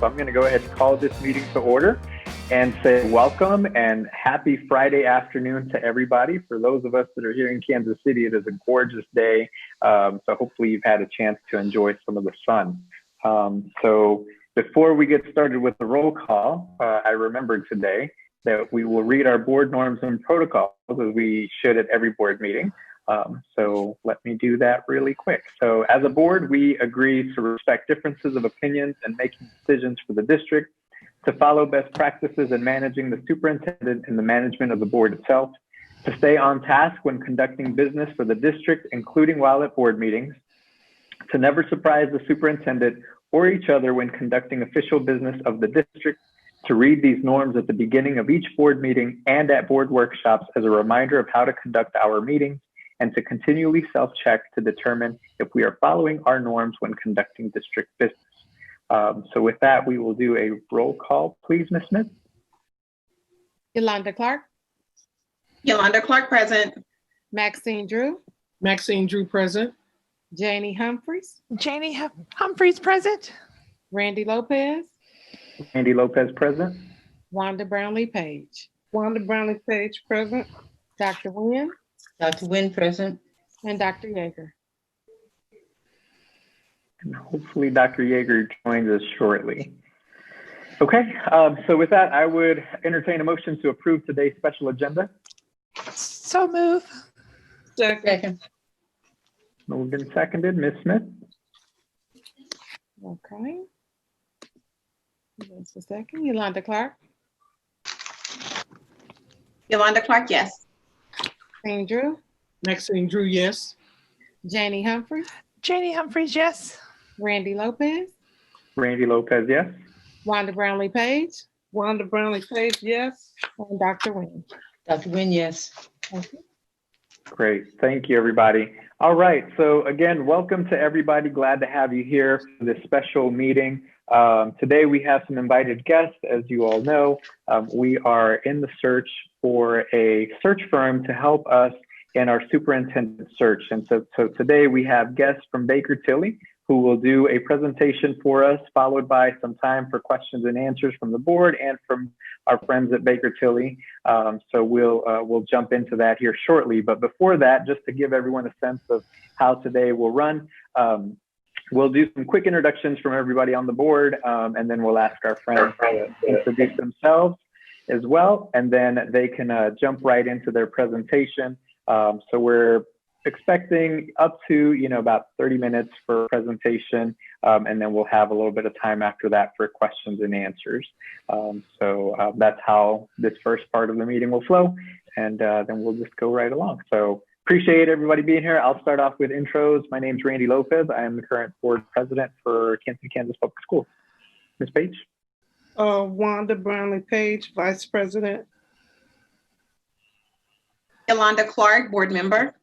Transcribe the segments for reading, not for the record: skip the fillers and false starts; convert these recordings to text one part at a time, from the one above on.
So I'm going to go ahead and call this meeting to order and say welcome and happy Friday afternoon to everybody. For those of us that are here in Kansas City, it is a gorgeous day. So hopefully you've had a chance to enjoy some of the sun. So before we get started with the roll call, I remembered today that we will read our board norms and protocols as we should at every board meeting. So let me do that really quick. So as a board, we agree to respect differences of opinions and making decisions for the district, to follow best practices in managing the superintendent and the management of the board itself, to stay on task when conducting business for the district, including while at board meetings, to never surprise the superintendent or each other when conducting official business of the district, to read these norms at the beginning of each board meeting and at board workshops as a reminder of how to conduct our meetings, and to continually self-check to determine if we are following our norms when conducting district business. So with that, we will do a roll call, please, Ms. Smith. Yolanda Clark. Yolanda Clark, present. Maxine Drew. Maxine Drew, present. Janie Humphreys. Janie Humphreys, present. Randy Lopez. Randy Lopez, present. Wanda Brownlee Page. Wanda Brownlee Page, present. Dr. Nguyen. Dr. Nguyen, present. And Dr. Yeager. And hopefully Dr. Yeager joins us shortly. Okay, so with that, I would entertain a motion to approve today's special agenda. So move. Second. Moved and seconded, Ms. Smith. Okay. Just a second. Yolanda Clark. Yolanda Clark, yes. Maxine Drew. Maxine Drew, yes. Janie Humphreys. Janie Humphreys, yes. Randy Lopez. Randy Lopez, yes. Wanda Brownlee Page. Wanda Brownlee Page, yes. And Dr. Nguyen. Dr. Nguyen, yes. Thank you. Great, thank you, everybody. All right, so again, welcome to everybody. Glad to have you here for this special meeting. Today we have some invited guests. As you all know, we are in the search for a search firm to help us in our superintendent search. And so today we have guests from Baker Tilly who will do a presentation for us, followed by some time for questions and answers from the board and from our friends at Baker Tilly. So we'll jump into that here shortly. But before that, just to give everyone a sense of how today will run, we'll do some quick introductions from everybody on the board, and then we'll ask our friends to introduce themselves as well, and then they can jump right into their presentation. So we're expecting up to about 30 minutes for presentation, and then we'll have a little bit of time after that for questions and answers. So that's how this first part of the meeting will flow, and then we'll just go right along. So appreciate everybody being here. I'll start off with intros. My name's Randy Lopez. I am the current board president for Kansas Public Schools. Ms. Page? Wanda Brownlee Page, vice president. Yolanda Clark, board member.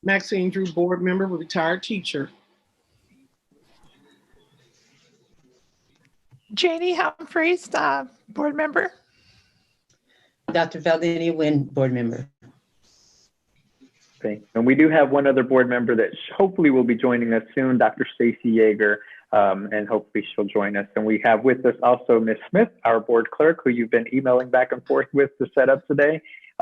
Maxine Drew, board member, retired teacher. Janie Humphreys, board member. Dr. Valdini Nguyen, board member. Okay. And we do have one other board member that hopefully will be joining us soon, Dr. Stacy Yeager, and hopefully she'll join us. And we have with us also Ms. Smith, our board clerk, who you've been emailing back and forth with to set up today.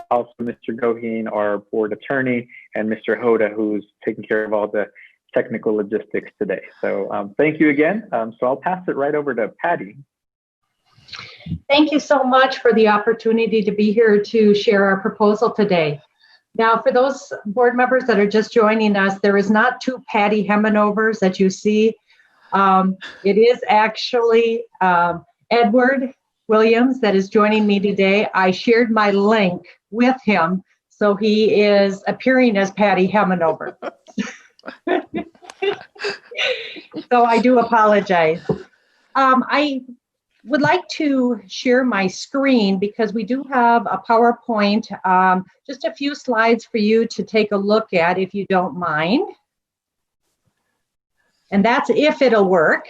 Also Mr. Goheen, our board attorney, and Mr. Hoda, who's taking care of all the technical logistics today. So thank you again. So I'll pass it right over to Patty. Thank you so much for the opportunity to be here to share our proposal today. Now, for those board members that are just joining us, there is not two Patty Hemanovers that you see. It is actually Edward Williams that is joining me today. I shared my link with him, so he is appearing as Patty Hemanover. So I do apologize. I would like to share my screen because we do have a PowerPoint, just a few slides for you to take a look at if you don't mind. And that's if it'll work.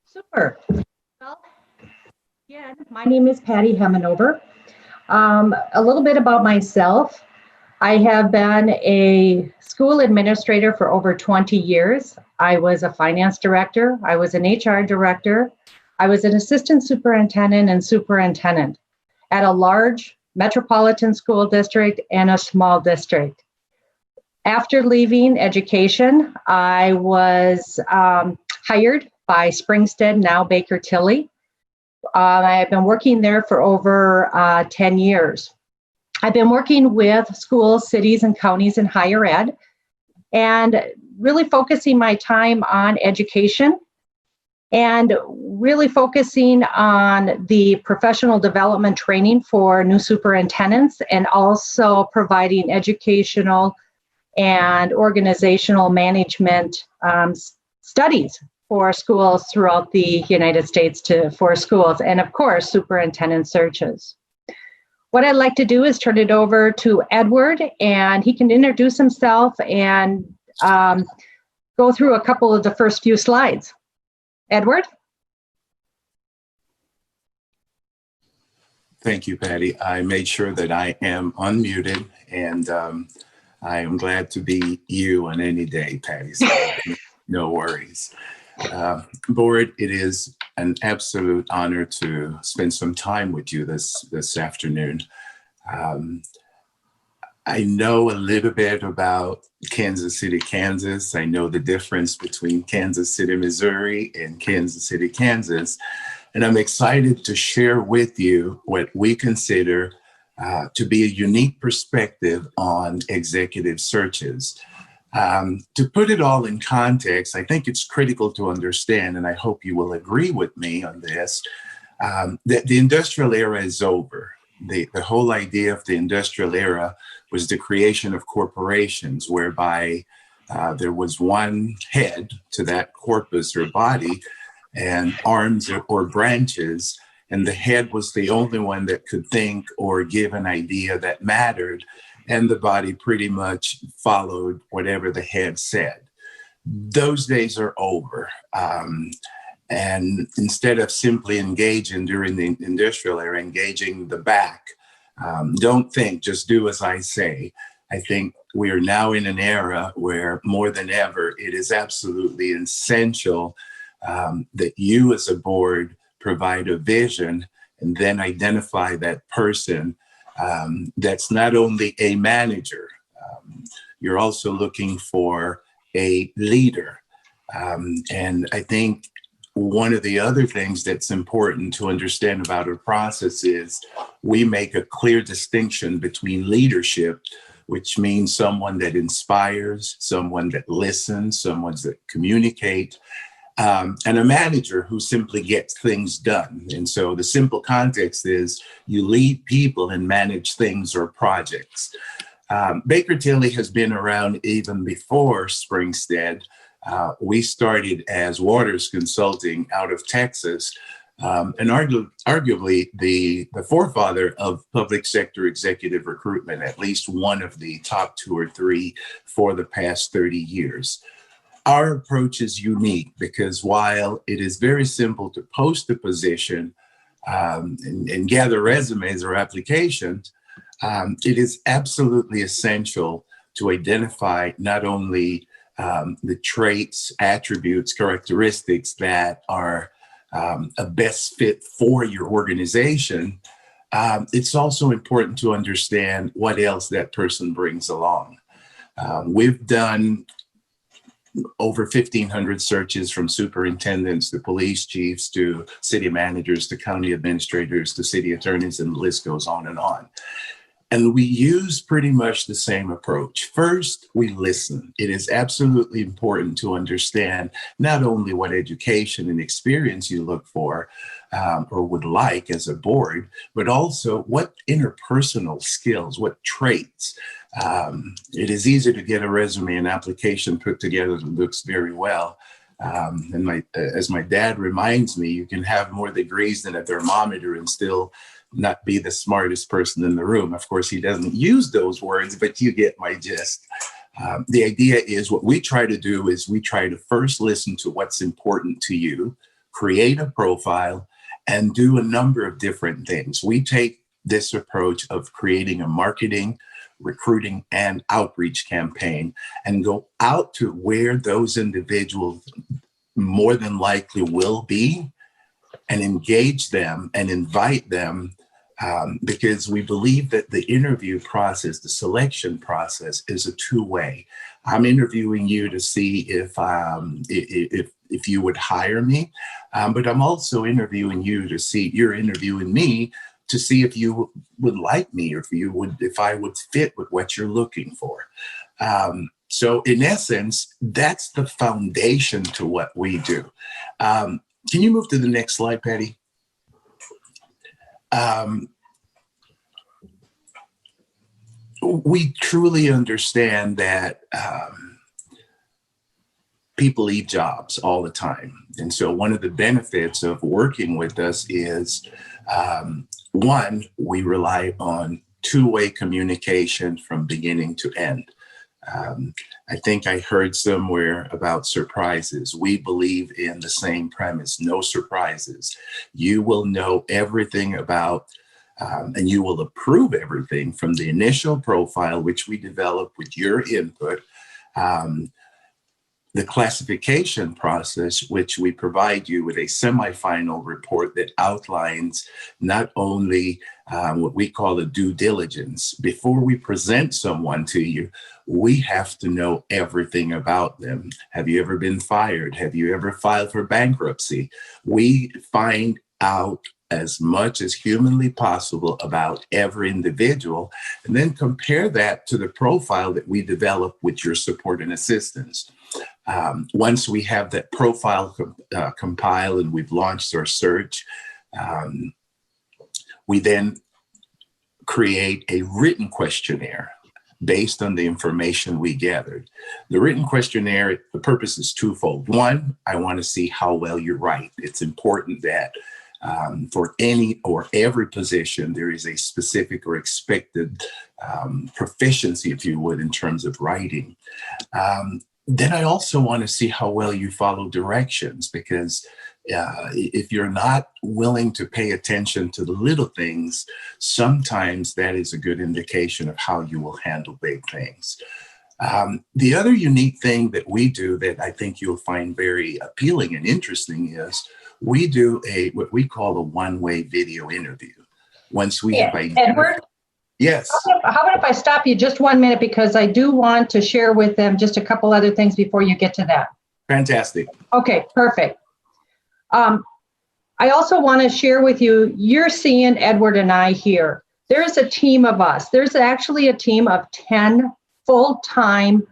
Super. Well, yeah. again, my name is Patty Hemanover. A little bit about myself. I have been a school administrator for over 20 years. I was a finance director. I was an HR director. I was an assistant superintendent and superintendent at a large metropolitan school district and a small district. After leaving education, I was hired by Springstead, now Baker Tilly. I have been working there for over 10 years. I've been working with schools, cities, and counties in higher ed, and really focusing my time on education and really focusing on the professional development training for new superintendents, and also providing educational and organizational management studies for schools throughout the United States for schools, and of course, superintendent searches. What I'd like to do is turn it over to Edward, and he can introduce himself and go through a couple of the first few slides. Edward? Thank you, Patty. I made sure that I am unmuted, and I am glad to be you on any day, Patty, so no worries. Board, it is an absolute honor to spend some time with you this afternoon. I know a little bit about Kansas City, Kansas. I know the difference between Kansas City, Missouri and Kansas City, Kansas. And I'm excited to share with you what we consider to be a unique perspective on executive searches. To put it all in context, I think it's critical to understand, and I hope you will agree with me on this, that the industrial era is over. The whole idea of the industrial era was the creation of corporations, whereby there was one head to that corpus or body and arms or branches, and the head was the only one that could think or give an idea that mattered, and the body pretty much followed whatever the head said. Those days are over. And instead of simply engaging during the industrial era, engaging the back, don't think, just do as I say. I think we are now in an era where more than ever, it is absolutely essential that you as a board provide a vision and then identify that person that's not only a manager, you're also looking for a leader. And I think one of the other things that's important to understand about our process is we make a clear distinction between leadership, which means someone that inspires, someone that listens, someone that communicates, and a manager who simply gets things done. And so the simple context is you lead people and manage things or projects. Baker Tilly has been around even before Springstead. We started as Waters Consulting out of Texas, and arguably the forefather of public sector executive recruitment, at least one of the top 2 or 3 for the past 30 years. Our approach is unique because while it is very simple to post a position and gather resumes or applications, it is absolutely essential to identify not only the traits, attributes, characteristics that are a best fit for your organization. It's also important to understand what else that person brings along. We've done over 1,500 searches from superintendents to police chiefs to city managers to county administrators to city attorneys, and the list goes on and on. And we use pretty much the same approach. First, we listen. It is absolutely important to understand not only what education and experience you look for or would like as a board, but also what interpersonal skills, what traits. It is easy to get a resume and application put together that looks very well. And as my dad reminds me, you can have more degrees than a thermometer and still not be the smartest person in the room. Of course, he doesn't use those words, but you get my gist. The idea is what we try to do is we try to first listen to what's important to you, create a profile, and do a number of different things. We take this approach of creating a marketing, recruiting, and outreach campaign and go out to where those individuals more than likely will be and engage them and invite them, because we believe that the interview process, the selection process, is a two-way. I'm interviewing you to see if you would hire me, but I'm also interviewing you to see, you're interviewing me to see if you would like me, or if I would fit with what you're looking for. So in essence, that's the foundation to what we do. Can you move to the next slide, Patty? We truly understand that people leave jobs all the time. And so one of the benefits of working with us is, one, we rely on two-way communication from beginning to end. I think I heard somewhere about surprises. We believe in the same premise, no surprises. You will know everything about, and you will approve everything from the initial profile, which we develop with your input, the classification process, which we provide you with a semifinal report that outlines not only what we call a due diligence. Before we present someone to you, we have to know everything about them. Have you ever been fired? Have you ever filed for bankruptcy? We find out as much as humanly possible about every individual, and then compare that to the profile that we develop with your support and assistance. Once we have that profile compiled and we've launched our search, we then create a written questionnaire based on the information we gathered. The written questionnaire, the purpose is twofold. One, I want to see how well you write. It's important that for any or every position, there is a specific or expected proficiency, if you would, in terms of writing. Then I also want to see how well you follow directions, because if you're not willing to pay attention to the little things, sometimes that is a good indication of how you will handle big things. The other unique thing that we do that I think you'll find very appealing and interesting is we do what we call a one-way video interview. Once we have Edward? Yes. How about if I stop you just 1 minute, because I do want to share with them just a couple other things before you get to that. Fantastic. Okay, perfect. I also want to share with you, you're seeing Edward and I here. There's a team of us. There's actually a team of 10 full-time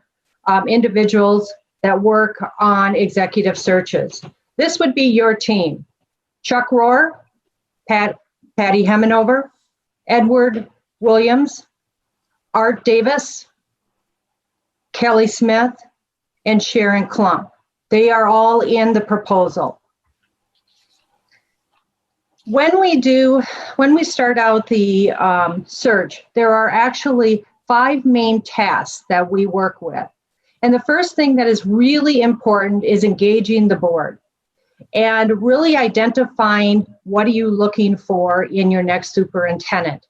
individuals that work on executive searches. This would be your team. Chuck Rohr, Patty Hemanover, Edward Williams, Art Davis, Kelly Smith, and Sharon Klump. They are all in the proposal. When we start out the search, there are actually 5 main tasks that we work with. And the first thing that is really important is engaging the board and really identifying what are you looking for in your next superintendent.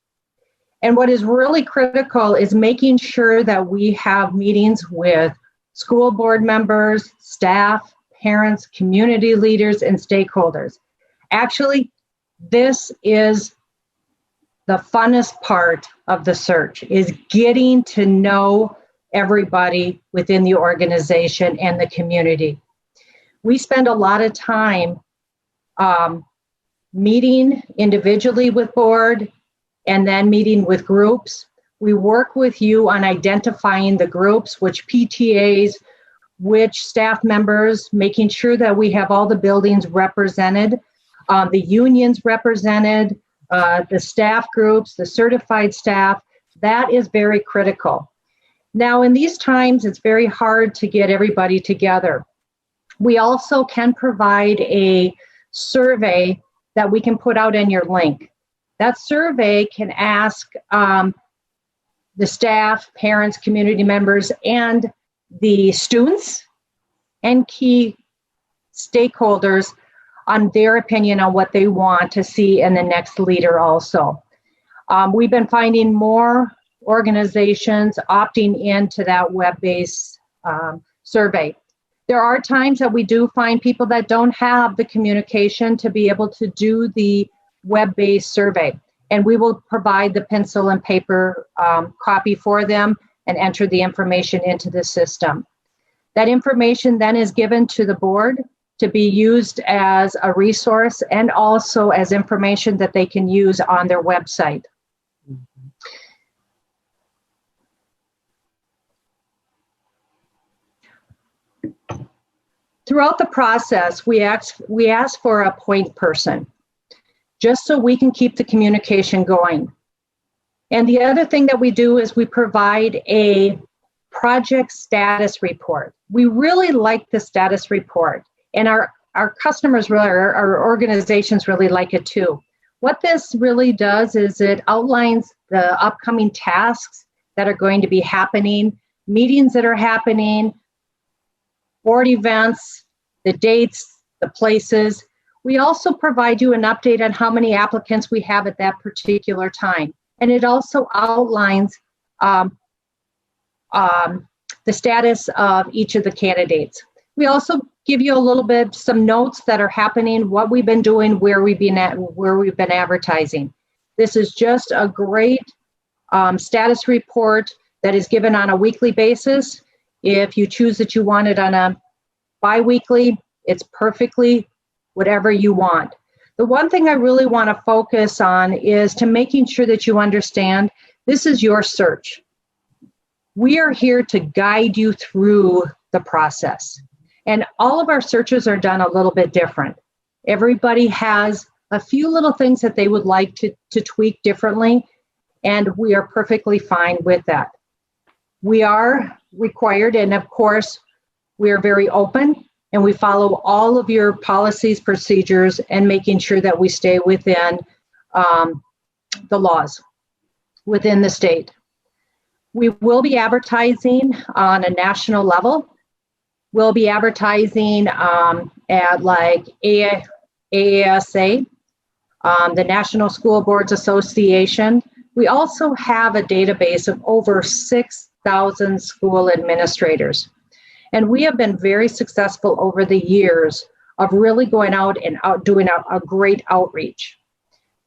And what is really critical is making sure that we have meetings with school board members, staff, parents, community leaders, and stakeholders. Actually, this is the funnest part of the search, is getting to know everybody within the organization and the community. We spend a lot of time meeting individually with board and then meeting with groups. We work with you on identifying the groups, which PTAs, which staff members, making sure that we have all the buildings represented, the unions represented, the staff groups, the certified staff. That is very critical. Now, in these times, it's very hard to get everybody together. We also can provide a survey that we can put out in your link. That survey can ask the staff, parents, community members, and the students and key stakeholders on their opinion on what they want to see in the next leader also. We've been finding more organizations opting into that web-based survey. There are times that we do find people that don't have the communication to be able to do the web-based survey, and we will provide the pencil and paper copy for them and enter the information into the system. That information then is given to the board to be used as a resource and also as information that they can use on their website. Throughout the process, we ask for a point person, just so we can keep the communication going. And the other thing that we do is we provide a project status report. We really like the status report, and our customers, really, our organizations really like it too. What this really does is it outlines the upcoming tasks that are going to be happening, meetings that are happening, board events, the dates, the places. We also provide you an update on how many applicants we have at that particular time. And it also outlines the status of each of the candidates. We also give you a little bit, some notes that are happening, what we've been doing, where we've been advertising. This is just a great status report that is given on a weekly basis. If you choose that you want it on a bi-weekly, it's perfectly whatever you want. The one thing I really want to focus on is to making sure that you understand this is your search. We are here to guide you through the process. And all of our searches are done a little bit different. Everybody has a few little things that they would like to tweak differently, and we are perfectly fine with that. We are required, and of course, we are very open, and we follow all of your policies, procedures, and making sure that we stay within the laws within the state. We will be advertising on a national level. We'll be advertising at like ASA, the National School Boards Association. We also have a database of over 6,000 school administrators. And we have been very successful over the years of really going out and doing a great outreach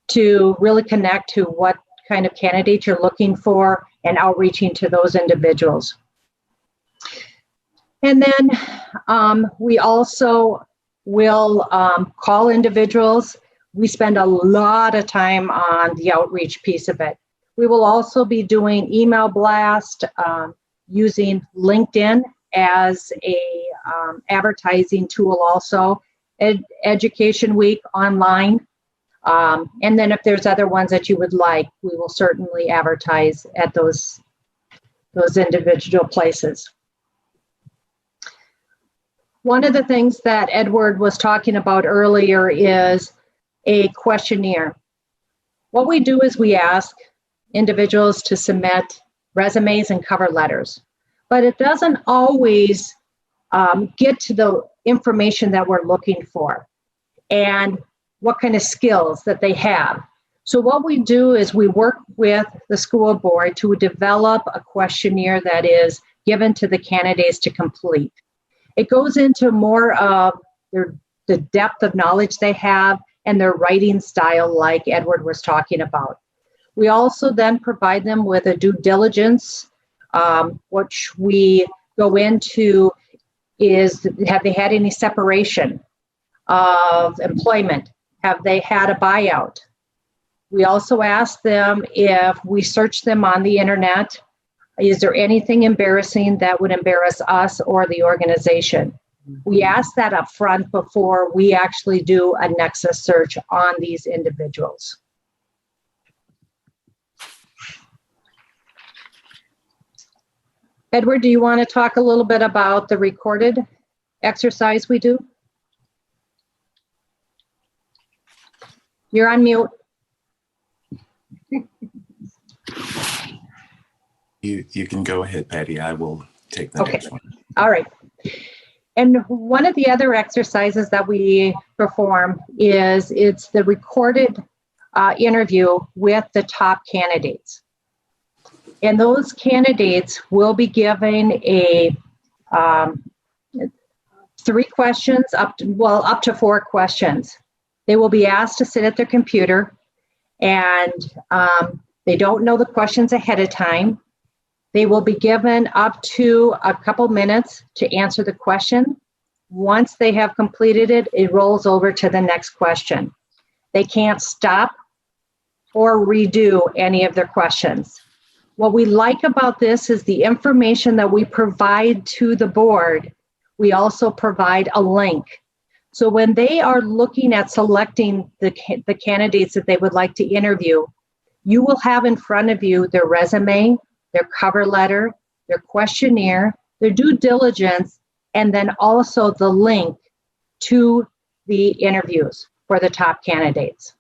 to really connect to what kind of candidate you're looking for and outreaching to those individuals. And then we also will call individuals. We spend a lot of time on the outreach piece of it. We will also be doing email blast, using LinkedIn as a advertising tool also, Education Week online. And then if there's other ones that you would like, we will certainly advertise at those individual places. One of the things that Edward was talking about earlier is a questionnaire. What we do is we ask individuals to submit resumes and cover letters, but it doesn't always get to the information that we're looking for and what kind of skills that they have. So what we do is we work with the school board to develop a questionnaire that is given to the candidates to complete. It goes into more of the depth of knowledge they have and their writing style, like Edward was talking about. We also then provide them with a due diligence, which we go into is, have they had any separation of employment? Have they had a buyout? We also ask them if we search them on the internet, is there anything embarrassing that would embarrass us or the organization? We ask that up front before we actually do a nexus search on these individuals. Edward, do you want to talk a little bit about the recorded exercise we do? You're on mute. You can go ahead, Patty. I will take the next one. All right. And one of the other exercises that we perform is it's the recorded interview with the top candidates. And those candidates will be given a 3 questions, up to 4 questions. They will be asked to sit at their computer, and they don't know the questions ahead of time. They will be given up to a couple minutes to answer the question. Once they have completed it, it rolls over to the next question. They can't stop or redo any of their questions. What we like about this is the information that we provide to the board. We also provide a link. So when they are looking at selecting the candidates that they would like to interview, you will have in front of you their resume, their cover letter, their questionnaire, their due diligence, and then also the link to the interviews for the top candidates.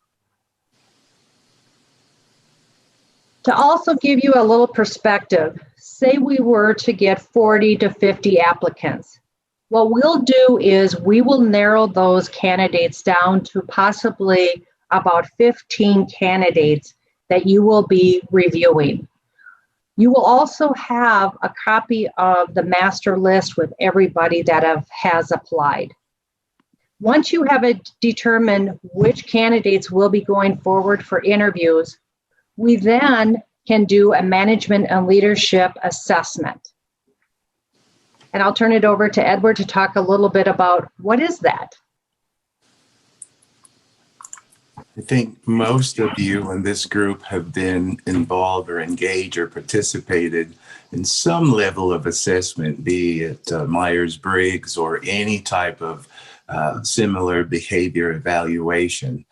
To also give you a little perspective, say we were to get 40 to 50 applicants. What we'll do is we will narrow those candidates down to possibly about 15 candidates that you will be reviewing. You will also have a copy of the master list with everybody that has applied. Once you have determined which candidates will be going forward for interviews, we then can do a management and leadership assessment. And I'll turn it over to Edward to talk a little bit about what is that. I think most of you in this group have been involved or engaged or participated in some level of assessment, be it Myers-Briggs or any type of similar behavior evaluation.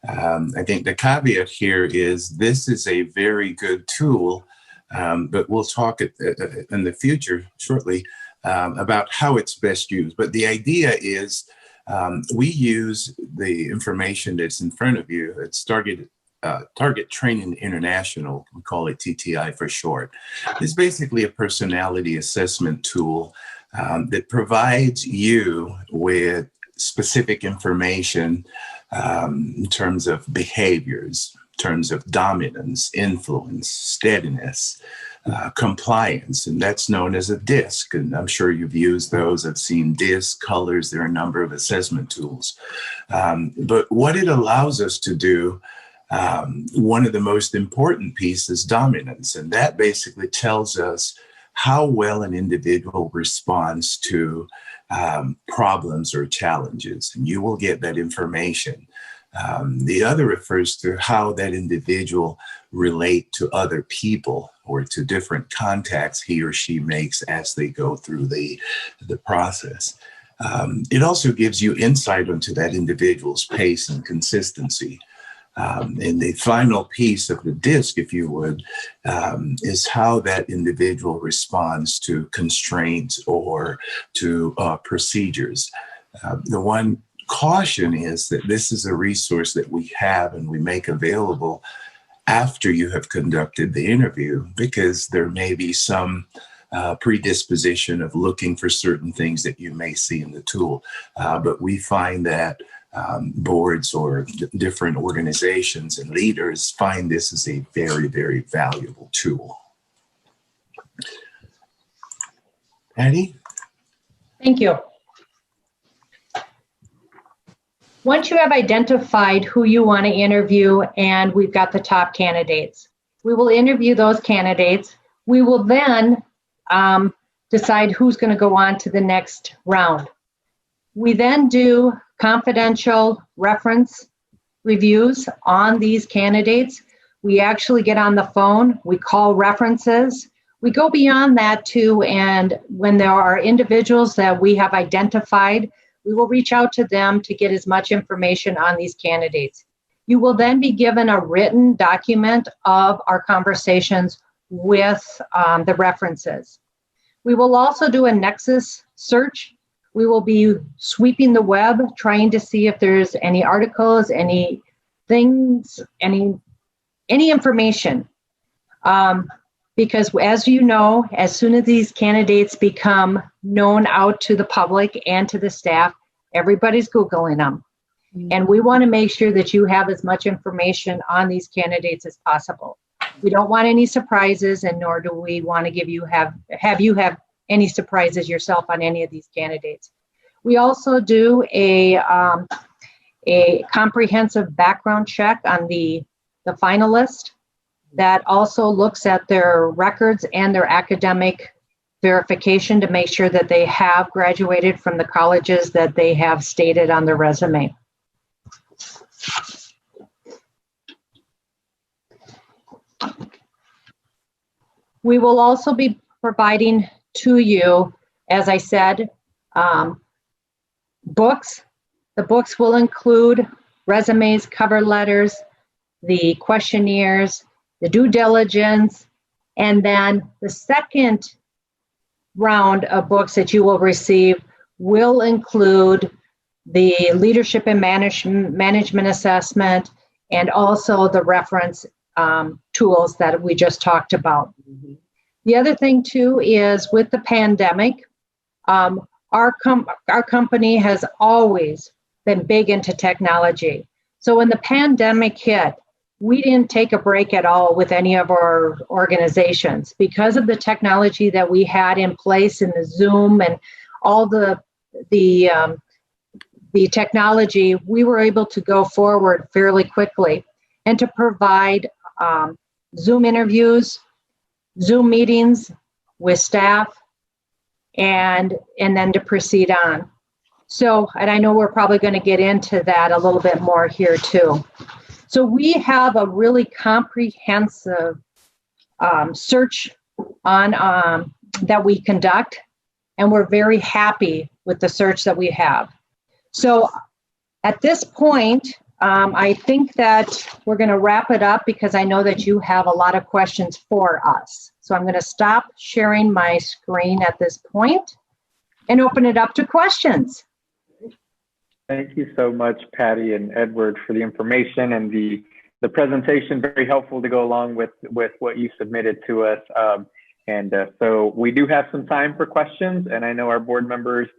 I think the caveat here is this is a very good tool, but we'll talk in the future shortly about how it's best used. But the idea is we use the information that's in front of you. It's Target Training International, we call it TTI for short. It's basically a personality assessment tool that provides you with specific information in terms of behaviors, in terms of dominance, influence, steadiness, compliance, and that's known as a DISC. And I'm sure you've used those. I've seen DISC, colors. There are a number of assessment tools. But what it allows us to do, one of the most important pieces is dominance. And that basically tells us how well an individual responds to problems or challenges. And you will get that information. The other refers to how that individual relate to other people or to different contacts he or she makes as they go through the process. It also gives you insight into that individual's pace and consistency. And the final piece of the DISC, if you would, is how that individual responds to constraints or to procedures. The one caution is that this is a resource that we have and we make available after you have conducted the interview, because there may be some predisposition of looking for certain things that you may see in the tool. But we find that boards or different organizations and leaders find this as a very, very valuable tool. Patty? Thank you. Once you have identified who you want to interview and we've got the top candidates, we will interview those candidates. We will then decide who's going to go on to the next round. We then do confidential reference reviews on these candidates. We actually get on the phone, we call references. We go beyond that too, and when there are individuals that we have identified, we will reach out to them to get as much information on these candidates. You will then be given a written document of our conversations with the references. We will also do a nexus search. We will be sweeping the web, trying to see if there's any articles, any things, any information. because as you know, as soon as these candidates become known out to the public and to the staff, everybody's Googling them. And we want to make sure that you have as much information on these candidates as possible. We don't want any surprises, and nor do we want to have you have any surprises yourself on any of these candidates. We also do a comprehensive background check on the finalist that also looks at their records and their academic verification to make sure that they have graduated from the colleges that they have stated on their resume. We will also be providing to you, as I said, books. The books will include resumes, cover letters, the questionnaires, the due diligence, and then the second round of books that you will receive will include the leadership and management assessment, and also the reference tools that we just talked about. The other thing too is with the pandemic, our company has always been big into technology. So when the pandemic hit, we didn't take a break at all with any of our organizations because of the technology that we had in place in the Zoom and all the technology. We were able to go forward fairly quickly and to provide Zoom interviews, Zoom meetings with staff, and then to proceed on. So, and I know we're probably going to get into that a little bit more here too. So we have a really comprehensive search on that we conduct, and we're very happy with the search that we have. So at this point, I think that we're going to wrap it up because I know that you have a lot of questions for us. So I'm going to stop sharing my screen at this point and open it up to questions. Thank you so much, Patty and Edward, for the information and the presentation. Very helpful to go along with what you submitted to us. So we do have some time for questions, and I know our board members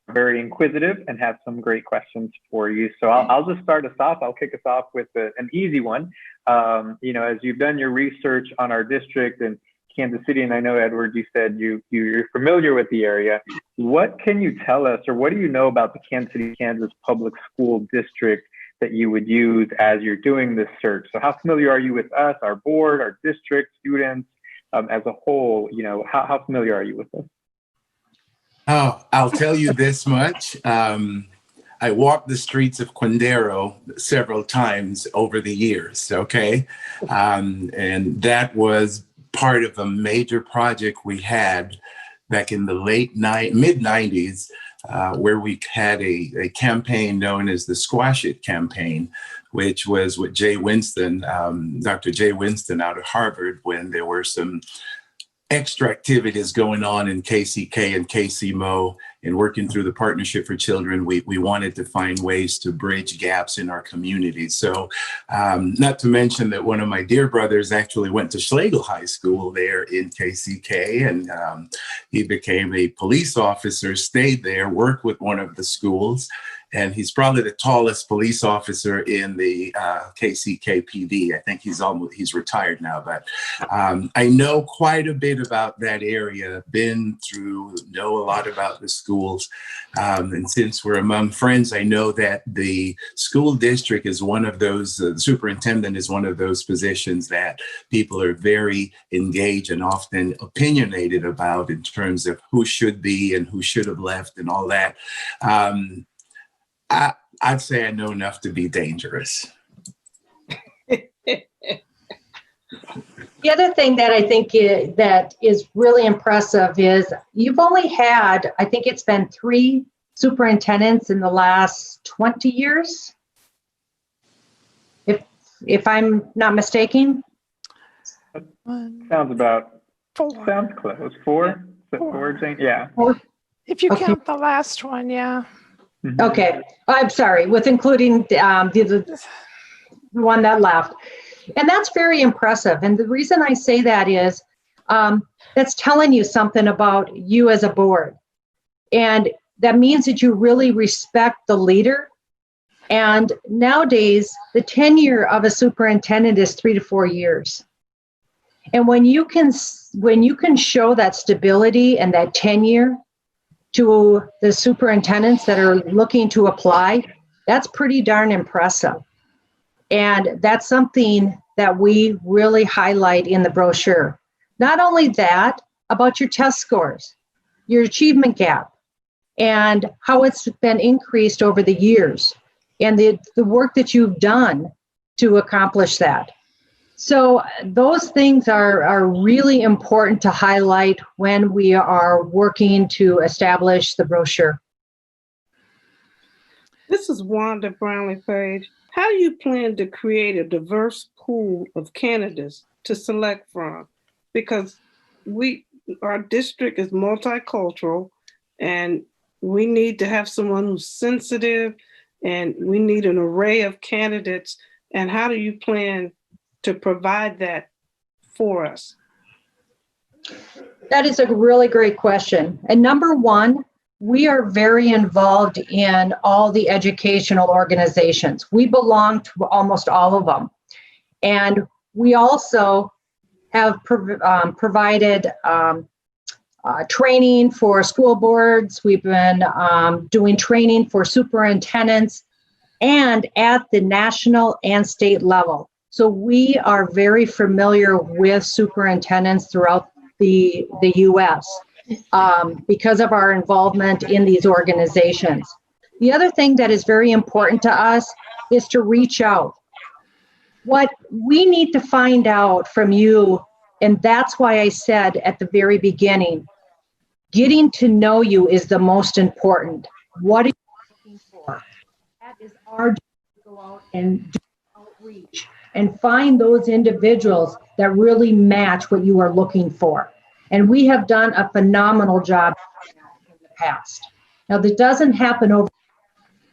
are very inquisitive and have some great questions for you. So I'll just start us off. I'll kick us off with an easy one. As you've done your research on our district and Kansas City, and I know, Edward, you said you're familiar with the area. What can you tell us, or what do you know about the Kansas City, Kansas Public School District that you would use as you're doing this search? So how familiar are you with us, our board, our district, students as a whole? How familiar are you with this? Oh, I'll tell you this much. I walked the streets of Quindaro several times over the years, okay? And that was part of a major project we had back in the mid-90s, where we had a campaign known as the Squash It campaign, which was with Jay Winston, Dr. Jay Winston out of Harvard, when there were some extra activities going on in KCK and KCMO and working through the Partnership for Children. We wanted to find ways to bridge gaps in our community. So not to mention that one of my dear brothers actually went to Schlegel High School there in KCK, and he became a police officer, stayed there, worked with one of the schools, and he's probably the tallest police officer in the KCKPD. I think he's retired now, but I know quite a bit about that area, know a lot about the schools. And since we're among friends, I know that the school district is one of those, the superintendent is one of those positions that people are very engaged and often opinionated about in terms of who should be and who should have left and all that. I'd say I know enough to be dangerous. The other thing that I think that is really impressive is you've only had, I think it's been 3 superintendents in the last 20 years, if I'm not mistaken. Sounds close. 4? Jane? Yeah. 4? If you Okay. count the last one, yeah. Mm-hmm. Okay, I'm sorry, with including the one that left. And that's very impressive. And the reason I say that is that's telling you something about you as a board. And that means that you really respect the leader. And nowadays, the tenure of a superintendent is 3 to 4 years. And when you can show that stability and that tenure to the superintendents that are looking to apply, that's pretty darn impressive. And that's something that we really highlight in the brochure. Not only that, about your test scores, your achievement gap, and how it's been increased over the years, and the work that you've done to accomplish that. So those things are really important to highlight when we are working to establish the brochure. This is Wanda Brownlee Page. How do you plan to create a diverse pool of candidates to select from? Because our district is multicultural, and we need to have someone who's sensitive, and we need an array of candidates. And how do you plan to provide that for us? That is a really great question. And number one, we are very involved in all the educational organizations. We belong to almost all of them. And we also have provided training for school boards. We've been doing training for superintendents and at the national and state level. So we are very familiar with superintendents throughout the U.S. Because of our involvement in these organizations. The other thing that is very important to us is to reach out. What we need to find out from you, and that's why I said at the very beginning, getting to know you is the most important. What are you looking for? That is our job to go out and do outreach and find those individuals that really match what you are looking for. And we have done a phenomenal job in the past. Now, that doesn't happen over,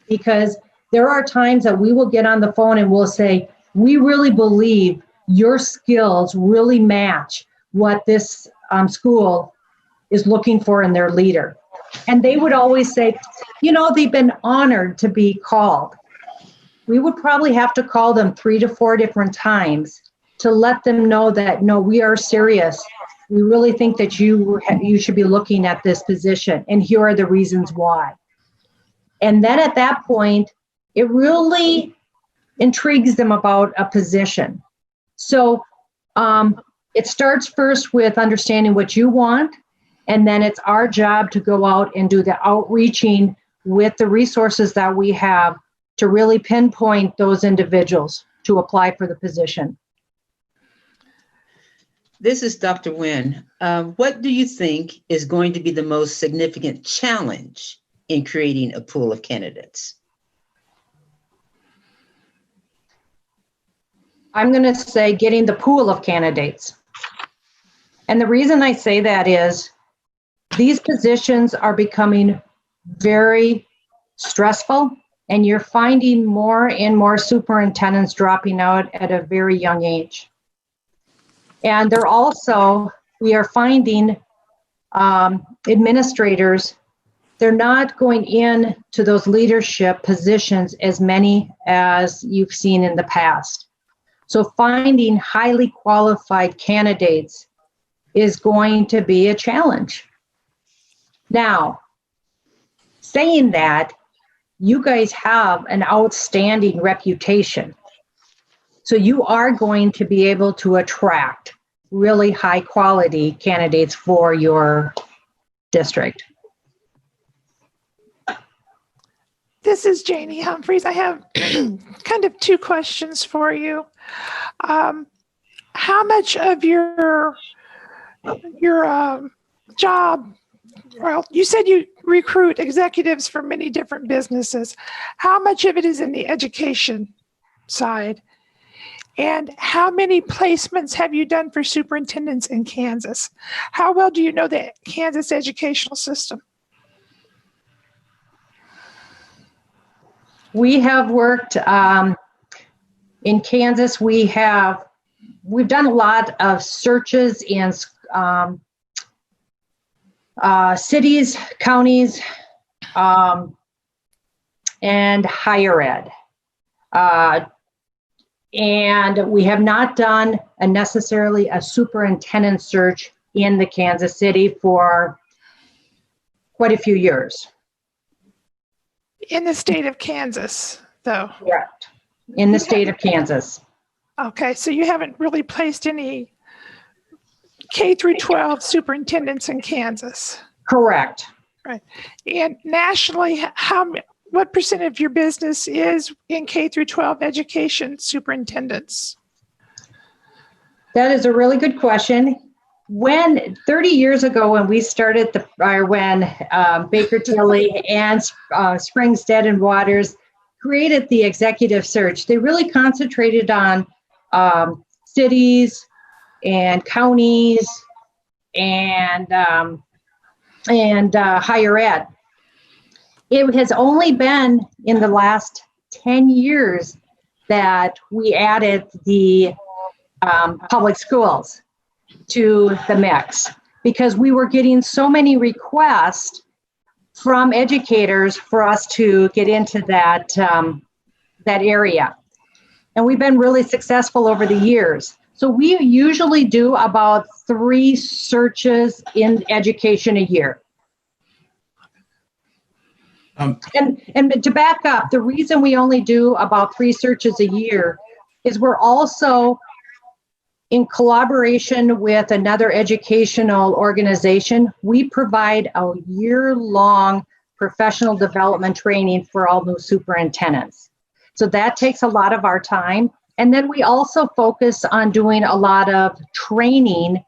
because there are times that we will get on the phone and we'll say, we really believe your skills really match what this school is looking for in their leader. And they would always say, they've been honored to be called. We would probably have to call them 3 to 4 different times to let them know that, no, we are serious. We really think that you should be looking at this position, and here are the reasons why. And then at that point, it really intrigues them about a position. So it starts first with understanding what you want, and then it's our job to go out and do the outreaching with the resources that we have to really pinpoint those individuals to apply for the position. This is Dr. Nguyen. What do you think is going to be the most significant challenge in creating a pool of candidates? I'm going to say getting the pool of candidates. And the reason I say that is these positions are becoming very stressful, and you're finding more and more superintendents dropping out at a very young age. And we are finding administrators, they're not going in to those leadership positions as many as you've seen in the past. So finding highly qualified candidates is going to be a challenge. Now, saying that, you guys have an outstanding reputation. So you are going to be able to attract really high quality candidates for your district. This is Janie Humphreys. I have kind of 2 questions for you. How much of your job, well, you said you recruit executives for many different businesses. How much of it is in the education side? And how many placements have you done for superintendents in Kansas? How well do you know the Kansas educational system? We have worked in Kansas. We've done a lot of searches in cities, counties, and higher ed. And we have not done necessarily a superintendent search in the Kansas City for quite a few years. In the state of Kansas, though. Correct. In the state of Kansas. Okay, so you haven't really placed any K through 12 superintendents in Kansas. Correct. Right. And nationally, what percent of your business is in K through 12 education superintendents? That is a really good question. When 30 years ago, when we started Baker Tilly and Springs Dead and Waters created the executive search, they really concentrated on cities and counties and higher ed. It has only been in the last 10 years that we added the public schools to the mix, because we were getting so many requests from educators for us to get into that area. And we've been really successful over the years. So we usually do about 3 searches in education a year. And to back up, the reason we only do about 3 searches a year is we're also in collaboration with another educational organization. We provide a year-long professional development training for all new superintendents. So that takes a lot of our time. And then we also focus on doing a lot of training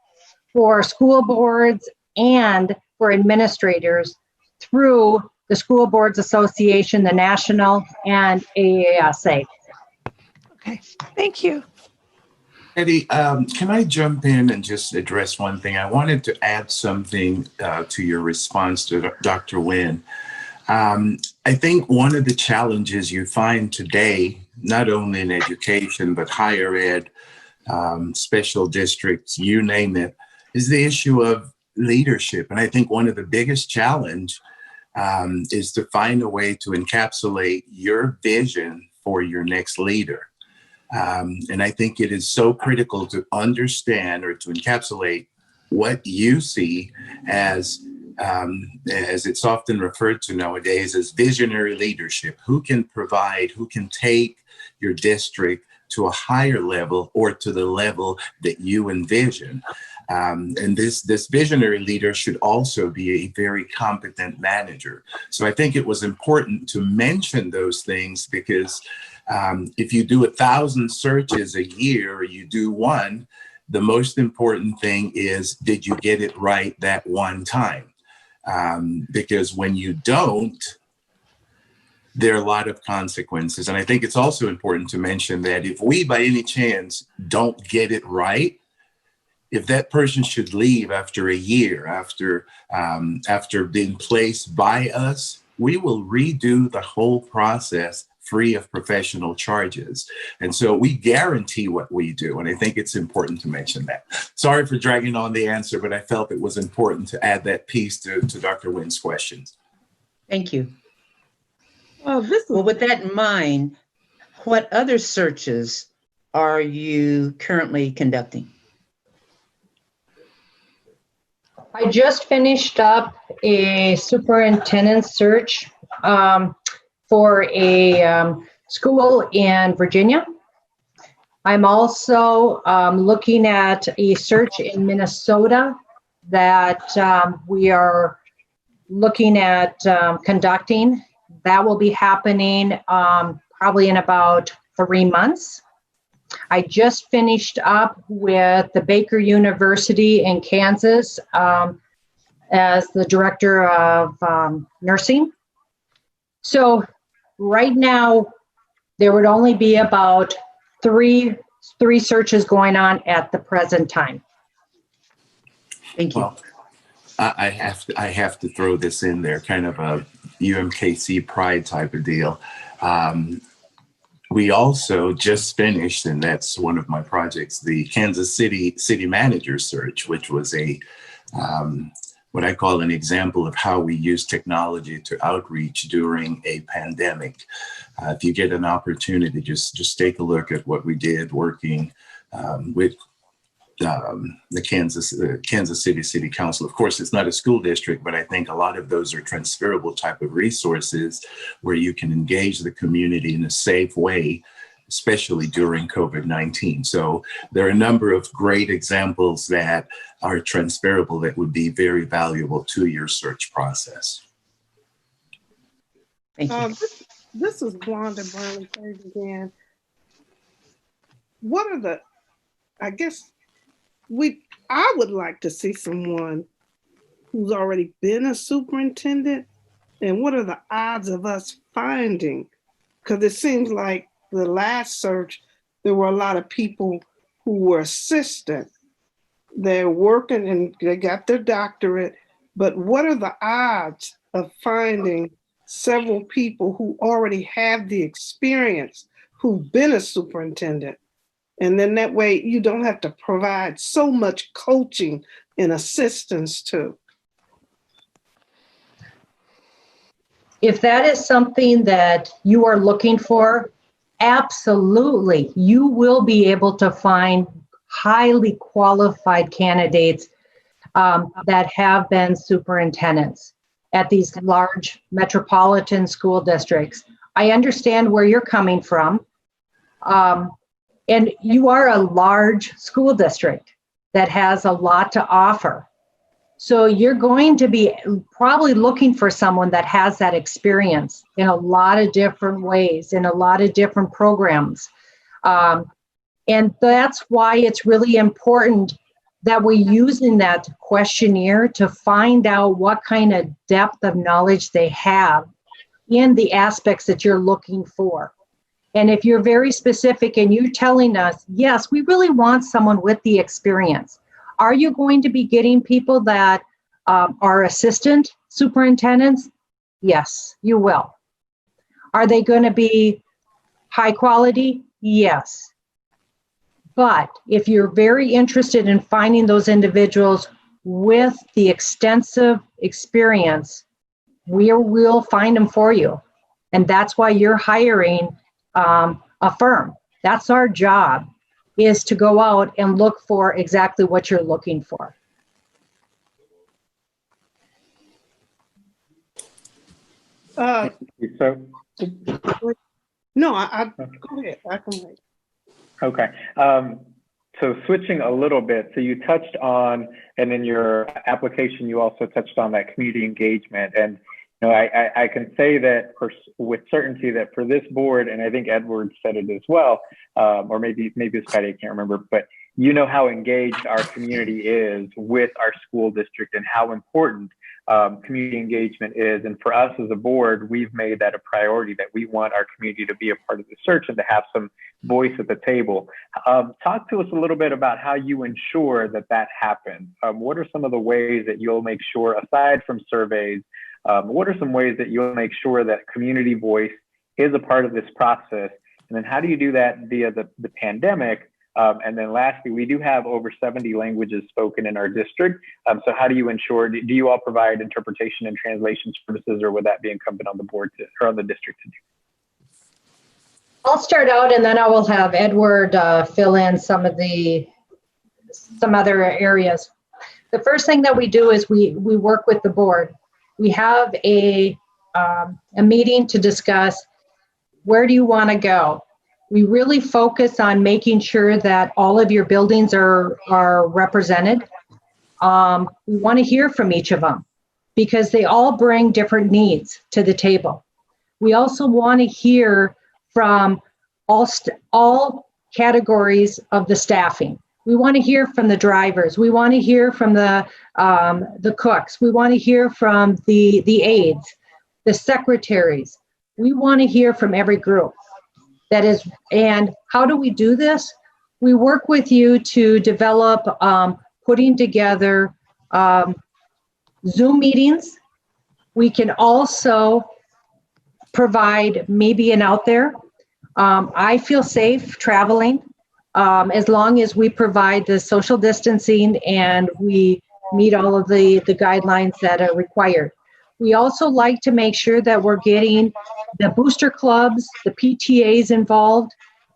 for school boards and for administrators through the School Boards Association, the National, and AASA. Okay, thank you. Eddie, can I jump in and just address one thing? I wanted to add something to your response to Dr. Nguyen. I think one of the challenges you find today, not only in education, but higher ed, special districts, you name it, is the issue of leadership. And I think one of the biggest challenge is to find a way to encapsulate your vision for your next leader. And I think it is so critical to understand or to encapsulate what you see as it's often referred to nowadays as visionary leadership. Who can provide, who can take your district to a higher level or to the level that you envision. And this visionary leader should also be a very competent manager. So I think it was important to mention those things because if you do 1,000 searches a year, or you do one, the most important thing is, did you get it right that one time? Because when you don't, there are a lot of consequences. And I think it's also important to mention that if we, by any chance, don't get it right, if that person should leave after a year, after being placed by us, we will redo the whole process free of professional charges. And so we guarantee what we do. And I think it's important to mention that. Sorry for dragging on the answer, but I felt it was important to add that piece to Dr. Nguyen's questions. Thank you. Well, with that in mind, what other searches are you currently conducting? I just finished up a superintendent search for a school in Virginia. I'm also looking at a search in Minnesota that we are looking at conducting. That will be happening probably in about 3 months. I just finished up with the Baker University in Kansas as the director of nursing. So right now, there would only be about three searches going on at the present time. Thank you. Well, I have to throw this in there, kind of a UMKC pride type of deal. we also just finished, and that's one of my projects, the Kansas City Manager Search, which was a what I call an example of how we use technology to outreach during a pandemic. If you get an opportunity, just take a look at what we did working with the Kansas City Council. Of course, it's not a school district, but I think a lot of those are transferable type of resources where you can engage the community in a safe way, especially during COVID-19. So there are a number of great examples that are transferable that would be very valuable to your search process. Thank you. This is Wanda Brownlee Page again. What are the, I guess, I would like to see someone who's already been a superintendent, and what are the odds of us finding? Because it seems like the last search, there were a lot of people who were assistant. They're working and they got their doctorate, but what are the odds of finding several people who already have the experience, who've been a superintendent? And then that way you don't have to provide so much coaching and assistance too. If that is something that you are looking for, absolutely, you will be able to find highly qualified candidates that have been superintendents at these large metropolitan school districts. I understand where you're coming from. And you are a large school district that has a lot to offer. So you're going to be probably looking for someone that has that experience in a lot of different ways, in a lot of different programs. And that's why it's really important that we're using that questionnaire to find out what kind of depth of knowledge they have in the aspects that you're looking for. And if you're very specific and you're telling us, yes, we really want someone with the experience, are you going to be getting people that are assistant superintendents? Yes, you will. Are they going to be high quality? Yes. But if you're very interested in finding those individuals with the extensive experience, we'll find them for you. And that's why you're hiring a firm. That's our job, is to go out and look for exactly what you're looking for. So, No, go ahead. I can wait. okay. So switching a little bit, so you touched on, and in your application, you also touched on that community engagement. And you know, I can say that with certainty that for this board, and I think Edward said it as well, or maybe it's Patty, I can't remember, but you know how engaged our community is with our school district and how important community engagement is. And for us as a board, we've made that a priority, that we want our community to be a part of the search and to have some voice at the table. Talk to us a little bit about how you ensure that that happens. What are some of the ways that you'll make sure, aside from surveys, what are some ways that you'll make sure that community voice is a part of this process? And then how do you do that via the pandemic? And then lastly, we do have over 70 languages spoken in our district. So how do you ensure, do you all provide interpretation and translation services, or would that be incumbent on the board or on the district to do? I'll start out and then I will have Edward fill in some other areas. The first thing that we do is we work with the board. We have a meeting to discuss, where do you want to go? We really focus on making sure that all of your buildings are represented. We want to hear from each of them because they all bring different needs to the table. We also want to hear from all categories of the staffing. We want to hear from the drivers. We want to hear from the cooks. We want to hear from the aides, the secretaries. We want to hear from every group. That is, and how do we do this? We work with you to develop putting together Zoom meetings. We can also provide maybe an out there. I feel safe traveling as long as we provide the social distancing and we meet all of the guidelines that are required. We also like to make sure that we're getting the booster clubs, the PTAs involved,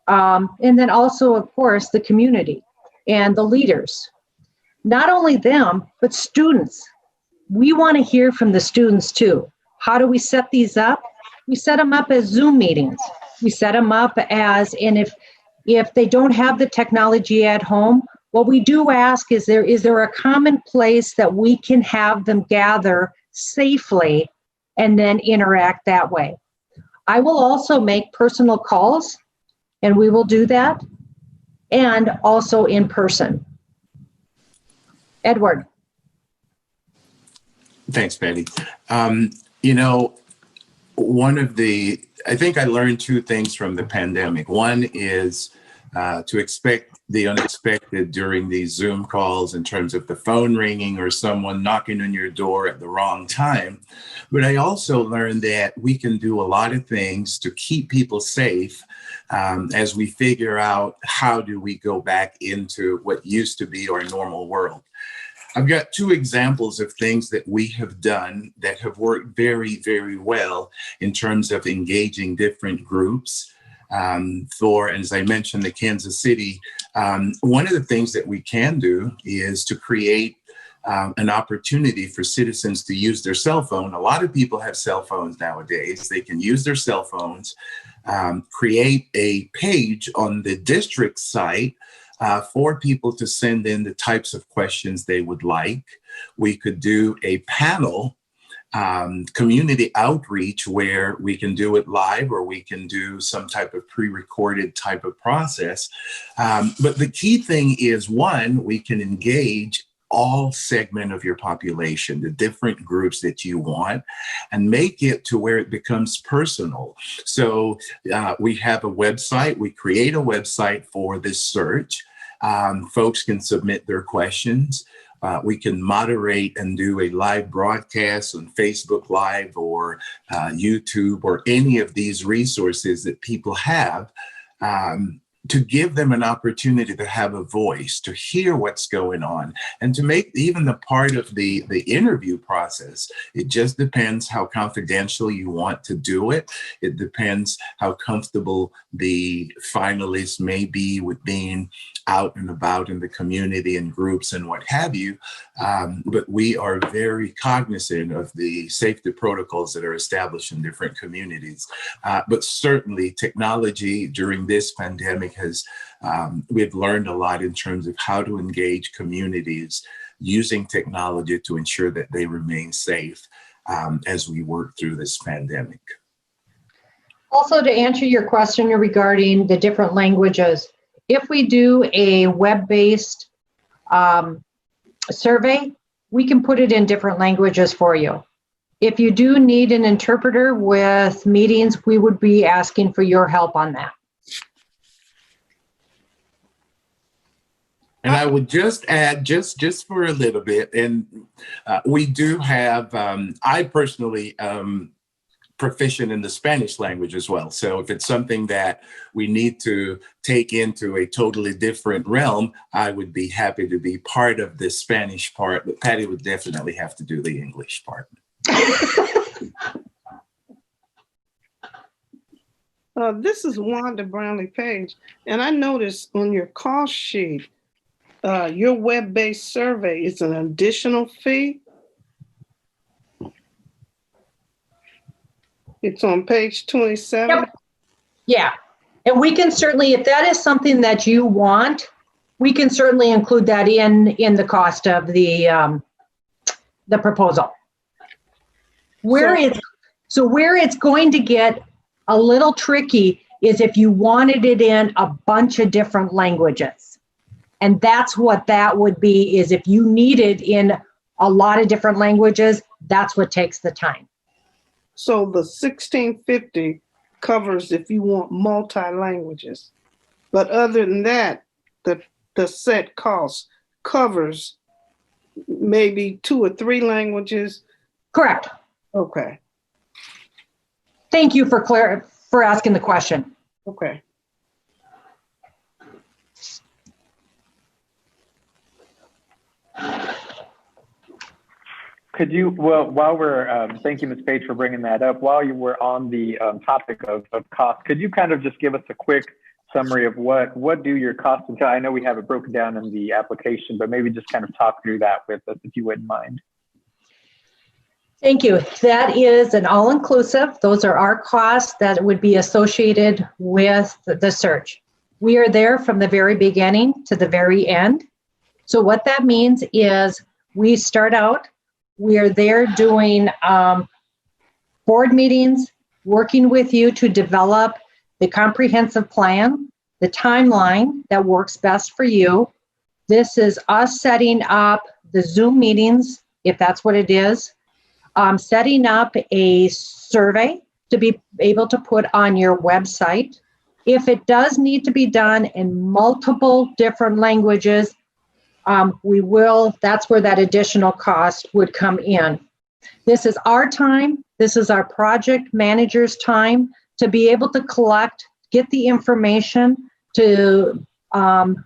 and then also, of course, the community and the leaders. Not only them, but students. We want to hear from the students too. How do we set these up? We set them up as Zoom meetings. We set them up as, and if they don't have the technology at home, what we do ask is there a common place that we can have them gather safely and then interact that way? I will also make personal calls, and we will do that, and also in person. Edward. Thanks, Patty. I think I learned two things from the pandemic. One is to expect the unexpected during these Zoom calls in terms of the phone ringing or someone knocking on your door at the wrong time. But I also learned that we can do a lot of things to keep people safe as we figure out how do we go back into what used to be our normal world. I've got two examples of things that we have done that have worked very, very well in terms of engaging different groups. As I mentioned, the Kansas City, one of the things that we can do is to create an opportunity for citizens to use their cell phone. A lot of people have cell phones nowadays. They can use their cell phones, create a page on the district site for people to send in the types of questions they would like. We could do a panel community outreach where we can do it live or we can do some type of pre-recorded type of process. But the key thing is, one, we can engage all segment of your population, the different groups that you want, and make it to where it becomes personal. So we have a website, we create a website for this search. Folks can submit their questions. We can moderate and do a live broadcast on Facebook Live or YouTube or any of these resources that people have to give them an opportunity to have a voice, to hear what's going on, and to make even the part of the interview process. It just depends how confidential you want to do it. It depends how comfortable the finalists may be with being out and about in the community and groups and what have you. But we are very cognizant of the safety protocols that are established in different communities. But certainly technology during this pandemic we've learned a lot in terms of how to engage communities using technology to ensure that they remain safe as we work through this pandemic. Also, to answer your question regarding the different languages, if we do a web-based survey, we can put it in different languages for you. If you do need an interpreter with meetings, we would be asking for your help on that. And I would just add, just for a little bit, and we do have, I personally proficient in the Spanish language as well. So if it's something that we need to take into a totally different realm, I would be happy to be part of the Spanish part, but Patty would definitely have to do the English part. This is Wanda Brownlee Page, and I noticed on your cost sheet, your web-based survey is an additional fee. It's on page 27. Yep. Yeah, and we can certainly, if that is something that you want, we can certainly include that in the cost of the proposal. Where it's going to get a little tricky is if you wanted it in a bunch of different languages. And that's what that would be, is if you need it in a lot of different languages, that's what takes the time. So the $1,650 covers if you want multi-languages. But other than that, the set cost covers maybe 2 or 3 languages. Correct. Okay. Thank you for asking the question. Okay. Could you, well, while we're, thank you, Ms. Page, for bringing that up. While you were on the topic of cost, could you kind of just give us a quick summary of what do your costs entail? I know we have it broken down in the application, but maybe just kind of talk through that with us if you wouldn't mind. Thank you. That is an all-inclusive. Those are our costs that would be associated with the search. We are there from the very beginning to the very end. So what that means is we start out, we are there doing board meetings, working with you to develop the comprehensive plan, the timeline that works best for you. This is us setting up the Zoom meetings, if that's what it is, setting up a survey to be able to put on your website. If it does need to be done in multiple different languages, we will, that's where that additional cost would come in. This is our time, this is our project manager's time to be able to collect, get the information to from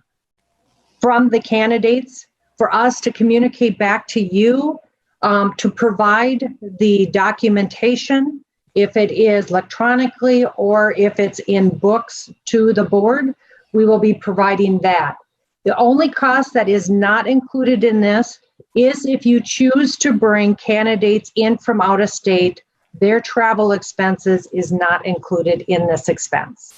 the candidates, for us to communicate back to you, to provide the documentation, if it is electronically or if it's in books to the board, we will be providing that. The only cost that is not included in this is if you choose to bring candidates in from out of state, their travel expenses is not included in this expense.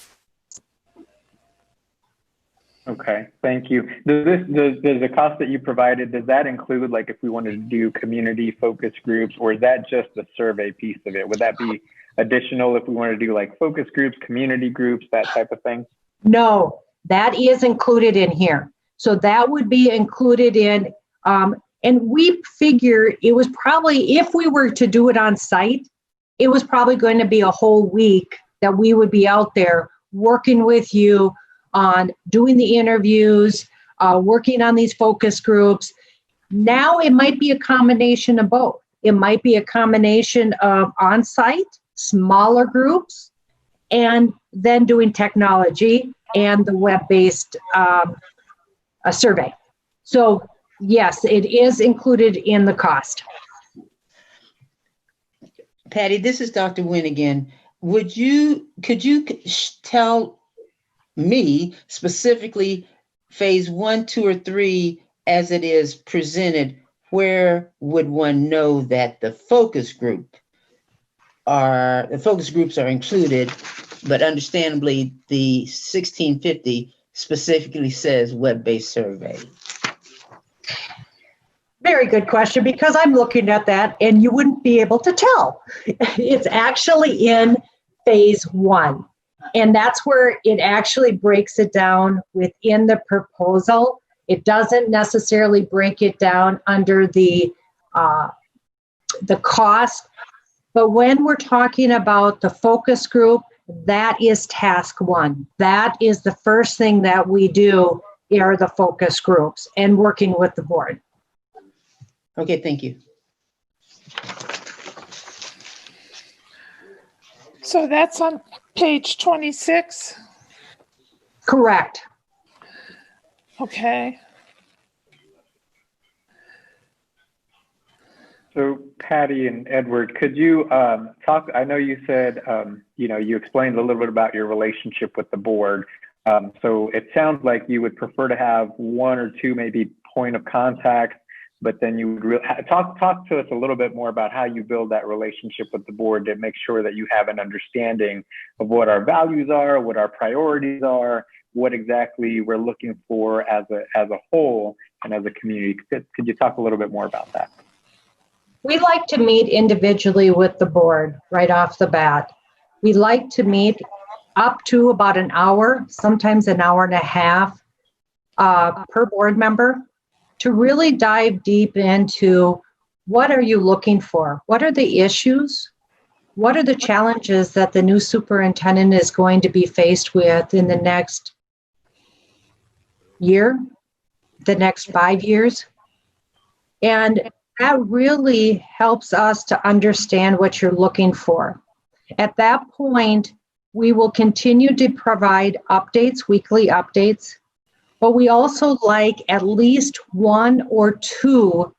Okay, thank you. Does the cost that you provided, does that include, like, if we wanted to do community focus groups, or is that just the survey piece of it? Would that be additional if we wanted to do like focus groups, community groups, that type of thing? No, that is included in here. So that would be included in, and we figure it was probably, if we were to do it on site, it was probably going to be a whole week that we would be out there working with you on doing the interviews, working on these focus groups. Now it might be a combination of both. It might be a combination of on-site, smaller groups, and then doing technology and the web-based survey. So yes, it is included in the cost. Patty, this is Dr. Nguyen again. Could you tell me specifically phase 1, 2, or 3 as it is presented? Where would one know that the focus groups are included, but understandably the 1650 specifically says web-based survey? Very good question, because I'm looking at that and you wouldn't be able to tell. It's actually in phase 1. And that's where it actually breaks it down within the proposal. It doesn't necessarily break it down under the cost. But when we're talking about the focus group, that is task 1. That is the first thing that we do, are the focus groups and working with the board. Okay, thank you. So that's on page 26. Correct. Okay. So Patty and Edward, could you talk, I know you said, you explained a little bit about your relationship with the board. So it sounds like you would prefer to have 1 or 2 maybe point of contact, but then you would talk to us a little bit more about how you build that relationship with the board to make sure that you have an understanding of what our values are, what our priorities are, what exactly we're looking for as a whole and as a community. Could you talk a little bit more about that? We like to meet individually with the board right off the bat. We like to meet up to about an hour, sometimes an hour and a half per board member, to really dive deep into what are you looking for? What are the issues? What are the challenges that the new superintendent is going to be faced with in the next year, the next 5 years? And that really helps us to understand what you're looking for. At that point, We will continue to provide updates, weekly updates, but we also like at least one or two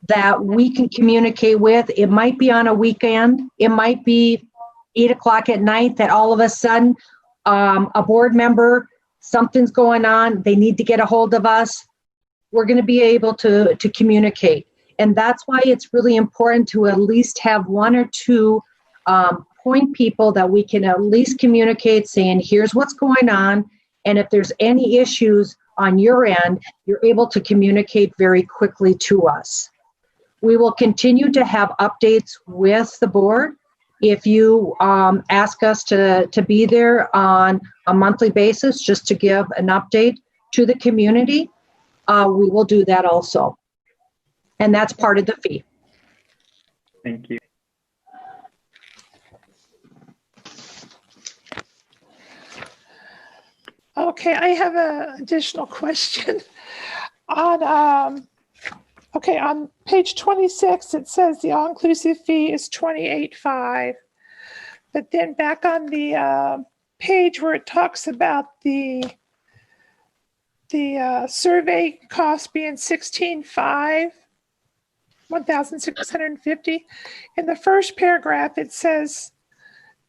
that we can communicate with. It might be on a weekend. It might be 8 o'clock at night that all of a sudden a board member, something's going on, they need to get a hold of us. We're going to be able to communicate. And that's why it's really important to at least have one or two point people that we can at least communicate saying, here's what's going on. And if there's any issues on your end, you're able to communicate very quickly to us. We will continue to have updates with the board. If you ask us to be there on a monthly basis just to give an update to the community, we will do that also. And that's part of the fee. Thank you. Okay, I have an additional question. On page 26, it says the all-inclusive fee is $28,500. But then back on the page where it talks about the survey cost being $16,500, $1,650. In the first paragraph, it says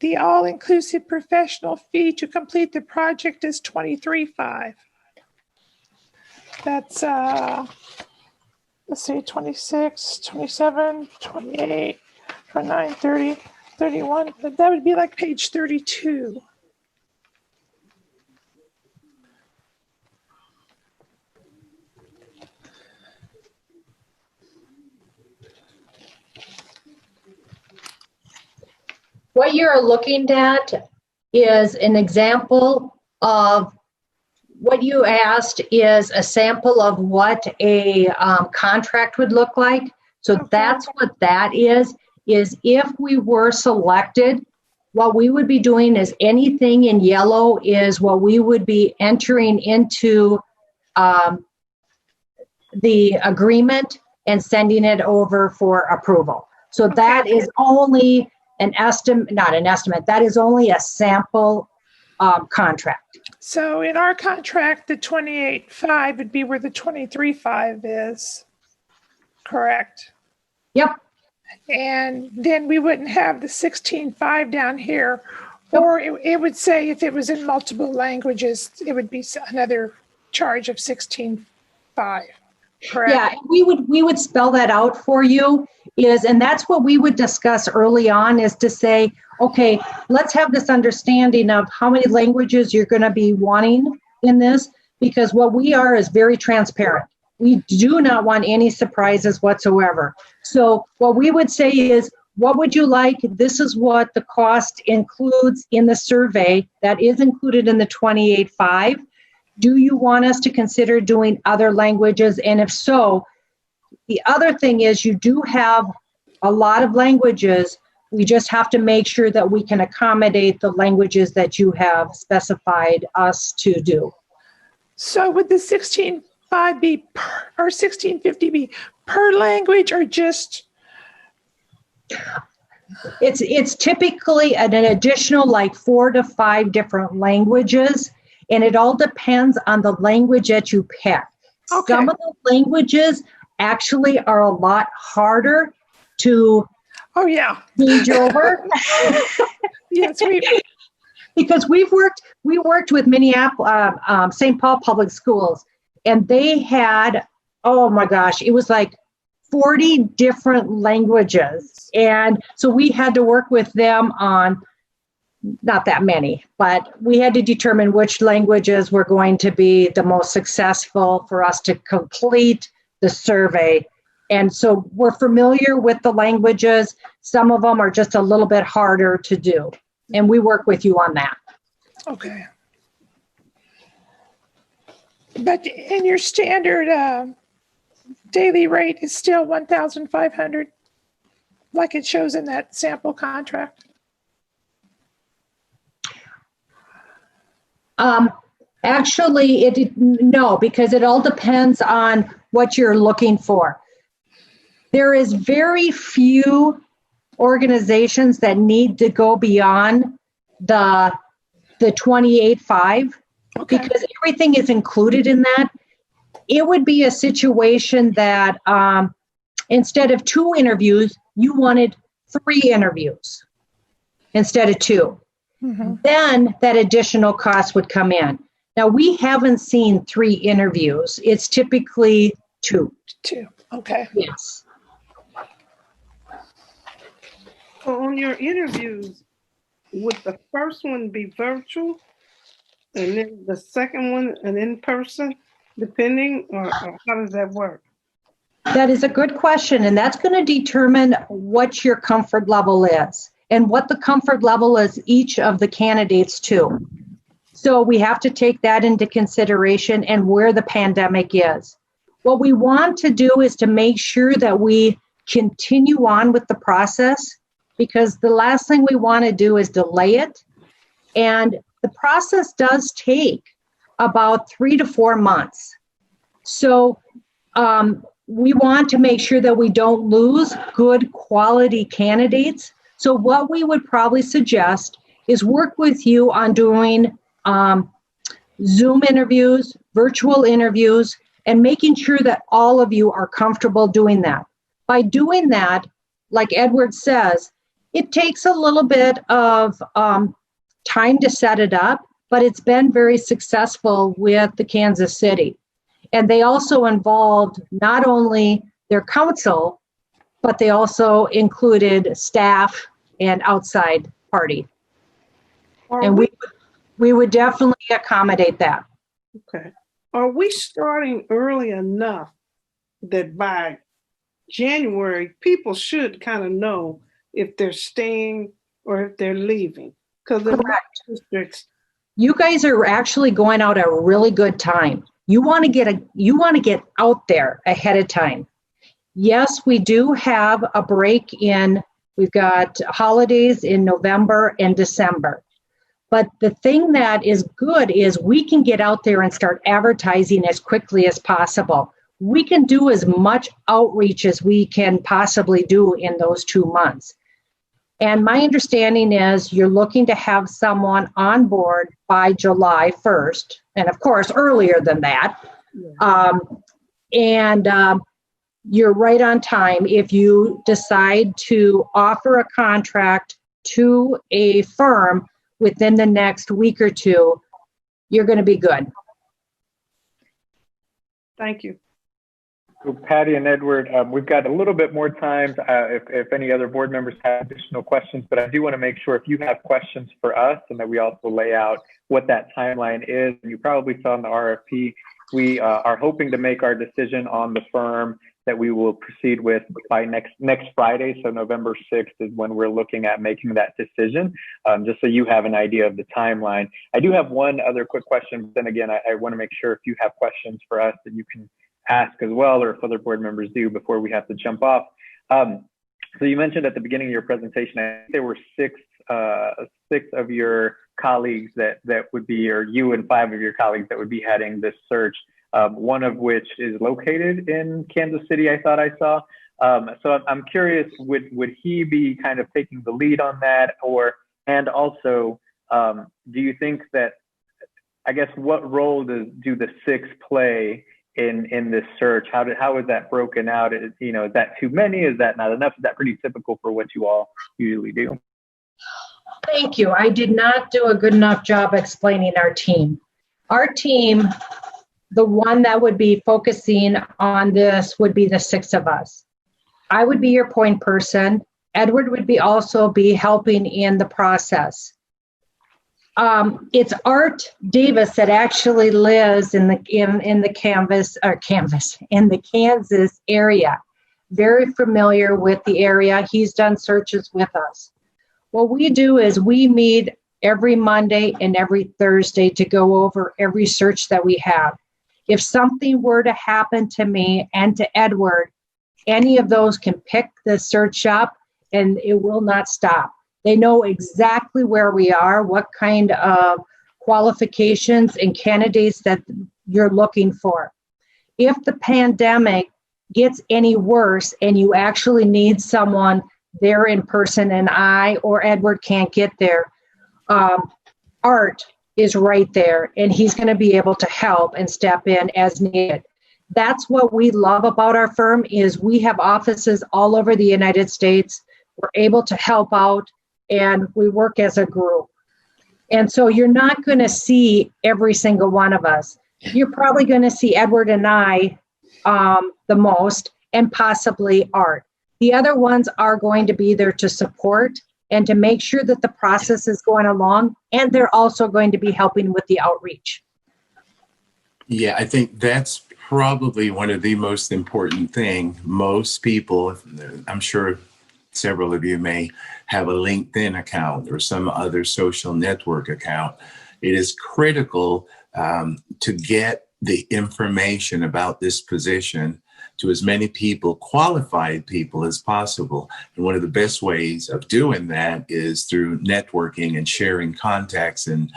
the all-inclusive professional fee to complete the project is $23,500. That's, let's see, 26, 27, 28, 29, 30, 31. That would be like page 32. What you're looking at is an example of what you asked is a sample of what a contract would look like. So that's what that is if we were selected, what we would be doing is anything in yellow is what we would be entering into the agreement and sending it over for approval. So that is only an estimate, not an estimate, that is only a sample contract. So in our contract, the $28,500 would be where the $23,500 is, correct? Yep. And then we wouldn't have the $16,500 down here, or it would say if it was in multiple languages, it would be another charge of $16,500, correct? Yeah, we would spell that out for you. And that's what we would discuss early on, is to say, okay, let's have this understanding of how many languages you're going to be wanting in this, because what we are is very transparent. We do not want any surprises whatsoever. So what we would say is, what would you like? This is what the cost includes in the survey. That is included in the $28,500. Do you want us to consider doing other languages? And if so, the other thing is you do have a lot of languages. We just have to make sure that we can accommodate the languages that you have specified us to do. So would the $16,500 be per, or $16.50 be per language, or just? It's typically an additional like 4 to 5 different languages, and it all depends on the language that you pick. Okay. Some of the languages actually are a lot harder to change over. Yes, because we worked with Minneapolis, St. Paul Public Schools, and they had, oh my gosh, it was like 40 different languages. And so we had to work with them on not that many, but we had to determine which languages were going to be the most successful for us to complete the survey. And so we're familiar with the languages. Some of them are just a little bit harder to do. And we work with you on that. Okay. But in your standard daily rate is still $1,500, like it shows in that sample contract? Actually, no, because it all depends on what you're looking for. There is very few organizations that need to go beyond the 28.5 Okay. because everything is included in that. It would be a situation that instead of 2 interviews, you wanted 3 interviews instead of 2. Mhm. Then that additional cost would come in. Now, we haven't seen 3 interviews. It's typically 2. 2. Okay. Yes. So on your interviews, would the first one be virtual and then the second one an in-person, depending, or how does that work? That is a good question, and that's going to determine what your comfort level is and what the comfort level is each of the candidates too. So we have to take that into consideration and where the pandemic is. What we want to do is to make sure that we continue on with the process, because the last thing we want to do is delay it. And the process does take about 3 to 4 months. So we want to make sure that we don't lose good quality candidates. So what we would probably suggest is work with you on doing Zoom interviews, virtual interviews, and making sure that all of you are comfortable doing that. By doing that, like Edward says, it takes a little bit of time to set it up, but it's been very successful with the Kansas City. And they also involved not only their council, but they also included staff and outside party. And we would definitely accommodate that. Okay. Are we starting early enough that by January, people should kind of know if they're staying or if they're leaving? Because in Correct. districts, You guys are actually going out at a really good time. You want to get out there ahead of time. Yes, we do have a break we've got holidays in November and December. But the thing that is good is we can get out there and start advertising as quickly as possible. We can do as much outreach as we can possibly do in those 2 months. And my understanding is you're looking to have someone on board by July 1st, and of course, earlier than that. You're right on time. If you decide to offer a contract to a firm within the next week or 2, you're going to be good. thank you. So Patty and Edward, we've got a little bit more time if any other board members have additional questions, but I do want to make sure if you have questions for us and that we also lay out what that timeline is. You probably saw in the RFP, we are hoping to make our decision on the firm that we will proceed with by next Friday. So November 6th is when we're looking at making that decision, just so you have an idea of the timeline. I do have one other quick question, but then again, I want to make sure if you have questions for us that you can ask as well, or if other board members do before we have to jump off. So you mentioned at the beginning of your presentation, I think there were six of your colleagues that would be, or you and 5 of your colleagues that would be heading this search. One of which is located in Kansas City, I thought I saw. So I'm curious, would he be kind of taking the lead on that, and also, do you think that, I guess, what role do the 6 play in this search? How is that broken out? Is that too many? Is that not enough? Is that pretty typical for what you all usually do? Thank you. I did not do a good enough job explaining our team. Our team, the one that would be focusing on this would be the 6 of us. I would be your point person. Edward would also be helping in the process. It's Art Davis that actually lives in the Kansas area. Very familiar with the area. He's done searches with us. What we do is we meet every Monday and every Thursday to go over every search that we have. If something were to happen to me and to Edward, any of those can pick the search up and it will not stop. They know exactly where we are, what kind of qualifications and candidates that you're looking for. If the pandemic gets any worse and you actually need someone there in person and I or Edward can't get there, Art is right there, and he's going to be able to help and step in as needed. That's what we love about our firm is we have offices all over the United States. We're able to help out, and we work as a group. And so you're not going to see every single one of us. You're probably going to see Edward and I the most, and possibly Art. The other ones are going to be there to support and to make sure that the process is going along, and they're also going to be helping with the outreach. Yeah, I think that's probably one of the most important thing. Most people, I'm sure several of you may have a LinkedIn account or some other social network account. It is critical to get the information about this position to as many people, qualified people as possible. And one of the best ways of doing that is through networking and sharing contacts and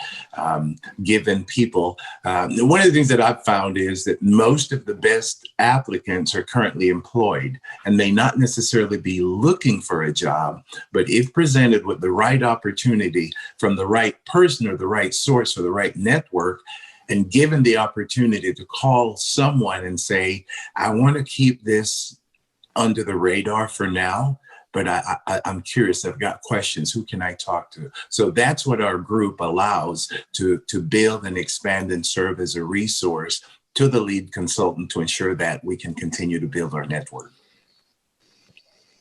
giving people. One of the things that I've found is that most of the best applicants are currently employed and may not necessarily be looking for a job, but if presented with the right opportunity from the right person or the right source or the right network, and given the opportunity to call someone and say, I want to keep this under the radar for now, but I'm curious, I've got questions, who can I talk to? So that's what our group allows to build and expand and serve as a resource to the lead consultant to ensure that we can continue to build our network.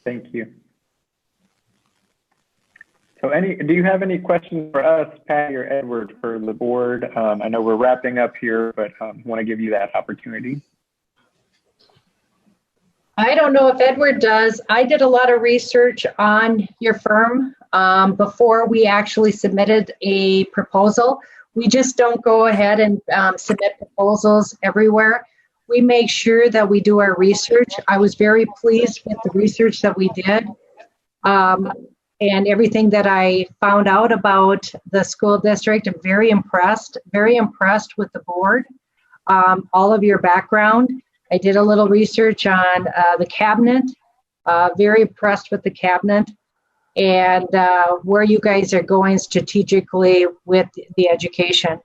Thank you. So do you have any questions for us, Patty or Edward, for the board? I know we're wrapping up here, but want to give you that opportunity. I don't know if Edward does. I did a lot of research on your firm before we actually submitted a proposal. We just don't go ahead and submit proposals everywhere. We make sure that we do our research. I was very pleased with the research that we did. And everything that I found out about the school district, I'm very impressed with the board, all of your background. I did a little research on the cabinet, very impressed with the cabinet and where you guys are going strategically with the education.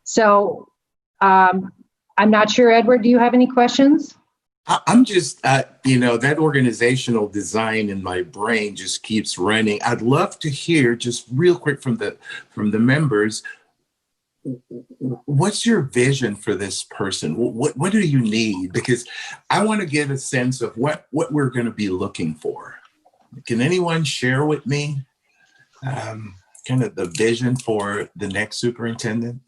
So I'm not sure, Edward, do you have any questions? I'm just, that organizational design in my brain just keeps running. I'd love to hear just real quick from the members, what's your vision for this person? What do you need? Because I want to get a sense of what we're going to be looking for. Can anyone share with me kind of the vision for the next superintendent?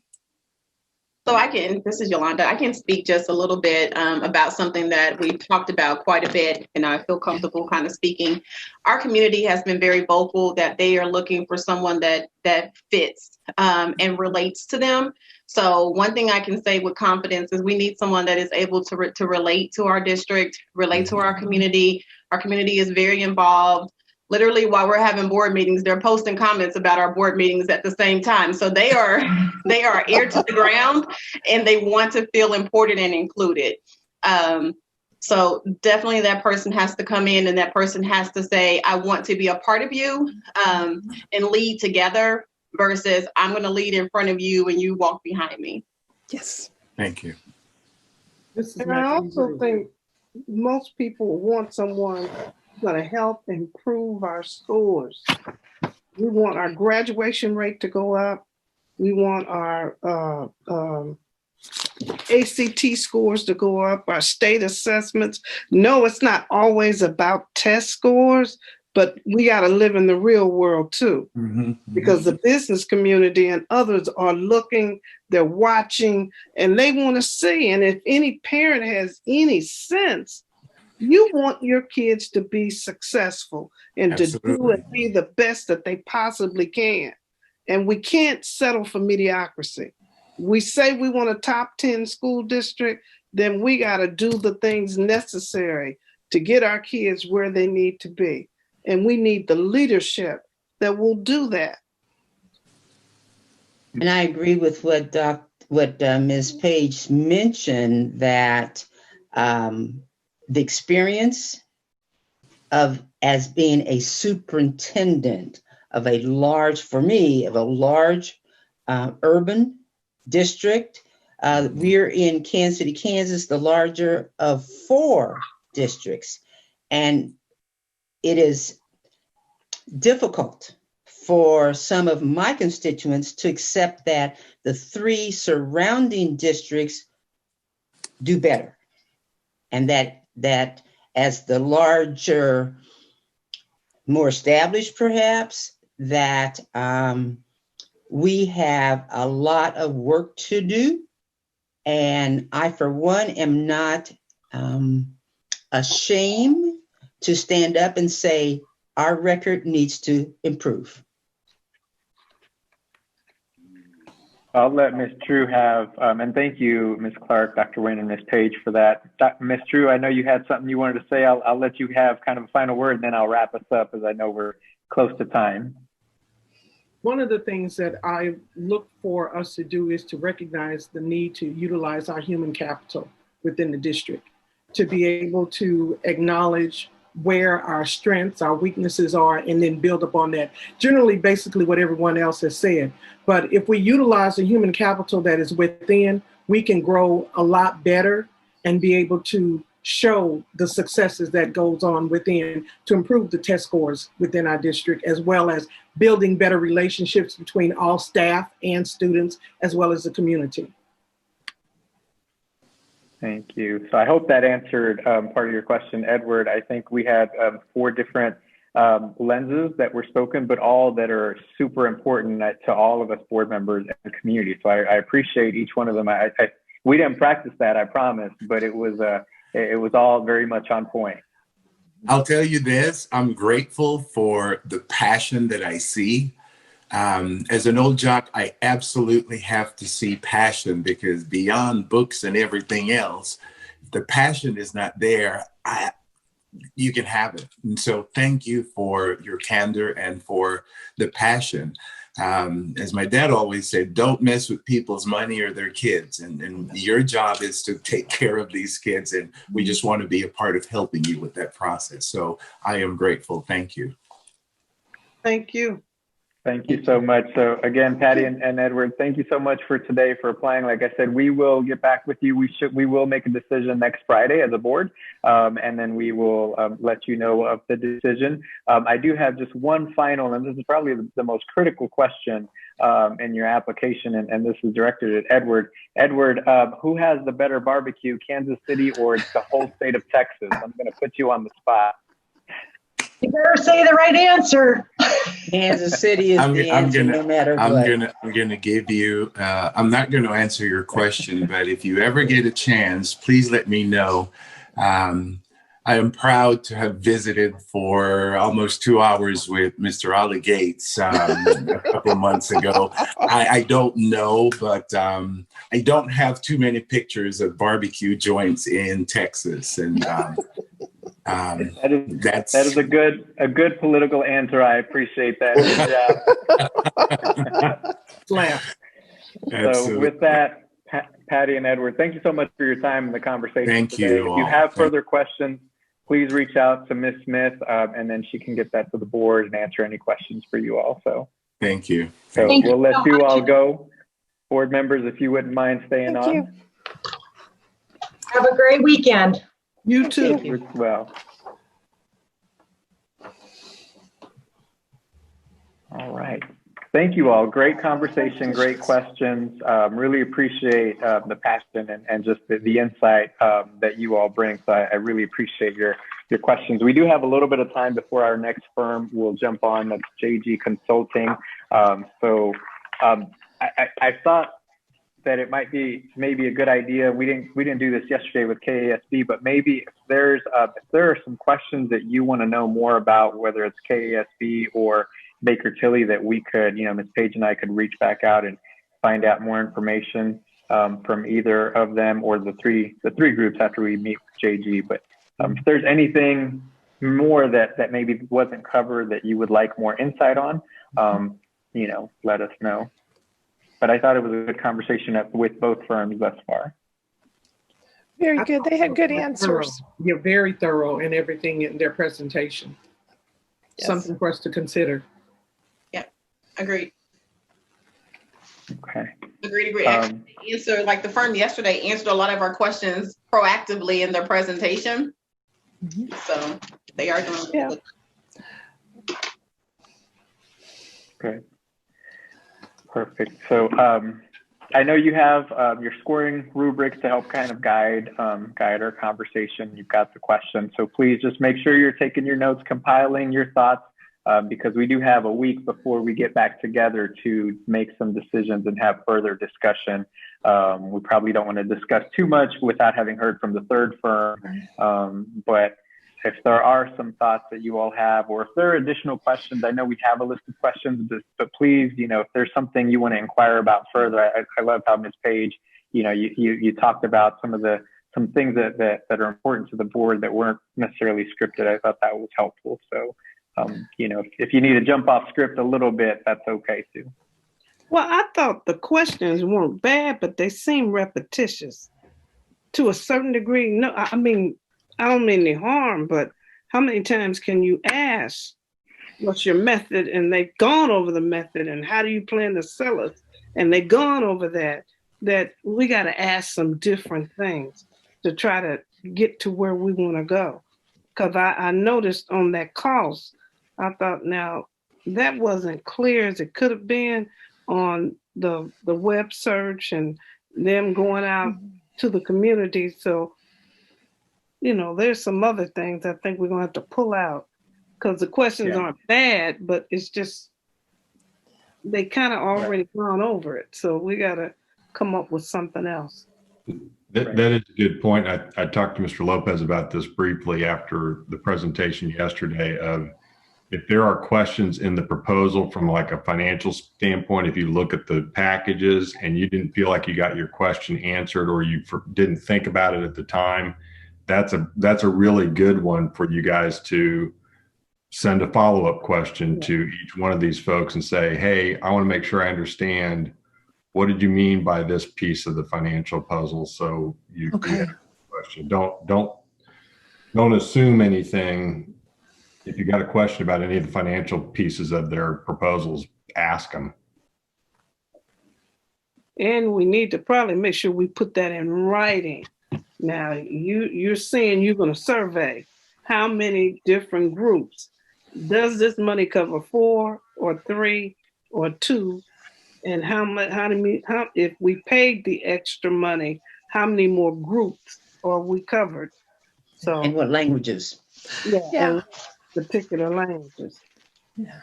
So this is Yolanda, I can speak just a little bit about something that we've talked about quite a bit, and I feel comfortable kind of speaking. Our community has been very vocal that they are looking for someone that fits and relates to them. So one thing I can say with confidence is we need someone that is able to relate to our district, relate to our community. Our community is very involved. Literally, while we're having board meetings, they're posting comments about our board meetings at the same time. So they are ear to the ground, and they want to feel important and included. So definitely that person has to come in, and that person has to say, I want to be a part of you and lead together versus I'm going to lead in front of you and you walk behind me. Yes. Thank you. And I also think most people want someone going to help improve our scores. We want our graduation rate to go up. We want our ACT scores to go up, our state assessments. No, it's not always about test scores, but we got to live in the real world too, because the business community and others are looking, they're watching, and they want to see. And if any parent has any sense, you want your kids to be successful and Absolutely. to do and be the best that they possibly can. And we can't settle for mediocrity. We say we want a top 10 school district, then we got to do the things necessary to get our kids where they need to be. And we need the leadership that will do that. And I agree with what Ms. Page mentioned, that the experience as being a superintendent of a large, for me, of a large urban district. We're in Kansas City, Kansas, the larger of 4 districts. And it is difficult for some of my constituents to accept that the 3 surrounding districts do better. And that as the larger, more established perhaps, that we have a lot of work to do. And I, for one, am not ashamed to stand up and say our record needs to improve. I'll let Ms. True have, and thank you, Ms. Clark, Dr. Wynn, and Ms. Page for that. Ms. True, I know you had something you wanted to say. I'll let you have kind of a final word, and then I'll wrap us up as I know we're close to time. One of the things that I look for us to do is to recognize the need to utilize our human capital within the district, to be able to acknowledge where our strengths, our weaknesses are, and then build upon that. Generally, basically what everyone else has said. But if we utilize the human capital that is within, we can grow a lot better and be able to show the successes that goes on within to improve the test scores within our district, as well as building better relationships between all staff and students, as well as the community. Thank you. So I hope that answered part of your question, Edward. I think we had 4 different lenses that were spoken, but all that are super important to all of us board members and the community. So I appreciate each one of them. We didn't practice that, I promise, but it was all very much on point. I'll tell you this, I'm grateful for the passion that I see. As an old jock, I absolutely have to see passion, because beyond books and everything else, if the passion is not there, you can have it. And so thank you for your candor and for the passion. As my dad always said, don't mess with people's money or their kids. And your job is to take care of these kids. And we just want to be a part of helping you with that process. So I am grateful. Thank you. Thank you. Thank you so much. So again, Patty and Edward, thank you so much for today, for applying. Like I said, we will get back with you. We will make a decision next Friday as a board, and then we will let you know of the decision. I do have just one final, and this is probably the most critical question in your application, and this is directed at Edward. Edward, who has the better barbecue, Kansas City or the whole state of Texas? I'm going to put you on the spot. You better say the right answer. Kansas City is the answer, no matter what. I'm gonna give you. I'm not going to answer your question, but if you ever get a chance, please let me know. I am proud to have visited for almost 2 hours with Mr. Ollie Gates a couple of months ago. I don't know, but I don't have too many pictures of barbecue joints in Texas, and that is a good political answer. I appreciate that. Good job. So with that, Patty and Edward, thank you so much for your time in the conversation. Thank today. you. If you have further questions, please reach out to Ms. Smith, and then she can get that to the board and answer any questions for you also. Thank you. So we'll let you all go. Board members, if you wouldn't mind staying on. You. Have a great weekend. You too. You as well. All right. Thank you all. Great conversation, great questions. Really appreciate the passion and just the insight that you all bring. So I really appreciate your questions. We do have a little bit of time before our next firm will jump on. That's JG Consulting. I thought that it might be maybe a good idea. We didn't do this yesterday with KASB, but maybe if there are some questions that you want to know more about, whether it's KASB or Baker Tilly, that we could, Ms. Page and I could reach back out and find out more information from either of them or the three groups after we meet with JG. But if there's anything more that maybe wasn't covered that you would like more insight on, let us know. But I thought it was a good conversation with both firms thus far. Very good. They had good answers. You're very thorough in everything in their presentation. Yes. Something for us to consider. Agreed. Okay. Agreed. Actually, they answered, like the firm yesterday answered a lot of our questions proactively in their presentation. So they are doing Yeah. good. Great. Perfect. So I know you have your scoring rubrics to help kind of guide our conversation. You've got the questions. So please just make sure you're taking your notes, compiling your thoughts, because we do have a week before we get back together to make some decisions and have further discussion. We probably don't want to discuss too much without having heard from the third firm. But if there are some thoughts that you all have, or if there are additional questions, I know we have a list of questions, but please, if there's something you want to inquire about further, I love how Ms. Page, you talked about some things that are important to the board that weren't necessarily scripted. I thought that was helpful. So, if you need to jump off script a little bit, that's okay too. Well, I thought the questions weren't bad, but they seem repetitious to a certain degree. No, I mean, I don't mean any harm, but how many times can you ask, what's your method? And they've gone over the method, and how do you plan to sell it? And they've gone over that we got to ask some different things to try to get to where we want to go. Because I noticed on that cost, I thought, now, that wasn't clear as it could have been on the web search and them going out to the community. So, there's some other things I think we're going to have to pull out, because the questions aren't bad, but it's just, they kind of already gone over it. So we got to come up with something else. That is a good point. I talked to Mr. Lopez about this briefly after the presentation yesterday of, if there are questions in the proposal from like a financial standpoint, if you look at the packages and you didn't feel like you got your question answered, or you didn't think about it at the time, that's a really good one for you guys to send a follow-up question to each one of these folks and say, hey, I want to make sure I understand, what did you mean by this piece of the financial puzzle? So you answer the question. Don't assume anything. If you got a question about any of the financial pieces of their proposals, ask them. And we need to probably make sure we put that in writing. Now, you're saying you're going to survey how many different groups. Does this money cover 4 or 3 or 2? And if we paid the extra money, how many more groups are we covered? So, And what languages? Yeah. Particular languages. Yeah.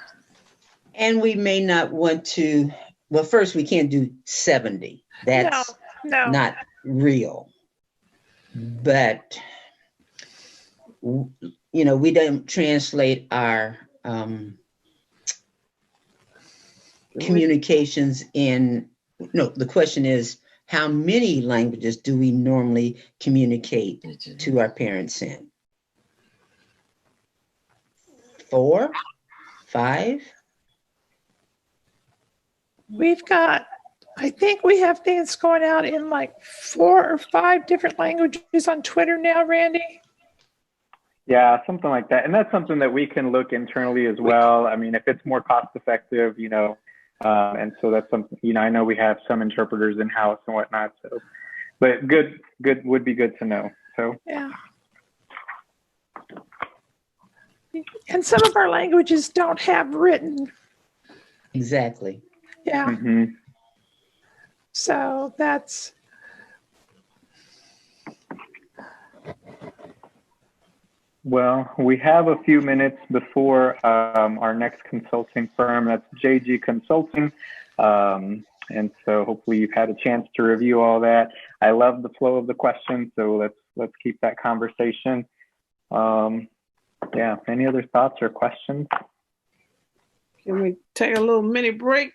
And we may not want to, well, first, we can't do 70. That's not real. But, we don't translate our communications the question is, how many languages do we normally communicate to our parents in? 4, 5? I think we have things going out in like 4 or 5 different languages on Twitter now, Randy. Yeah, something like that. And that's something that we can look internally as well. I mean, if it's more cost effective, and so that's something, I know we have some interpreters in-house and whatnot. So, but good would be good to know. So, yeah. And some of our languages don't have written. Exactly. Yeah. Mm-hmm. So that's. Well, we have a few minutes before our next consulting firm. That's JG Consulting. And so hopefully you've had a chance to review all that. I love the flow of the questions, so let's keep that conversation. Yeah, any other thoughts or questions? Can we take a little mini break?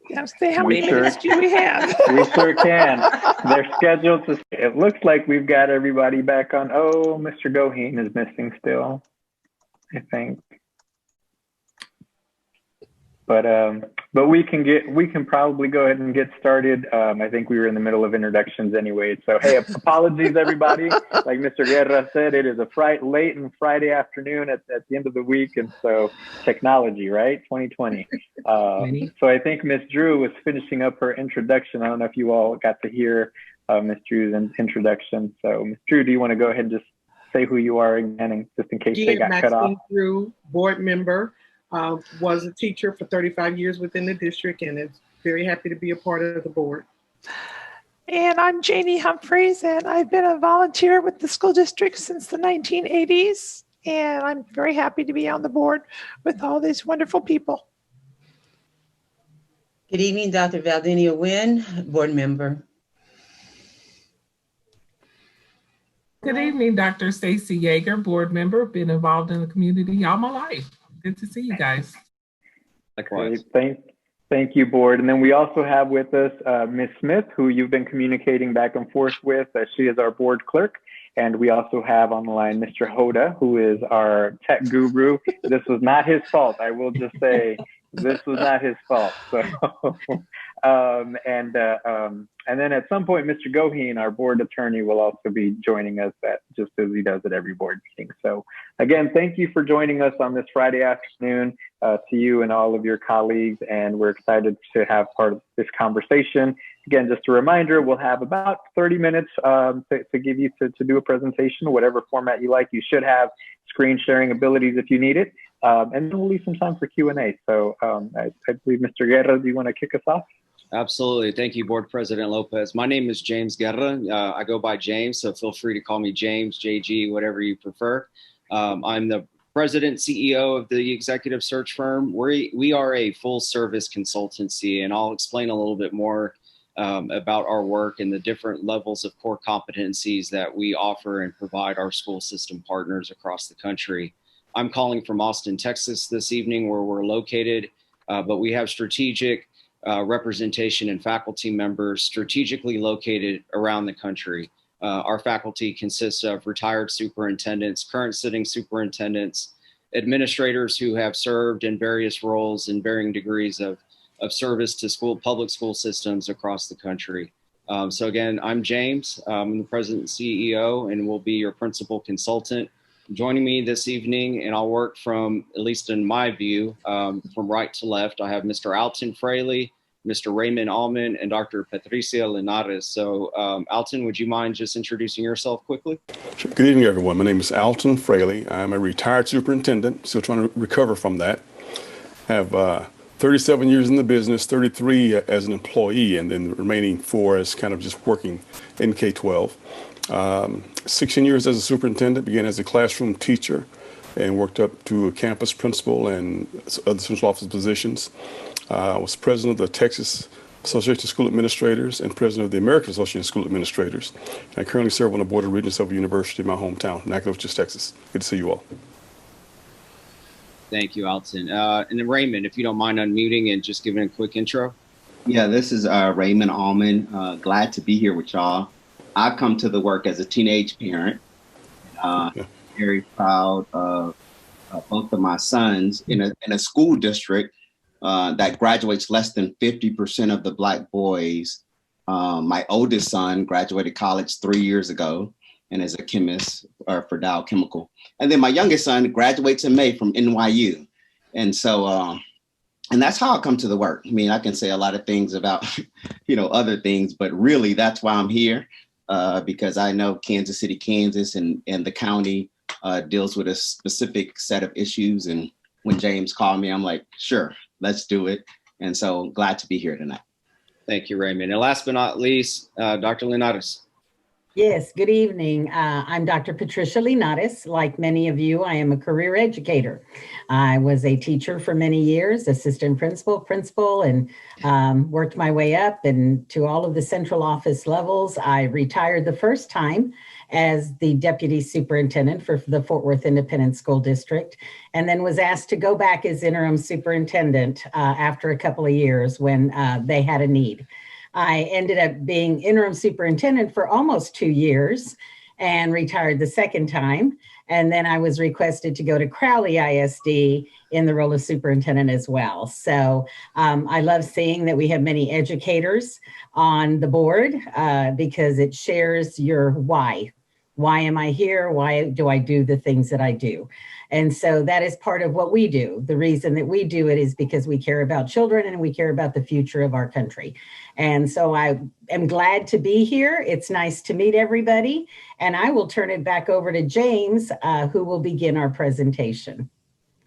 Yes, how many minutes do we have? We sure can. They're scheduled to. It looks like we've got everybody back on. Oh, Mr. Goheen is missing still, I think. But we can probably go ahead and get started. I think we were in the middle of introductions anyway. So hey, apologies everybody. Like Mr. Guerra said, it is a late and Friday afternoon at the end of the week, and so technology, right? 2020. So I think Ms. Drew was finishing up her introduction. I don't know if you all got to hear Ms. Drew's introduction. So Ms. Drew, do you want to go ahead and just say who you are again, and just in case they got cut off? Maxine Drew, board member, was a teacher for 35 years within the district, and is very happy to be a part of the board. And I'm Janie Humphreys, and I've been a volunteer with the school district since the 1980s. And I'm very happy to be on the board with all these wonderful people. Good evening, Dr. Valdinia Wynn, board member. Good evening, Dr. Stacy Yeager, board member, been involved in the community all my life. Good to see you guys. Likewise. Thank you, board. And then we also have with us Ms. Smith, who you've been communicating back and forth with. She is our board clerk. And we also have on the line Mr. Hoda, who is our tech guru. This was not his fault. I will just say this was not his fault. So, and then at some point, Mr. Goheen, our board attorney, will also be joining us, just as he does at every board meeting. So again, thank you for joining us on this Friday afternoon, to you and all of your colleagues. And we're excited to have part of this conversation. Again, just a reminder, we'll have about 30 minutes to give you to do a presentation, whatever format you like. You should have screen sharing abilities if you need it. And then we'll leave some time for Q&A. So I believe, Mr. Guerra, do you want to kick us off? Absolutely. Thank you, Board President Lopez. My name is James Guerra. I go by James, so feel free to call me James, JG, whatever you prefer. I'm the President, CEO of the executive search firm. We are a full service consultancy, and I'll explain a little bit more about our work and the different levels of core competencies that we offer and provide our school system partners across the country. I'm calling from Austin, Texas this evening, where we're located, but we have strategic representation and faculty members strategically located around the country. Our faculty consists of retired superintendents, current sitting superintendents, administrators who have served in various roles and varying degrees of service to public school systems across the country. So again, I'm James, I'm the President and CEO, and will be your principal consultant. Joining me this evening, and I'll work from, at least in my view, from right to left. I have Mr. Alton Fraley, Mr. Raymond Allman, and Dr. Patricia Linares. So Alton, would you mind just introducing yourself quickly? Sure. Good evening, everyone. My name is Alton Fraley. I'm a retired superintendent, still trying to recover from that. I have 37 years in the business, 33 as an employee, and then the remaining 4 as kind of just working in K-12. 16 years as a superintendent, began as a classroom teacher and worked up to a campus principal and other central office positions. I was president of the Texas Association of School Administrators and president of the American Association of School Administrators. And I currently serve on the board of regents of a university in my hometown, Nacogdoches, Texas. Good to see you all. Thank you, Alton. And then Raymond, if you don't mind unmuting and just giving a quick intro. Yeah, this is Raymond Allman. Glad to be here with y'all. I've come to the work as a teenage parent. Very proud of both of my sons in a school district that graduates less than 50% of the Black boys. My oldest son graduated college 3 years ago and is a chemist for Dow Chemical. And then my youngest son graduates in May from NYU. And so, and that's how I come to the work. I mean, I can say a lot of things about, other things, but really that's why I'm here. Because I know Kansas City, Kansas, and the county deals with a specific set of issues. And when James called me, I'm like, sure, let's do it. And so glad to be here tonight. Thank you, Raymond. And last but not least, Dr. Linares. Yes, good evening. I'm Dr. Patricia Linares. Like many of you, I am a career educator. I was a teacher for many years, assistant principal, and worked my way up and to all of the central office levels. I retired the first time as the deputy superintendent for the Fort Worth Independent School District, and then was asked to go back as interim superintendent after a couple of years when they had a need. I ended up being interim superintendent for almost 2 years and retired the second time. And then I was requested to go to Crowley ISD in the role of superintendent as well. So I love seeing that we have many educators on the board because it shares your why. Why am I here? Why do I do the things that I do? And so that is part of what we do. The reason that we do it is because we care about children and we care about the future of our country. And so I am glad to be here. It's nice to meet everybody. And I will turn it back over to James, who will begin our presentation.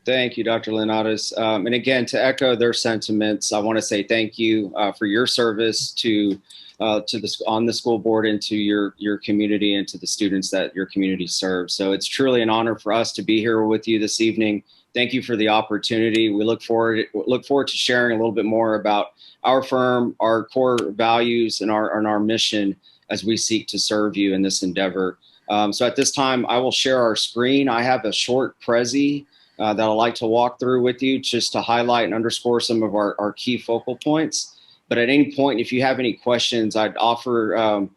Thank you, Dr. Lenatus. And again, to echo their sentiments, I want to say thank you for your service on the school board and to your community and to the students that your community serves. So it's truly an honor for us to be here with you this evening. Thank you for the opportunity. We look forward to sharing a little bit more about our firm, our core values, and our mission as we seek to serve you in this endeavor. So at this time, I will share our screen. I have a short prezi that I'd like to walk through with you just to highlight and underscore some of our key focal points. But at any point, if you have any questions, I'd offer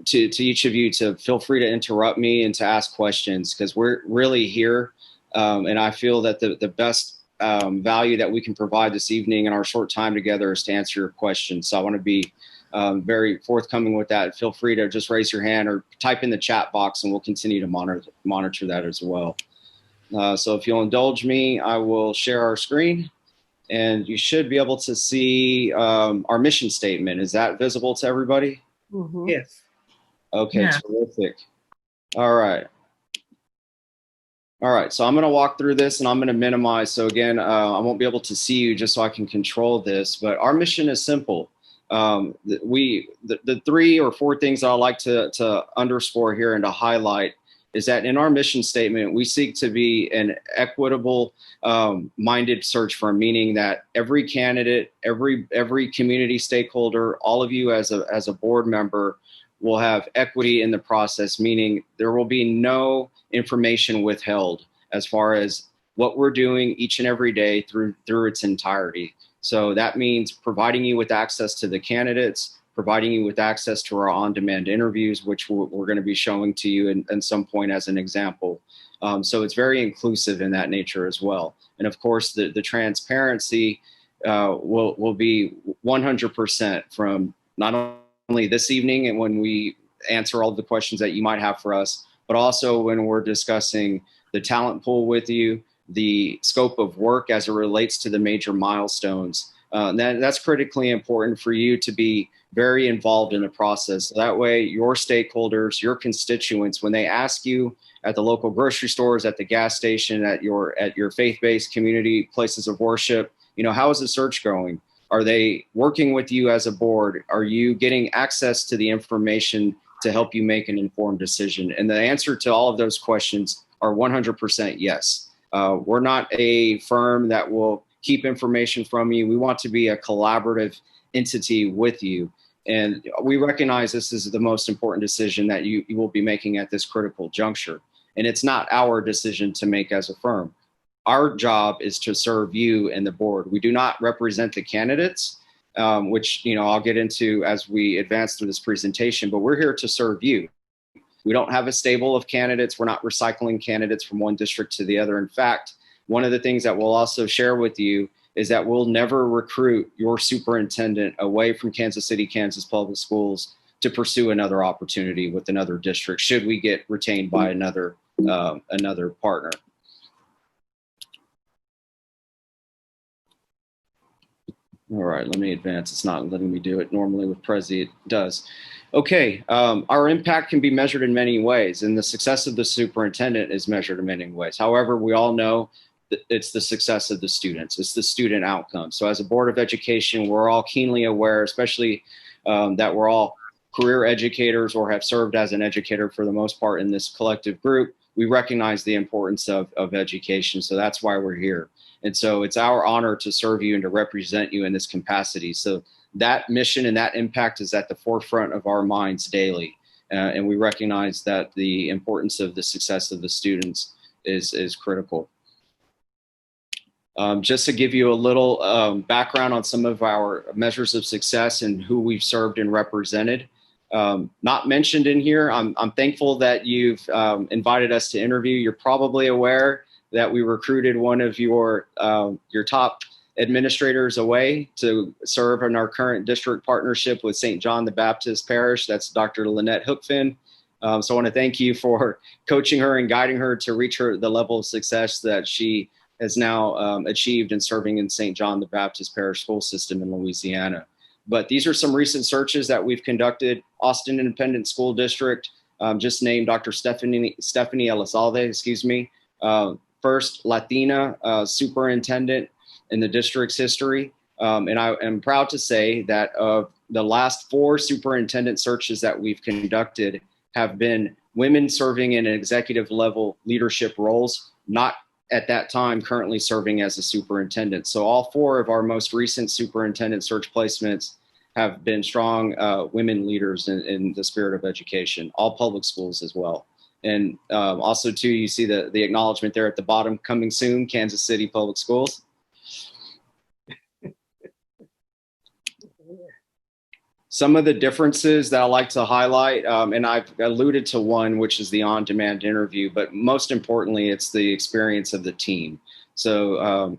to each of you to feel free to interrupt me and to ask questions, because we're really here. And I feel that the best value that we can provide this evening in our short time together is to answer your questions. So I want to be very forthcoming with that. Feel free to just raise your hand or type in the chat box, and we'll continue to monitor that as well. So if you'll indulge me, I will share our screen. And you should be able to see our mission statement. Is that visible to everybody? Mm-hmm. Yes. Okay, Yeah. Terrific. All right. All right, so I'm going to walk through this and I'm going to minimize. So again, I won't be able to see you just so I can control this, but our mission is simple. The 3 or 4 things I'd like to underscore here and to highlight is that in our mission statement, we seek to be an equitable minded search firm, meaning that every candidate, every community stakeholder, all of you as a board member will have equity in the process, meaning there will be no information withheld as far as what we're doing each and every day through its entirety. So that means providing you with access to the candidates, providing you with access to our on-demand interviews, which we're going to be showing to you in some point as an example. So it's very inclusive in that nature as well. And of course, the transparency will be 100% from not only this evening and when we answer all of the questions that you might have for us, but also when we're discussing the talent pool with you, the scope of work as it relates to the major milestones. That's critically important for you to be very involved in the process. That way, your stakeholders, your constituents, when they ask you at the local grocery stores, at the gas station, at your faith-based community places of worship, how is the search going? Are they working with you as a board? Are you getting access to the information to help you make an informed decision? And the answer to all of those questions are 100% yes. We're not a firm that will keep information from you. We want to be a collaborative entity with you. And we recognize this is the most important decision that you will be making at this critical juncture. And it's not our decision to make as a firm. Our job is to serve you and the board. We do not represent the candidates, which I'll get into as we advance through this presentation, but we're here to serve you. We don't have a stable of candidates. We're not recycling candidates from one district to the other. In fact, one of the things that we'll also share with you is that we'll never recruit your superintendent away from Kansas City, Kansas Public Schools to pursue another opportunity with another district should we get retained by another partner. All right, let me advance. It's not letting me do it. Normally with Prezi, it does. Okay, our impact can be measured in many ways, and the success of the superintendent is measured in many ways. However, we all know that it's the success of the students. It's the student outcome. So as a Board of Education, we're all keenly aware, especially that we're all career educators or have served as an educator for the most part in this collective group. We recognize the importance of education, so that's why we're here. And so it's our honor to serve you and to represent you in this capacity. So that mission and that impact is at the forefront of our minds daily. And we recognize that the importance of the success of the students is critical. Just to give you a little background on some of our measures of success and who we've served and represented. Not mentioned in here, I'm thankful that you've invited us to interview. You're probably aware that we recruited one of your top administrators away to serve in our current district partnership with St. John the Baptist Parish. That's Dr. Lynette Hookfin. So I want to thank you for coaching her and guiding her to reach the level of success that she has now achieved in serving in St. John the Baptist Parish School System in Louisiana. But these are some recent searches that we've conducted. Austin Independent School District just named Dr. Stephanie Elizalde, first Latina superintendent in the district's history. And I am proud to say that of the last 4 superintendent searches that we've conducted have been women serving in executive level leadership roles, not at that time currently serving as a superintendent. So all 4 of our most recent superintendent search placements have been strong women leaders in the spirit of education, all public schools as well. And also too, you see the acknowledgement there at the bottom, coming soon, Kansas City Public Schools. Some of the differences that I like to highlight, and I've alluded to one, which is the on-demand interview, but most importantly, it's the experience of the team. So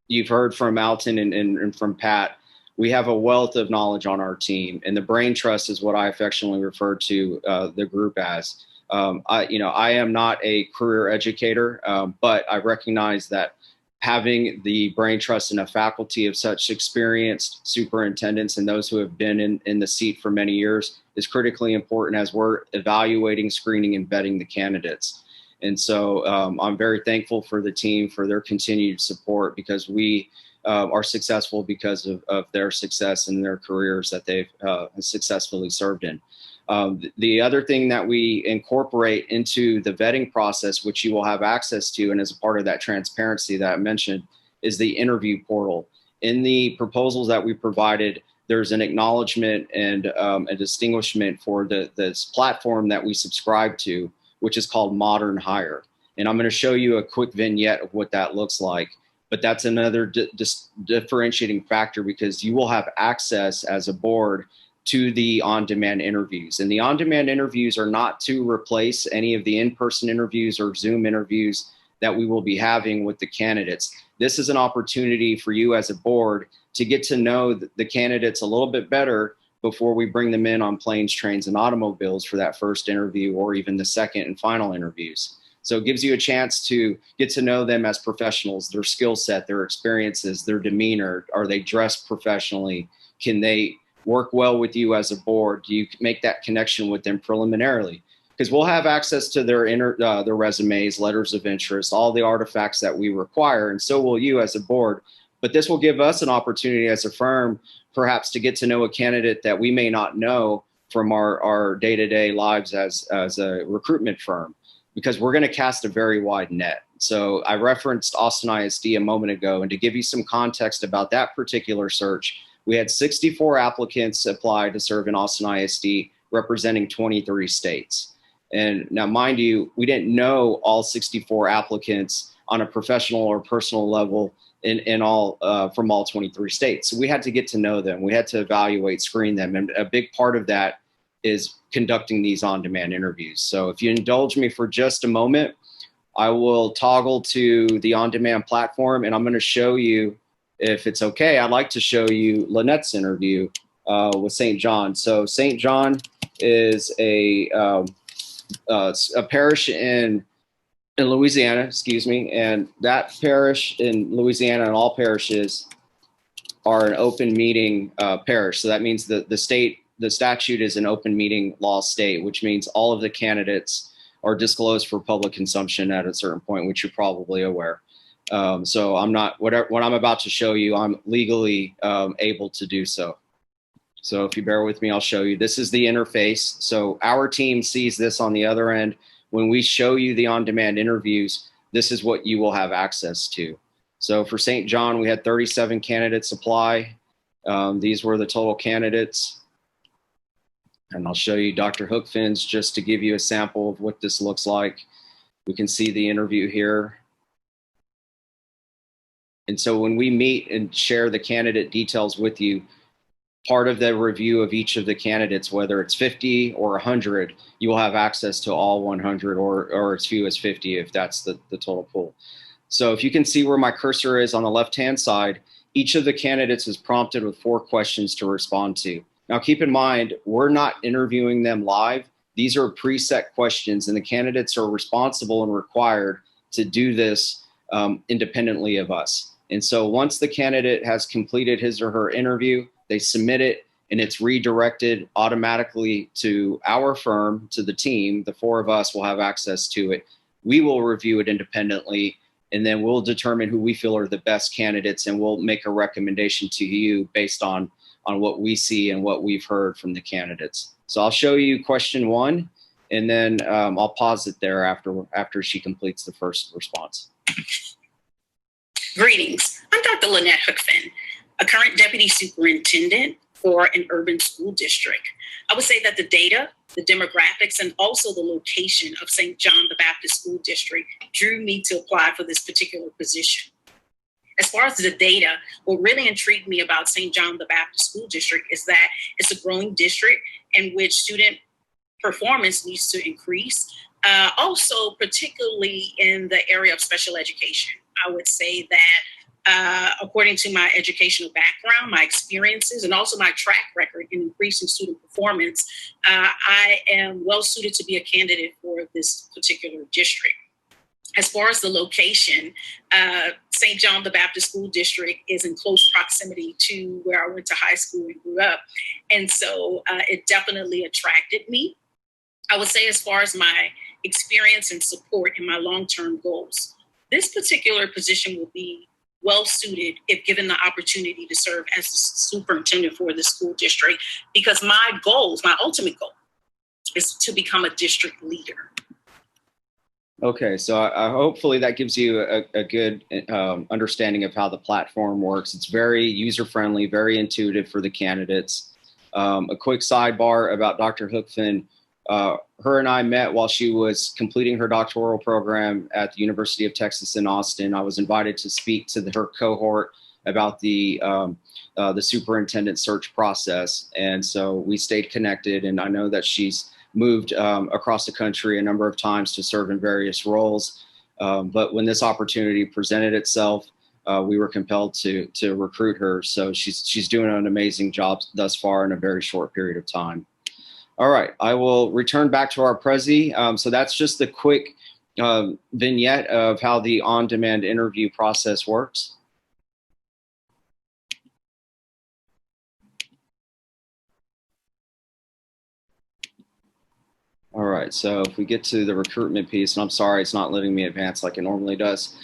you've heard from Alton and from Pat, we have a wealth of knowledge on our team, and the brain trust is what I affectionately refer to the group as. I am not a career educator, but I recognize that having the brain trust in a faculty of such experienced superintendents and those who have been in the seat for many years is critically important as we're evaluating, screening, and vetting the candidates. And so I'm very thankful for the team for their continued support, because we are successful because of their success and their careers that they've successfully served in. The other thing that we incorporate into the vetting process, which you will have access to, and as a part of that transparency that I mentioned, is the interview portal. In the proposals that we provided, there's an acknowledgement and a distinguishment for this platform that we subscribe to, which is called Modern Hire. And I'm going to show you a quick vignette of what that looks like. But that's another differentiating factor, because you will have access as a board to the on-demand interviews. And the on-demand interviews are not to replace any of the in-person interviews or Zoom interviews that we will be having with the candidates. This is an opportunity for you as a board to get to know the candidates a little bit better before we bring them in on planes, trains, and automobiles for that first interview, or even the second and final interviews. So it gives you a chance to get to know them as professionals, their skill set, their experiences, their demeanor. Are they dressed professionally? Can they work well with you as a board? Do you make that connection with them preliminarily? Because we'll have access to their resumes, letters of interest, all the artifacts that we require, and so will you as a board. But this will give us an opportunity as a firm, perhaps, to get to know a candidate that we may not know from our day-to-day lives as a recruitment firm, because we're going to cast a very wide net. So I referenced Austin ISD a moment ago, and to give you some context about that particular search, we had 64 applicants apply to serve in Austin ISD, representing 23 states. And now, mind you, we didn't know all 64 applicants on a professional or personal level in all from all 23 states. So we had to get to know them. We had to evaluate, screen them. And a big part of that is conducting these on-demand interviews. So if you indulge me for just a moment, I will toggle to the on-demand platform, and I'm going to show you, if it's okay, I'd like to show you Lynette's interview with St. John. So St. John is a parish in Louisiana, excuse me, and that parish in Louisiana, and all parishes, are an open meeting parish. So that means that the statute is an open meeting law state, which means all of the candidates are disclosed for public consumption at a certain point, which you're probably aware. So I'm not, what I'm about to show you, I'm legally able to do so. So if you bear with me, I'll show you. This is the interface. So our team sees this on the other end. When we show you the on-demand interviews, this is what you will have access to. So for St. John, we had 37 candidates apply. These were the total candidates. And I'll show you Dr. Hookfin's just to give you a sample of what this looks like. We can see the interview here. And so when we meet and share the candidate details with you, part of the review of each of the candidates, whether it's 50 or 100, you will have access to all 100 or as few as 50 if that's the total pool. So if you can see where my cursor is on the left-hand side, each of the candidates is prompted with 4 questions to respond to. Now keep in mind, we're not interviewing them live. These are preset questions, and the candidates are responsible and required to do this independently of us. And so once the candidate has completed his or her interview, they submit it, and it's redirected automatically to our firm, to the team. The four of us will have access to it. We will review it independently, and then we'll determine who we feel are the best candidates, and we'll make a recommendation to you based on what we see and what we've heard from the candidates. So I'll show you question one, and then I'll pause it there after she completes the first response. Greetings, I'm Dr. Lynette Hookfin, a current deputy superintendent for an urban school district. I would say that the data, the demographics, and also the location of St. John the Baptist School District drew me to apply for this particular position. As far as the data, what really intrigued me about St. John the Baptist School District is that it's a growing district in which student performance needs to increase, also particularly in the area of special education. I would say that according to my educational background, my experiences, and also my track record in increasing student performance, I am well suited to be a candidate for this particular district. As far as the location, St. John the Baptist School District is in close proximity to where I went to high school and grew up. And so it definitely attracted me. I would say as far as my experience and support in my long-term goals, this particular position will be well suited if given the opportunity to serve as the superintendent for the school district, because my goals, my ultimate goal, is to become a district leader. Okay, so hopefully that gives you a good understanding of how the platform works. It's very user-friendly, very intuitive for the candidates. A quick sidebar about Dr. Hookfin. Her and I met while she was completing her doctoral program at the University of Texas in Austin. I was invited to speak to her cohort about the superintendent search process. And so we stayed connected, and I know that she's moved across the country a number of times to serve in various roles. But when this opportunity presented itself, we were compelled to recruit her. So she's doing an amazing job thus far in a very short period of time. All right, I will return back to our Prezi. So that's just a quick vignette of how the on-demand interview process works. All right, so if we get to the recruitment piece, and I'm sorry, it's not letting me advance like it normally does.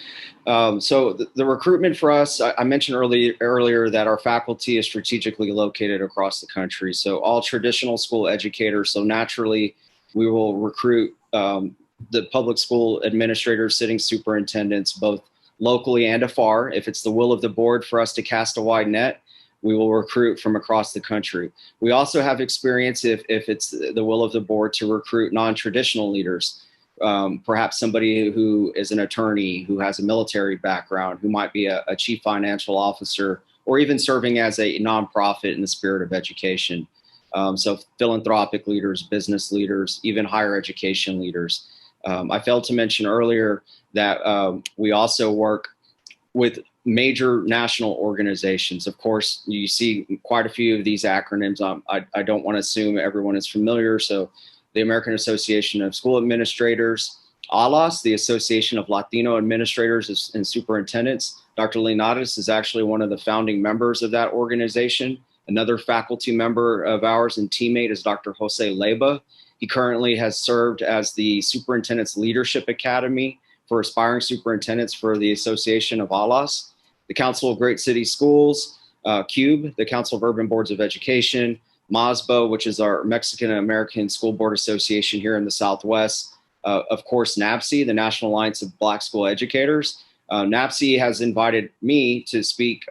So the recruitment for us, I mentioned earlier that our faculty is strategically located across the country. So all traditional school educators, so naturally we will recruit the public school administrators, sitting superintendents, both locally and afar. If it's the will of the board for us to cast a wide net, we will recruit from across the country. We also have experience if it's the will of the board to recruit non-traditional leaders, perhaps somebody who is an attorney, who has a military background, who might be a chief financial officer, or even serving as a nonprofit in the spirit of education. So philanthropic leaders, business leaders, even higher education leaders. I failed to mention earlier that we also work with major national organizations. Of course, you see quite a few of these acronyms. I don't want to assume everyone is familiar. So the American Association of School Administrators, ALAS, the Association of Latino Administrators and Superintendents. Dr. Linares is actually one of the founding members of that organization. Another faculty member of ours and teammate is Dr. Jose Leyba. He currently has served as the Superintendent's Leadership Academy for aspiring superintendents for the Association of ALAS, the Council of Great City Schools, CUBE, the Council of Urban Boards of Education, MASBO, which is our Mexican American School Board Association here in the Southwest. Of course, NABC, the National Alliance of Black School Educators. NABC has invited me to speak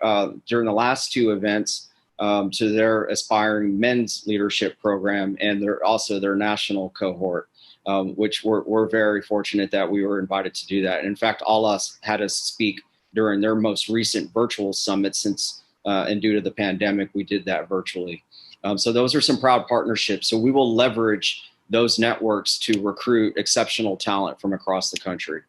during the last two events to their aspiring men's leadership program, and also their national cohort, which we're very fortunate that we were invited to do that. And in fact, ALAS had us speak during their most recent virtual summit since, and due to the pandemic, we did that virtually. So those are some proud partnerships. So we will leverage those networks to recruit exceptional talent from across the country.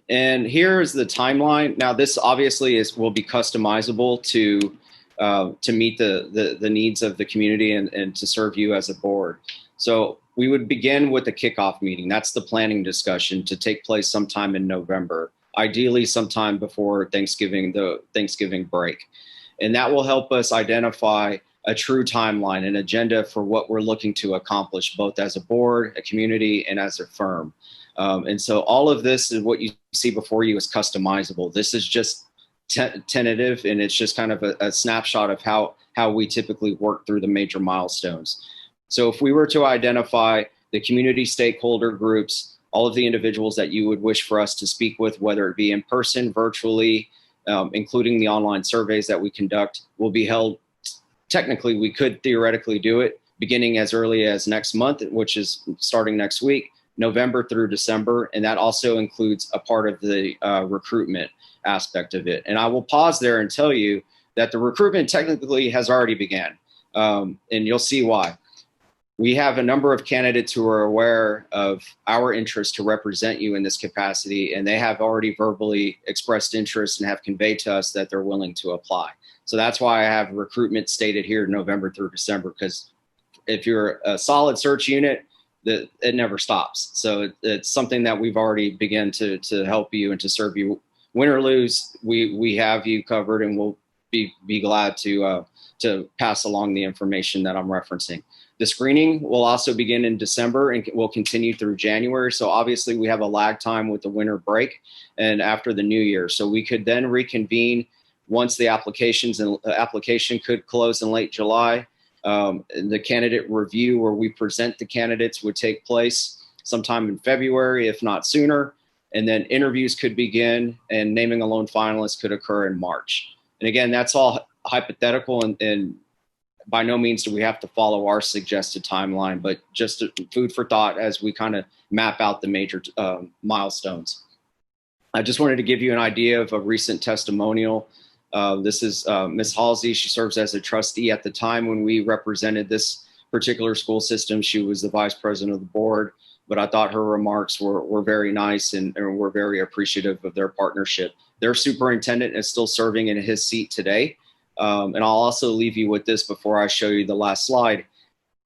And here is the timeline. Now, this obviously will be customizable to to meet the needs of the community and to serve you as a board. So we would begin with a kickoff meeting. That's the planning discussion to take place sometime in November, ideally sometime before Thanksgiving, the Thanksgiving break. And that will help us identify a true timeline, an agenda for what we're looking to accomplish, both as a board, a community, and as a firm. And so all of this is what you see before you is customizable. This is just tentative, and it's just kind of a snapshot of how we typically work through the major milestones. So if we were to identify the community stakeholder groups, all of the individuals that you would wish for us to speak with, whether it be in person, virtually, including the online surveys that we conduct, will be held. Technically, we could theoretically do it beginning as early as next month, which is starting next week, November through December. And that also includes a part of the recruitment aspect of it. And I will pause there and tell you that the recruitment technically has already began. And you'll see why. We have a number of candidates who are aware of our interest to represent you in this capacity, and they have already verbally expressed interest and have conveyed to us that they're willing to apply. So that's why I have recruitment stated here November through December, because if you're a solid search unit, it never stops. So it's something that we've already begun to help you and to serve you. Win or lose, we have you covered, and we'll be glad to pass along the information that I'm referencing. The screening will also begin in December and will continue through January. So obviously we have a lag time with the winter break and after the new year. So we could then reconvene once the application could close in late July. The candidate review, where we present the candidates, would take place sometime in February, if not sooner. And then interviews could begin, and naming a lone finalist could occur in March. And again, that's all hypothetical, and by no means do we have to follow our suggested timeline, but just food for thought as we kind of map out the major milestones. I just wanted to give you an idea of a recent testimonial. This is Ms. Halsey. She serves as a trustee. At the time when we represented this particular school system, she was the vice president of the board, but I thought her remarks were very nice, and we're very appreciative of their partnership. Their superintendent is still serving in his seat today. And I'll also leave you with this before I show you the last slide.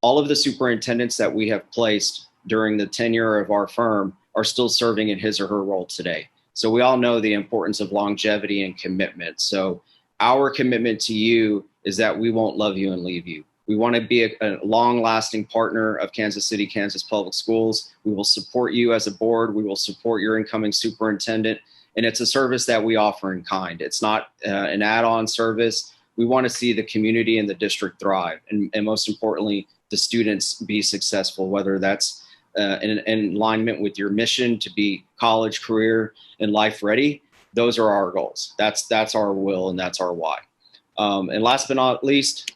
All of the superintendents that we have placed during the tenure of our firm are still serving in his or her role today. So we all know the importance of longevity and commitment. So our commitment to you is that we won't love you and leave you. We want to be a long-lasting partner of Kansas City, Kansas Public Schools. We will support you as a board. We will support your incoming superintendent. And it's a service that we offer in kind. It's not an add-on service. We want to see the community and the district thrive. And most importantly, the students be successful, whether that's in alignment with your mission to be college, career, and life ready. Those are our goals. That's our will, and that's our why. And last but not least,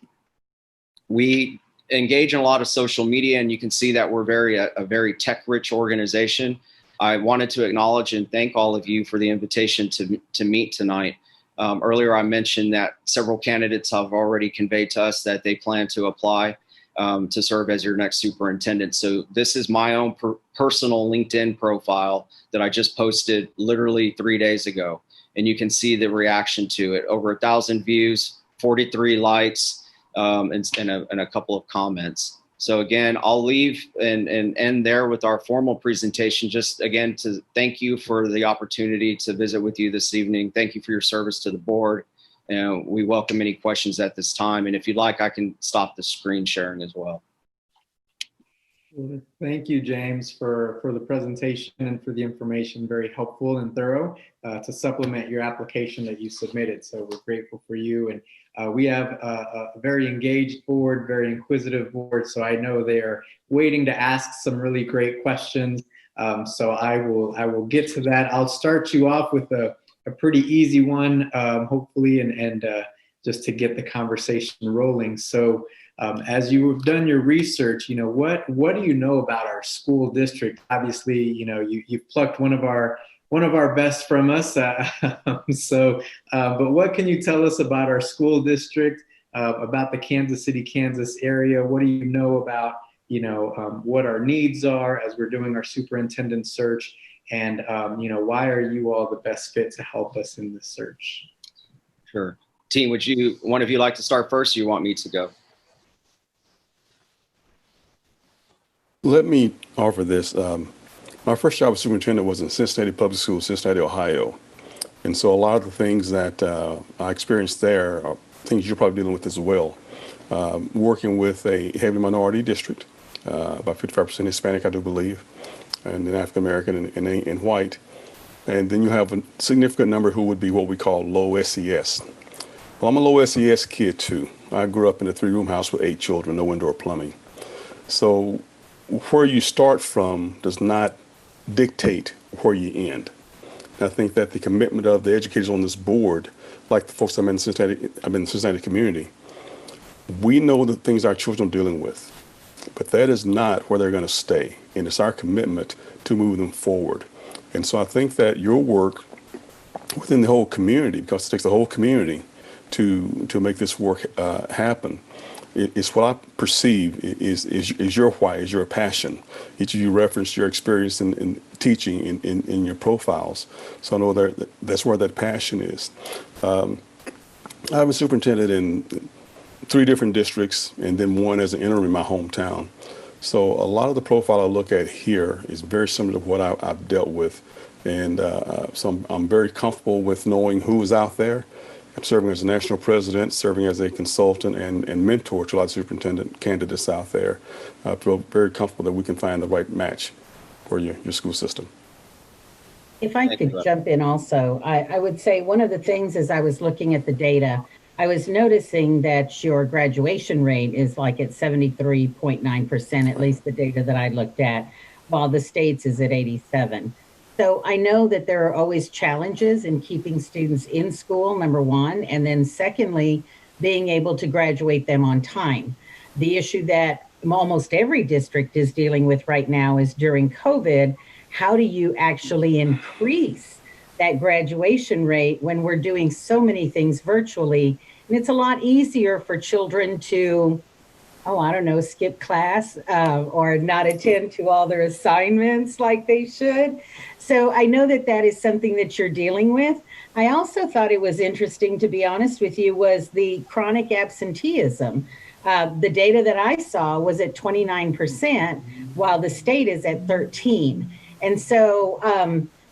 we engage in a lot of social media, and you can see that we're a very tech-rich organization. I wanted to acknowledge and thank all of you for the invitation to meet tonight. Earlier, I mentioned that several candidates have already conveyed to us that they plan to apply to serve as your next superintendent. So this is my own personal LinkedIn profile that I just posted literally 3 days ago. And you can see the reaction to it. Over 1,000 views, 43 likes, and a couple of comments. So again, I'll leave and end there with our formal presentation. Just again, to thank you for the opportunity to visit with you this evening. Thank you for your service to the board. And we welcome any questions at this time. And if you'd like, I can stop the screen sharing as well. Thank you, James, for the presentation and for the information. Very helpful and thorough to supplement your application that you submitted. So we're grateful for you. And we have a very engaged board, very inquisitive board. So I know they are waiting to ask some really great questions. So I will get to that. I'll start you off with a pretty easy one, hopefully, and just to get the conversation rolling. So as you have done your research, what do you know about our school district? Obviously, you've plucked one of our best from us. But what can you tell us about our school district, about the Kansas City, Kansas area? What do you know about, what our needs are as we're doing our superintendent search? And, why are you all the best fit to help us in this search? Sure. Team, would one of you like to start first, or you want me to go? Let me offer this. My first job as superintendent was in Cincinnati Public Schools, Cincinnati, Ohio. And so a lot of the things that I experienced there are things you're probably dealing with as well. Working with a heavy minority district, about 55% Hispanic, I do believe, and then African American and white. And then you have a significant number who would be what we call low SES. Well, I'm a low SES kid too. I grew up in a 3-room house with 8 children, no indoor plumbing. So where you start from does not dictate where you end. I think that the commitment of the educators on this board, like the folks I'm in the Cincinnati community, we know the things our children are dealing with, but that is not where they're going to stay. And it's our commitment to move them forward. And so I think that your work within the whole community, because it takes the whole community to make this work happen, it's what I perceive is your why, is your passion. Each of you referenced your experience in teaching in your profiles. So I know that's where that passion is. I'm a superintendent in 3 different districts and then one as an interim in my hometown. So a lot of the profile I look at here is very similar to what I've dealt with. And so I'm very comfortable with knowing who is out there. I'm serving as a national president, serving as a consultant and mentor to a lot of superintendent candidates out there. I feel very comfortable that we can find the right match for your school system. If I could jump in also, I would say one of the things as I was looking at the data, I was noticing that your graduation rate is like at 73.9%, at least the data that I looked at, while the state's is at 87. So I know that there are always challenges in keeping students in school, number one, and then secondly, being able to graduate them on time. The issue that almost every district is dealing with right now is during COVID, how do you actually increase that graduation rate when we're doing so many things virtually? And it's a lot easier for children to, skip class or not attend to all their assignments like they should. So I know that that is something that you're dealing with. I also thought it was interesting, to be honest with you, was the chronic absenteeism. The data that I saw was at 29%, while the state is at 13%. And so,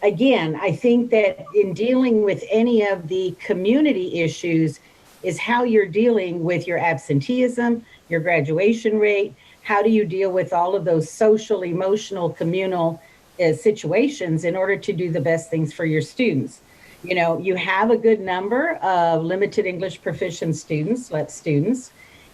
again, I think that in dealing with any of the community issues is how you're dealing with your absenteeism, your graduation rate. How do you deal with all of those social, emotional, communal situations in order to do the best things for your students? You know, you have a good number of limited English proficient students,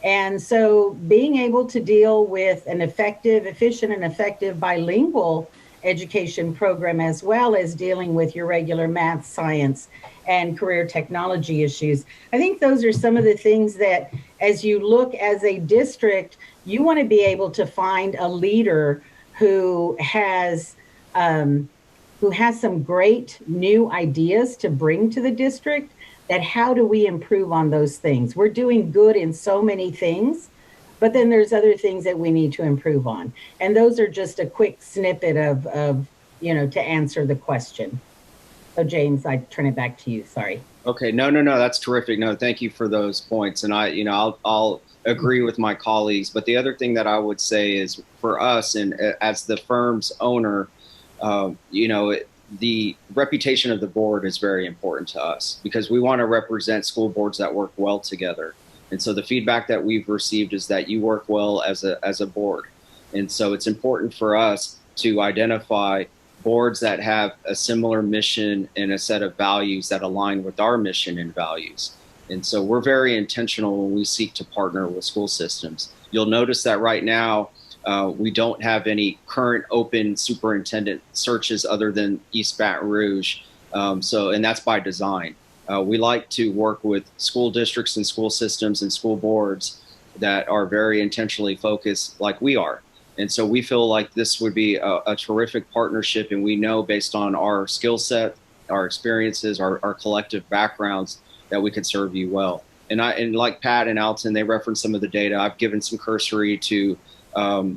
and so being able to deal with an efficient and effective bilingual education program, as well as dealing with your regular math, science, and career technology issues. I think those are some of the things that, as you look as a district, you want to be able to find a leader who has some great new ideas to bring to the district. That how do we improve on those things? We're doing good in so many things, but then there's other things that we need to improve on. And those are just a quick snippet of to answer the question. So James, I turn it back to you, sorry. Okay, no, that's terrific. No, thank you for those points. And I'll agree with my colleagues. But the other thing that I would say is for us, and as the firm's owner, the reputation of the board is very important to us because we want to represent school boards that work well together. And so the feedback that we've received is that you work well as a board. And so it's important for us to identify boards that have a similar mission and a set of values that align with our mission and values. And so we're very intentional when we seek to partner with school systems. You'll notice that right now, we don't have any current open superintendent searches other than East Baton Rouge. And that's by design. We like to work with school districts and school systems and school boards that are very intentionally focused like we are. And so we feel like this would be a terrific partnership. And we know based on our skill set, our experiences, our collective backgrounds, that we could serve you well. And like Pat and Alton, they referenced some of the data. I've given some cursory to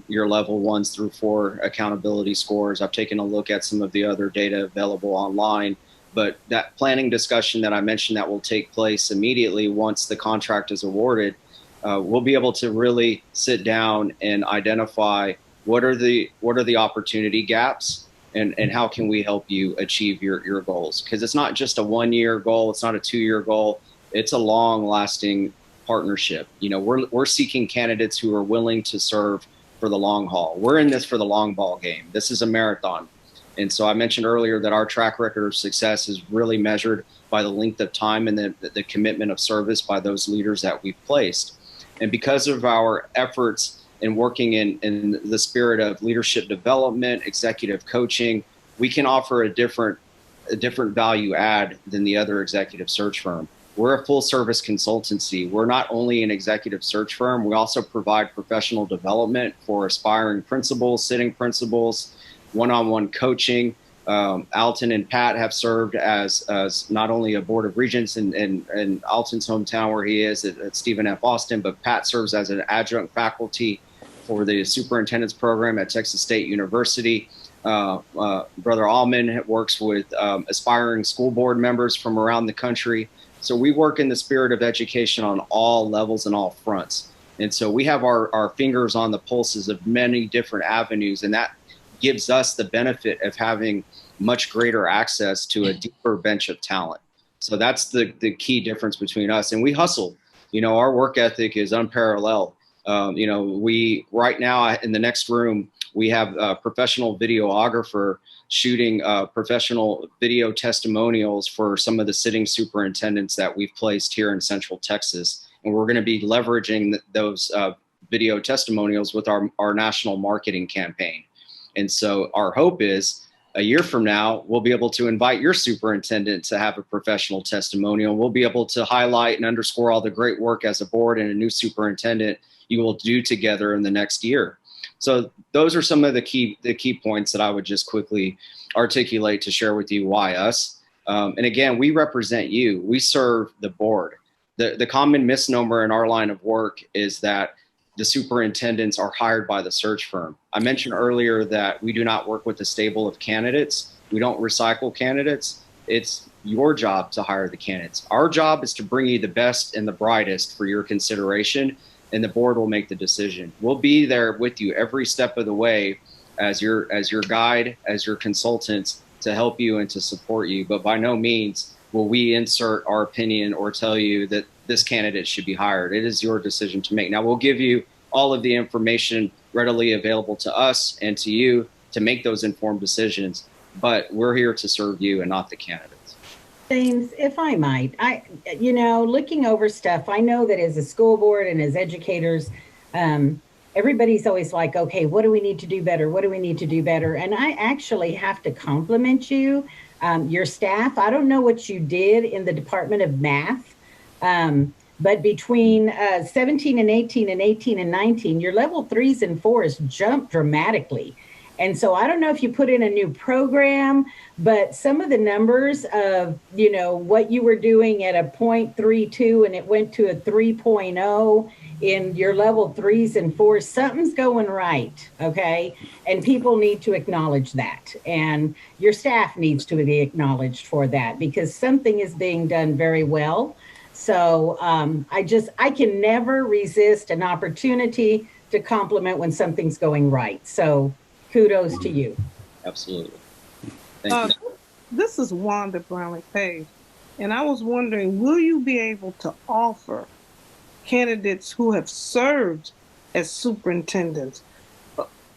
your level 1s through 4 accountability scores. I've taken a look at some of the other data available online. But that planning discussion that I mentioned that will take place immediately once the contract is awarded, we'll be able to really sit down and identify what are the opportunity gaps, and how can we help you achieve your goals? Because it's not just a 1-year goal, it's not a 2-year goal, it's a long-lasting partnership. You know, we're seeking candidates who are willing to serve for the long haul. We're in this for the long ball game. This is a marathon. And so I mentioned earlier that our track record of success is really measured by the length of time and the commitment of service by those leaders that we've placed. And because of our efforts in working in the spirit of leadership development, executive coaching, we can offer a different value add than the other executive search firm. We're a full service consultancy. We're not only an executive search firm, we also provide professional development for aspiring principals, sitting principals, one-on-one coaching. Alton and Pat have served as not only a board of regents in Alton's hometown where he is at Stephen F. Austin, but Pat serves as an adjunct faculty for the superintendent's program at Texas State University. Brother Allman works with aspiring school board members from around the country. So we work in the spirit of education on all levels and all fronts. And so we have our fingers on the pulses of many different avenues, and that gives us the benefit of having much greater access to a deeper bench of talent. So that's the key difference between us. And we hustle. You know, our work ethic is unparalleled. You know, we right now in the next room, we have a professional videographer shooting professional video testimonials for some of the sitting superintendents that we've placed here in Central Texas. And we're going to be leveraging those video testimonials with our national marketing campaign. And so our hope is a year from now, we'll be able to invite your superintendent to have a professional testimonial. We'll be able to highlight and underscore all the great work as a board and a new superintendent you will do together in the next year. So those are some of the key points that I would just quickly articulate to share with you why us. And again, we represent you. We serve the board. The common misnomer in our line of work is that the superintendents are hired by the search firm. I mentioned earlier that we do not work with a stable of candidates. We don't recycle candidates. It's your job to hire the candidates. Our job is to bring you the best and the brightest for your consideration, and the board will make the decision. We'll be there with you every step of the way as your guide, as your consultants, to help you and to support you. But by no means will we insert our opinion or tell you that this candidate should be hired. It is your decision to make. Now, we'll give you all of the information readily available to us and to you to make those informed decisions, but we're here to serve you and not the candidates. James, if I might, you know, looking over stuff, I know that as a school board and as educators, everybody's always like, okay, what do we need to do better? What do we need to do better? And I actually have to compliment you, your staff. I don't know what you did in the Department of Math, but between 17 and 18 and 18 and 19, your level 3s and 4s jumped dramatically. And so I don't know if you put in a new program, but some of the numbers of, you know, what you were doing at a 0.32 and it went to a 3.0 in your level 3s and 4s, something's going right, okay? And people need to acknowledge that. And your staff needs to be acknowledged for that because something is being done very well. So I can never resist an opportunity to compliment when something's going right. So kudos to you. Absolutely. Thank you. This is Wanda Brownlee Page, and I was wondering, will you be able to offer candidates who have served as superintendents?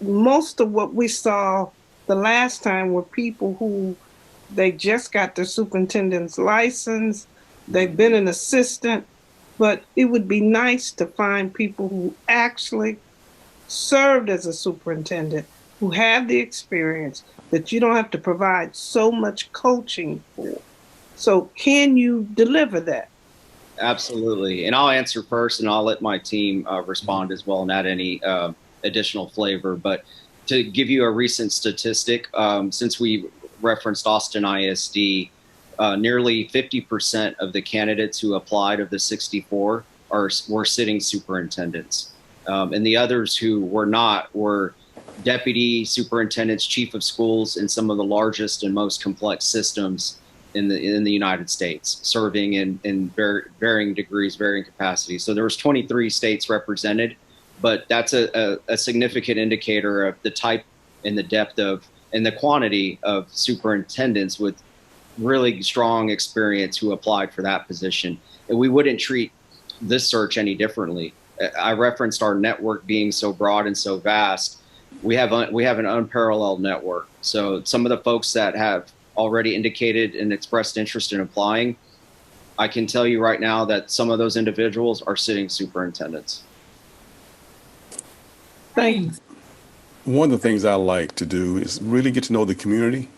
Most of what we saw the last time were people who they just got their superintendent's license, they've been an assistant, but it would be nice to find people who actually served as a superintendent, who have the experience that you don't have to provide so much coaching for. So can you deliver that? Absolutely. And I'll answer first and I'll let my team respond as well and add any additional flavor. But to give you a recent statistic, since we referenced Austin ISD, nearly 50% of the candidates who applied of the 64 were sitting superintendents. And the others who were not were deputy superintendents, chief of schools in some of the largest and most complex systems in the United States, serving in varying degrees, varying capacities. So there was 23 states represented, but that's a significant indicator of the type and the depth of and the quantity of superintendents with really strong experience who applied for that position. And we wouldn't treat this search any differently. I referenced our network being so broad and so vast. We have an unparalleled network. So some of the folks that have already indicated and expressed interest in applying, I can tell you right now that some of those individuals are sitting superintendents. Thanks. One of the things I like to do is really get to know the community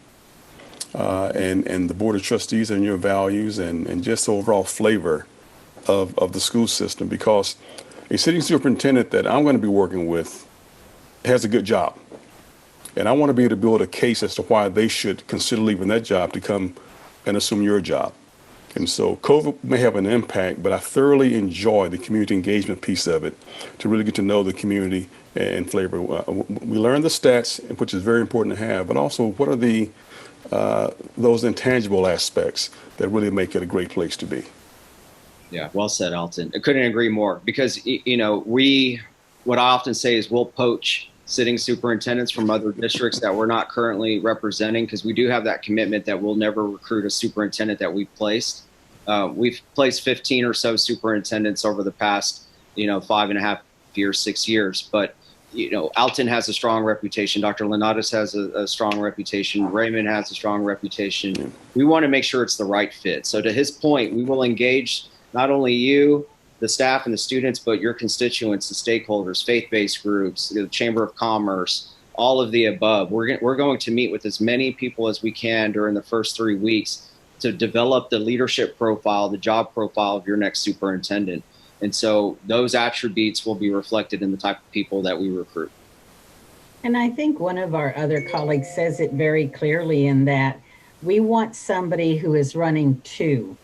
and the Board of Trustees and your values and just the overall flavor of the school system, because a sitting superintendent that I'm going to be working with has a good job. And I want to be able to build a case as to why they should consider leaving that job to come and assume your job. And so COVID may have an impact, but I thoroughly enjoy the community engagement piece of it to really get to know the community and flavor. We learn the stats, which is very important to have, but also what are the those intangible aspects that really make it a great place to be. Yeah, well said, Alton. I couldn't agree more, because, you know, what I often say is we'll poach sitting superintendents from other districts that we're not currently representing, because we do have that commitment that we'll never recruit a superintendent that we've placed. We've placed 15 or so superintendents over the past, 5.5 years, 6 years. But, Alton has a strong reputation. Dr. Lenatus has a strong reputation. Raymond has a strong reputation. We want to make sure it's the right fit. So to his point, we will engage not only you, the staff and the students, but your constituents, the stakeholders, faith-based groups, the Chamber of Commerce, all of the above. We're going to meet with as many people as we can during the first 3 weeks to develop the leadership profile, the job profile of your next superintendent. And so those attributes will be reflected in the type of people that we recruit. And I think one of our other colleagues says it very clearly in that we want somebody who is running to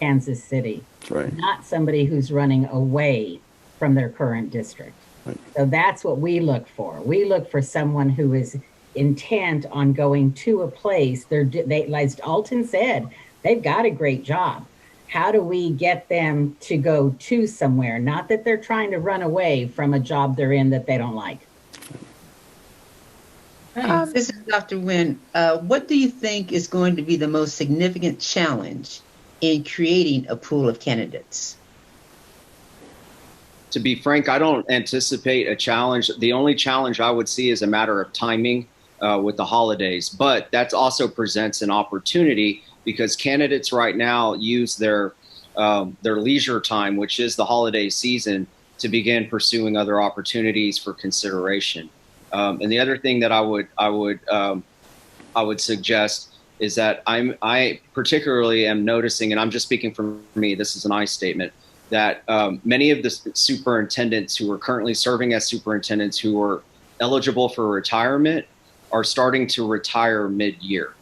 Kansas City, right, not somebody who's running away from their current district. Right. So that's what we look for. We look for someone who is intent on going to a place. They, like Alton said, they've got a great job. How do we get them to go to somewhere? Not that they're trying to run away from a job they're in that they don't like. This is Dr. Nguyen. What do you think is going to be the most significant challenge in creating a pool of candidates? To be frank, I don't anticipate a challenge. The only challenge I would see is a matter of timing with the holidays, but that also presents an opportunity because candidates right now use their leisure time, which is the holiday season, to begin pursuing other opportunities for consideration. And the other thing that I would suggest is that I particularly am noticing, and I'm just speaking for me, this is an I statement, that many of the superintendents who are currently serving as superintendents who are eligible for retirement are starting to retire mid-year.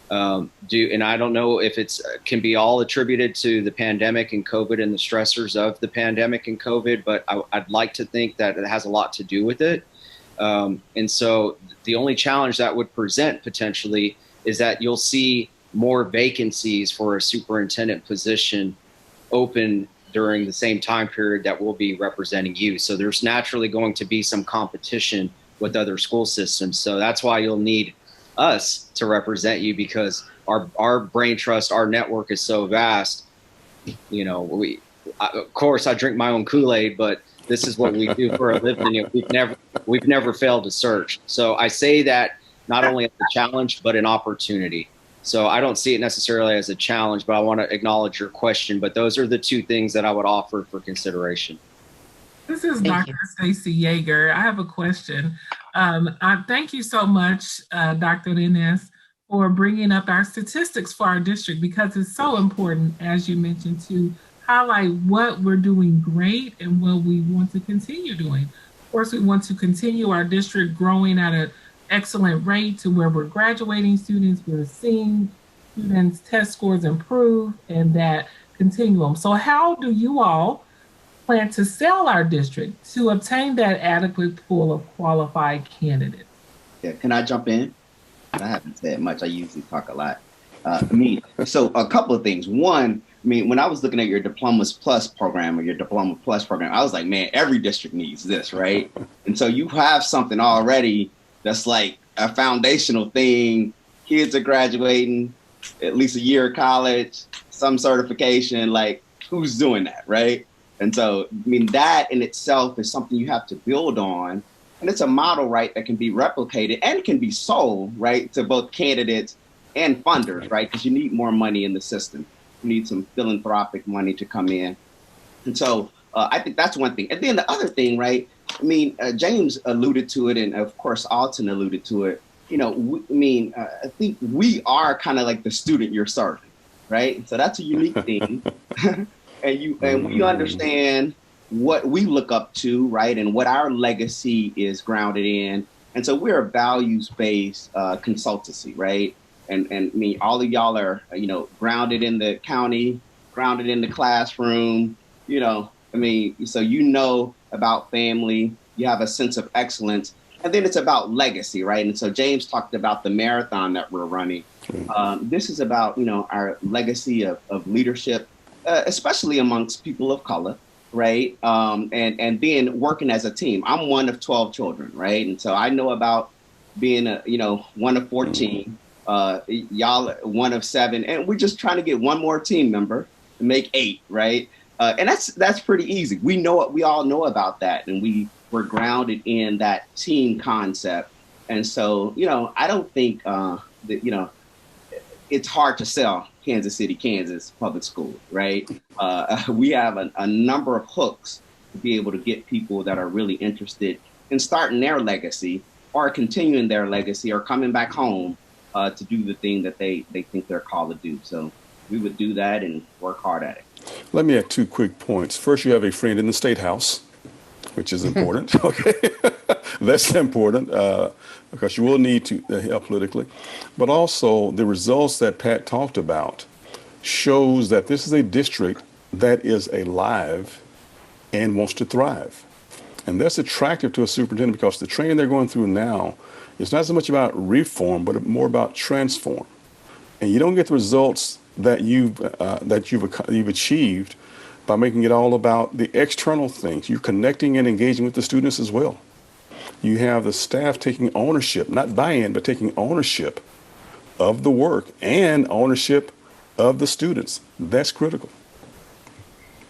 And I don't know if it's can be all attributed to the pandemic and COVID and the stressors of the pandemic and COVID, but I'd like to think that it has a lot to do with it. And so the only challenge that would present potentially is that you'll see more vacancies for a superintendent position open during the same time period that we'll be representing you. So there's naturally going to be some competition with other school systems. So that's why you'll need us to represent you, because our brain trust, our network is so vast. Of course I drink my own Kool-Aid, but this is what we do for a living. We've never failed to search. So I say that not only as a challenge, but an opportunity. So I don't see it necessarily as a challenge, but I want to acknowledge your question. But those are the two things that I would offer for consideration. This is Dr. Stacey Yeager. I have a question. Thank you so much, Dr. Inez, for bringing up our statistics for our district, because it's so important, as you mentioned, to highlight what we're doing great and what we want to continue doing. Of course, we want to continue our district growing at an excellent rate to where we're graduating students, we're seeing students' test scores improve, and that continuum. So how do you all plan to sell our district to obtain that adequate pool of qualified candidates? Yeah, can I jump in? I haven't said much. I usually talk a lot. So a couple of things. One, I mean, when I was looking at your Diplomas Plus program or your Diploma Plus program, I was like, man, every district needs this, right? And so you have something already that's like a foundational thing. Kids are graduating, at least a year of college, some certification, like who's doing that, right? And so, I mean, that in itself is something you have to build on. And it's a model, right, that can be replicated and can be sold, right, to both candidates and funders, right? Because you need more money in the system. You need some philanthropic money to come in. And so I think that's one thing. And then the other thing, right, I mean, James alluded to it, and of course, Alton alluded to it. You know, I think we are kind of like the student you're serving, right? So that's a unique thing. and we understand what we look up to, right? And what our legacy is grounded in. And so we're a values-based consultancy, right? And I mean, all of y'all are, you know, grounded in the county, grounded in the classroom, you know, I mean, so you know about family, you have a sense of excellence, and then it's about legacy, right? And so James talked about the marathon that we're running. This is about, you know, our legacy of leadership, especially amongst people of color, right? And then working as a team. I'm one of 12 children, right? And so I know about being one of 14. Y'all one of 7, and we're just trying to get one more team member to make 8, right? And that's pretty easy. We all know about that, and we're grounded in that team concept. And so, you know, I don't think that, you know, it's hard to sell Kansas City, Kansas public schools, right? We have a number of hooks to be able to get people that are really interested in starting their legacy or continuing their legacy or coming back home to do the thing that they think they're called to do. So we would do that and work hard at it. Let me add 2 quick points. First, you have a friend in the State House, which is important. Okay, that's important because you will need to help politically. But also, the results that Pat talked about shows that this is a district that is alive and wants to thrive. And that's attractive to a superintendent because the training they're going through now is not so much about reform, but more about transform. And you don't get the results that you've achieved by making it all about the external things. You're connecting and engaging with the students as well. You have the staff taking ownership, not buy-in, but taking ownership of the work and ownership of the students. That's critical.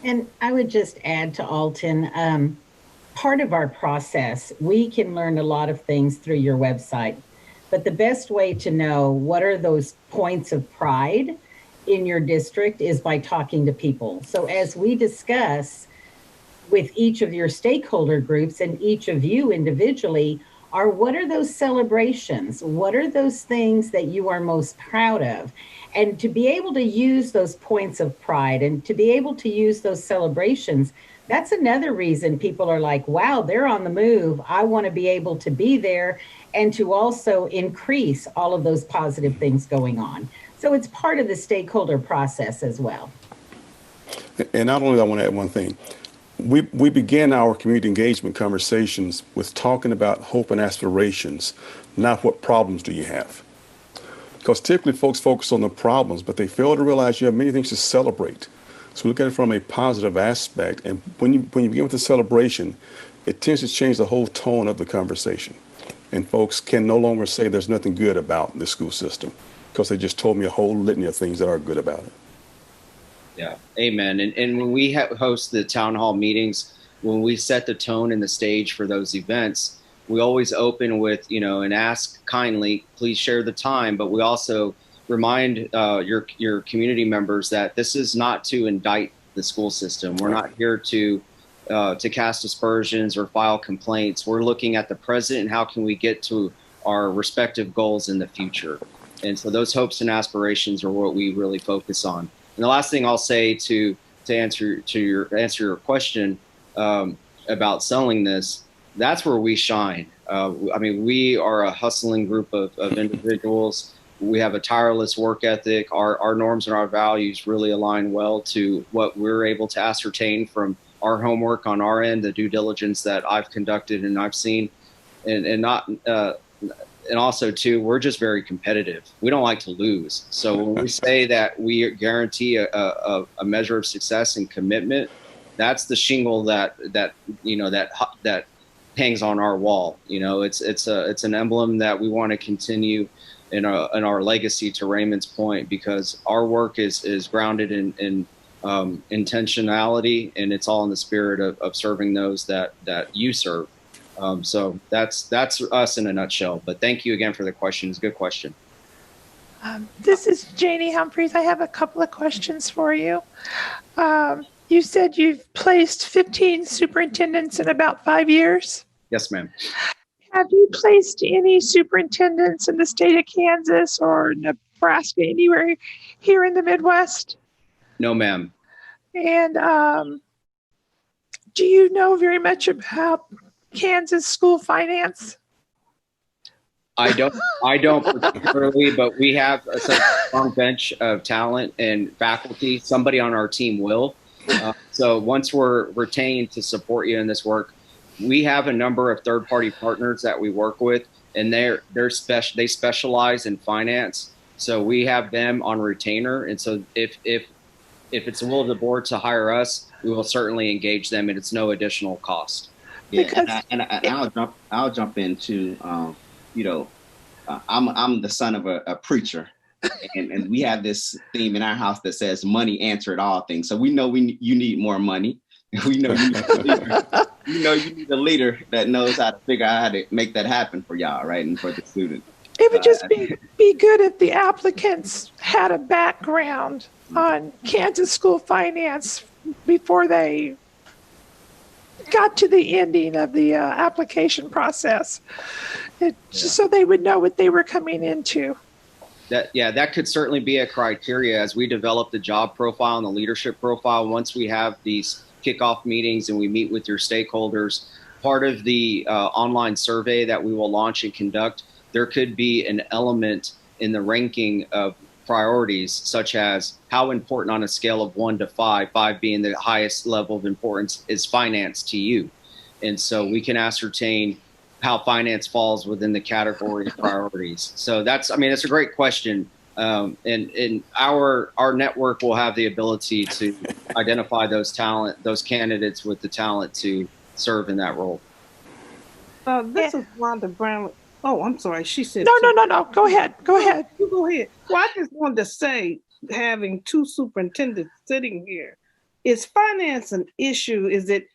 And I would just add to Alton, part of our process, we can learn a lot of things through your website, but the best way to know what are those points of pride in your district is by talking to people. So as we discuss with each of your stakeholder groups and each of you individually, what are those celebrations? What are those things that you are most proud of? And to be able to use those points of pride and to be able to use those celebrations, that's another reason people are like, wow, they're on the move. I want to be able to be there and to also increase all of those positive things going on. So it's part of the stakeholder process as well. And not only that, I want to add one thing. We began our community engagement conversations with talking about hope and aspirations, not what problems do you have. Because typically folks focus on the problems, but they fail to realize you have many things to celebrate. So look at it from a positive aspect. And when you begin with the celebration, it tends to change the whole tone of the conversation. And folks can no longer say there's nothing good about the school system because they just told me a whole litany of things that are good about it. Yeah, amen. And when we host the town hall meetings, when we set the tone and the stage for those events, we always open with, and ask kindly, please share the time. But we also remind your community members that this is not to indict the school system. We're not here to cast aspersions or file complaints. We're looking at the present and how can we get to our respective goals in the future. And so those hopes and aspirations are what we really focus on. And the last thing I'll say to answer your question about selling this, that's where we shine. I mean, we are a hustling group of individuals. We have a tireless work ethic. Our norms and our values really align well to what we're able to ascertain from our homework on our end, the due diligence that I've conducted and I've seen, and not and also too, we're just very competitive. We don't like to lose. So when we say that we guarantee a measure of success and commitment, that's the shingle that hangs on our wall. It's an emblem that we want to continue in our legacy, to Raymond's point, because our work is grounded in intentionality, and it's all in the spirit of serving those that you serve. So that's us in a nutshell. But thank you again for the question. It's a good question. This is Janie Humphreys. I have a couple of questions for you. You said you've placed 15 superintendents in about 5 years? Yes, ma'am. Have you placed any superintendents in the state of Kansas or Nebraska, anywhere here in the Midwest? No, ma'am. And do you know very much about Kansas school finance? I don't particularly, but we have such a strong bench of talent and faculty. Somebody on our team will. So once we're retained to support you in this work, we have a number of third-party partners that we work with, and they specialize in finance. So we have them on retainer, and so if it's the will of the board to hire us, we will certainly engage them, and it's no additional cost. Yeah, and I'll jump into I'm the son of a preacher, and we have this theme in our house that says money answered all things. So we know you need more money. We know you need a leader. You need a leader that knows how to figure out how to make that happen for y'all, right? And for the student. It would just be good if the applicants had a background on Kansas school finance before they got to the ending of the application process, just so they would know what they were coming into. That could certainly be a criteria as we develop the job profile and the leadership profile. Once we have these kickoff meetings and we meet with your stakeholders, part of the online survey that we will launch and conduct, there could be an element in the ranking of priorities, such as how important on a scale of 1 to 5, 5 being the highest level of importance, is finance to you. And so we can ascertain how finance falls within the category of priorities. So that's a great question. And our network will have the ability to identify those candidates with the talent to serve in that role. This is Wanda Brown. Oh, I'm sorry. She said no. Go ahead. You go ahead. Well, I just wanted to say, having two superintendents sitting here, is finance an issue? Is it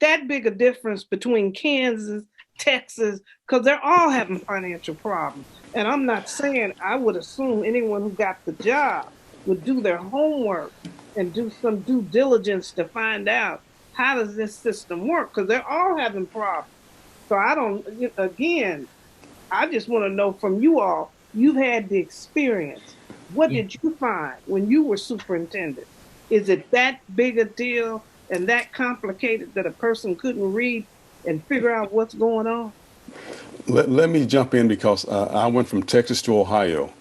that big a difference between Kansas, Texas? Because they're all having financial problems. And I'm not saying, I would assume anyone who got the job would do their homework and do some due diligence to find out, how does this system work? Because they're all having problems. So I just want to know from you all, you've had the experience. What did you find when you were superintendent? Is it that big a deal and that complicated that a person couldn't read and figure out what's going on? Let me jump in because I went from Texas to Ohio,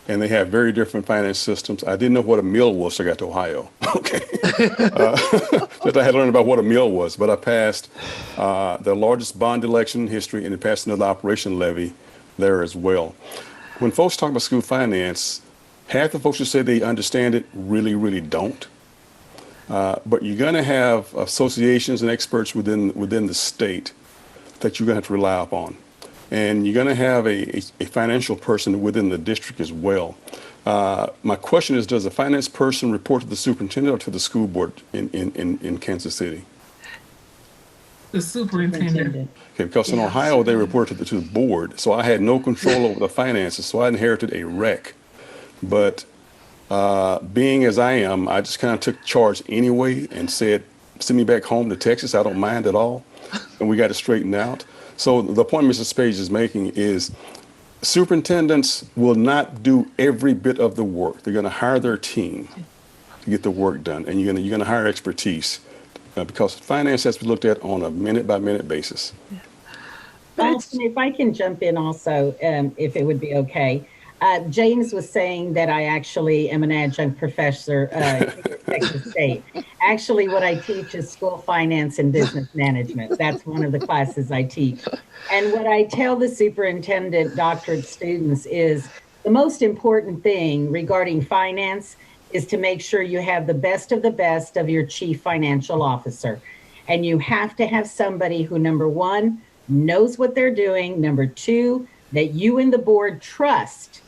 and they have very different finance systems. I didn't know what a mill was till I got to Ohio. Okay. But I had learned about what a mill was, but I passed the largest bond election in history, and it passed another operation levy there as well. When folks talk about school finance, half the folks who say they understand it really, really don't. But you're going to have associations and experts within the state that you're going to have to rely upon. And you're going to have a financial person within the district as well. My question is, does a finance person report to the superintendent or to the school board in Kansas City? The superintendent. Okay, because in Ohio, they reported to the board. So I had no control over the finances. So I inherited a wreck. But being as I am, I just kind of took charge anyway and said, send me back home to Texas. I don't mind at all. And we got it straightened out. So the point Mr. Spage is making is superintendents will not do every bit of the work. They're going to hire their team to get the work done. And you're going to hire expertise because finance has to be looked at on a minute-by-minute basis. Alton, if I can jump in also, if it would be okay. James was saying that I actually am an adjunct professor at Texas State. Actually, what I teach is school finance and business management. That's one of the classes I teach. And what I tell the superintendent doctorate students is the most important thing regarding finance is to make sure you have the best of your chief financial officer. And you have to have somebody who, number one, knows what they're doing. Number two, that you and the board trust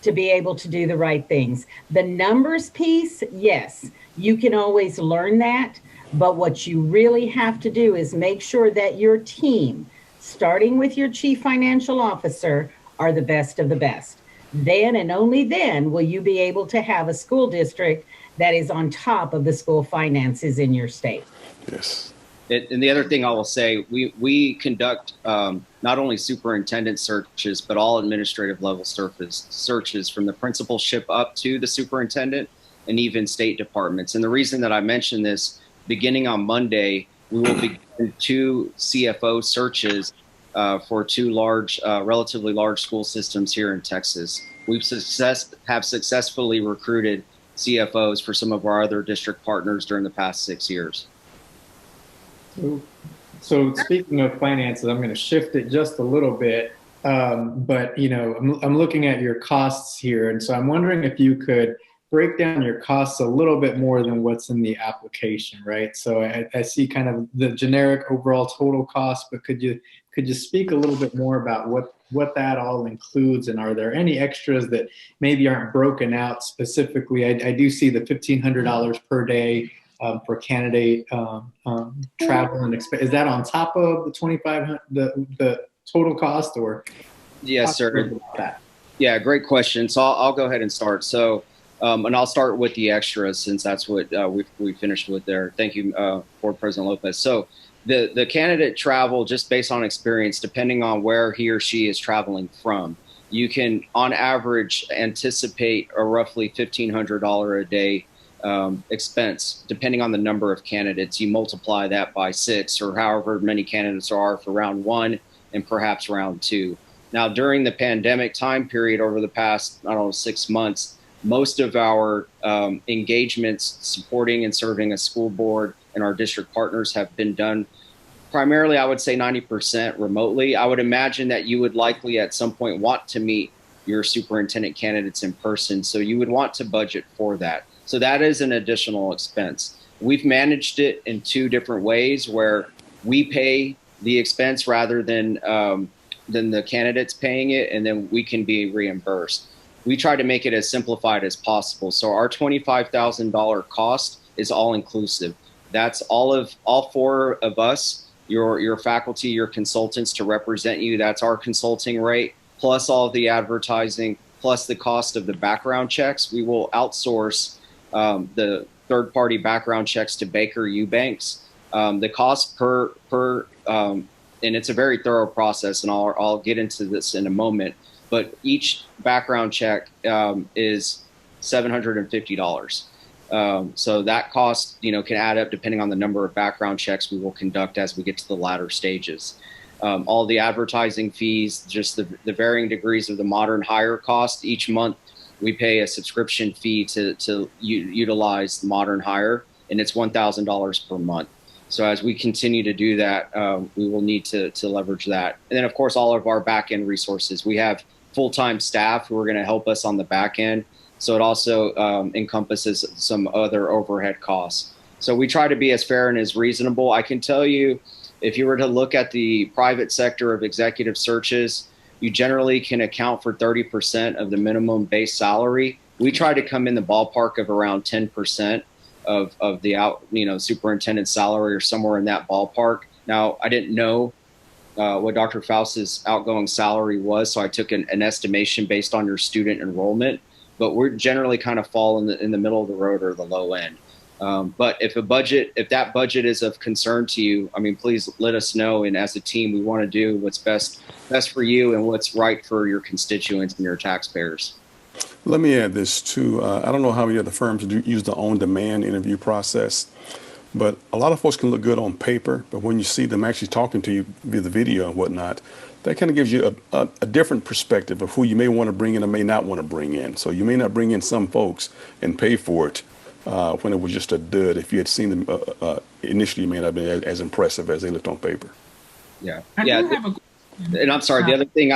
to be able to do the right things. The numbers piece, yes, you can always learn that. But what you really have to do is make sure that your team, starting with your chief financial officer, are the best of the best. Then and only then will you be able to have a school district that is on top of the school finances in your state. Yes. And the other thing I will say, we conduct not only superintendent searches, but all administrative level searches from the principalship up to the superintendent and even state departments. And the reason that I mention this, beginning on Monday, we will begin 2 CFO searches for 2 relatively large school systems here in Texas. We've have successfully recruited CFOs for some of our other district partners during the past 6 years. So speaking of finances, I'm going to shift it just a little bit. But I'm looking at your costs here, and so I'm wondering if you could break down your costs a little bit more than what's in the application, right? So I see kind of the generic overall total cost, but could you speak a little bit more about what that all includes, and are there any extras that maybe aren't broken out specifically? I do see the $1,500 per day for candidate travel and expense. Is that on top of the $2,500, the total cost, or? Yes, sir. Yeah, great question. So I'll go ahead and start. So, and I'll start with the extras since that's what we finished with there. Thank you, Board President Lopez. So the candidate travel, just based on experience, depending on where he or she is traveling from, you can, on average, anticipate a roughly $1,500 a day expense, depending on the number of candidates. You multiply that by 6 or however many candidates there are for round 1 and perhaps round 2. Now, during the pandemic time period over the past, 6 months, most of our engagements supporting and serving a school board and our district partners have been done primarily, I would say 90% remotely. I would imagine that you would likely at some point want to meet your superintendent candidates in person, so you would want to budget for that. So that is an additional expense. We've managed it in 2 different ways, where we pay the expense rather than the candidates paying it, and then we can be reimbursed. We try to make it as simplified as possible. So our $25,000 cost is all inclusive. That's all 4 of us, your faculty, your consultants to represent you. That's our consulting rate, plus all of the advertising, plus the cost of the background checks. We will outsource the third-party background checks to Baker Eubanks. The cost per and it's a very thorough process, and I'll get into this in a moment, but each background check is $750. So that cost, can add up depending on the number of background checks we will conduct as we get to the latter stages. All the advertising fees, just the varying degrees of the modern hire cost. Each month we pay a subscription fee to utilize the modern hire, and it's $1,000 per month. So as we continue to do that, we will need to leverage that. And then, of course, all of our back-end resources. We have full-time staff who are going to help us on the back end. So it also encompasses some other overhead costs. So we try to be as fair and as reasonable. I can tell you, if you were to look at the private sector of executive searches, you generally can account for 30% of the minimum base salary. We try to come in the ballpark of around 10% of the superintendent's salary, or somewhere in that ballpark. Now, I didn't know what Dr. Faust's outgoing salary was, so I took an estimation based on your student enrollment. But we're generally kind of fall in the middle of the road or the low end. But if that budget is of concern to you, please let us know. And as a team, we want to do what's best for you and what's right for your constituents and your taxpayers. Let me add this too. I don't know how many other firms use the on-demand interview process, But a lot of folks can look good on paper, but when you see them actually talking to you via the video and whatnot, that kind of gives you a different perspective of who you may want to bring in or may not want to bring in. So you may not bring in some folks and pay for it when it was just a dud. If you had seen them initially, you may not have been as impressive as they looked on paper. Yeah. I do have a And I'm sorry, the other thing,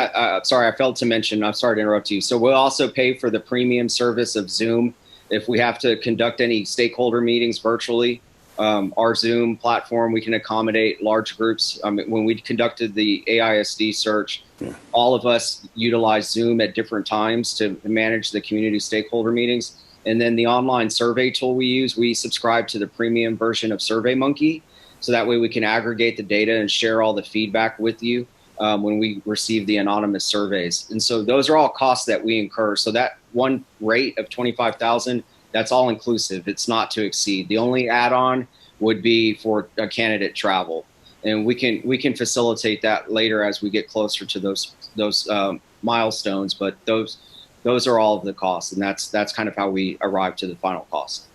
sorry, I failed to mention, I'm sorry to interrupt you. So we'll also pay for the premium service of Zoom. If we have to conduct any stakeholder meetings virtually, our Zoom platform, we can accommodate large groups. When we conducted the AISD search, all of us utilized Zoom at different times to manage the community stakeholder meetings. And then the online survey tool we use, we subscribe to the premium version of SurveyMonkey. So that way we can aggregate the data and share all the feedback with you when we receive the anonymous surveys. And so those are all costs that we incur. So that one rate of $25,000, that's all inclusive. It's not to exceed. The only add-on would be for a candidate travel. And we can facilitate that later as we get closer to those milestones. But those are all of the costs. And that's kind of how we arrive to the final cost.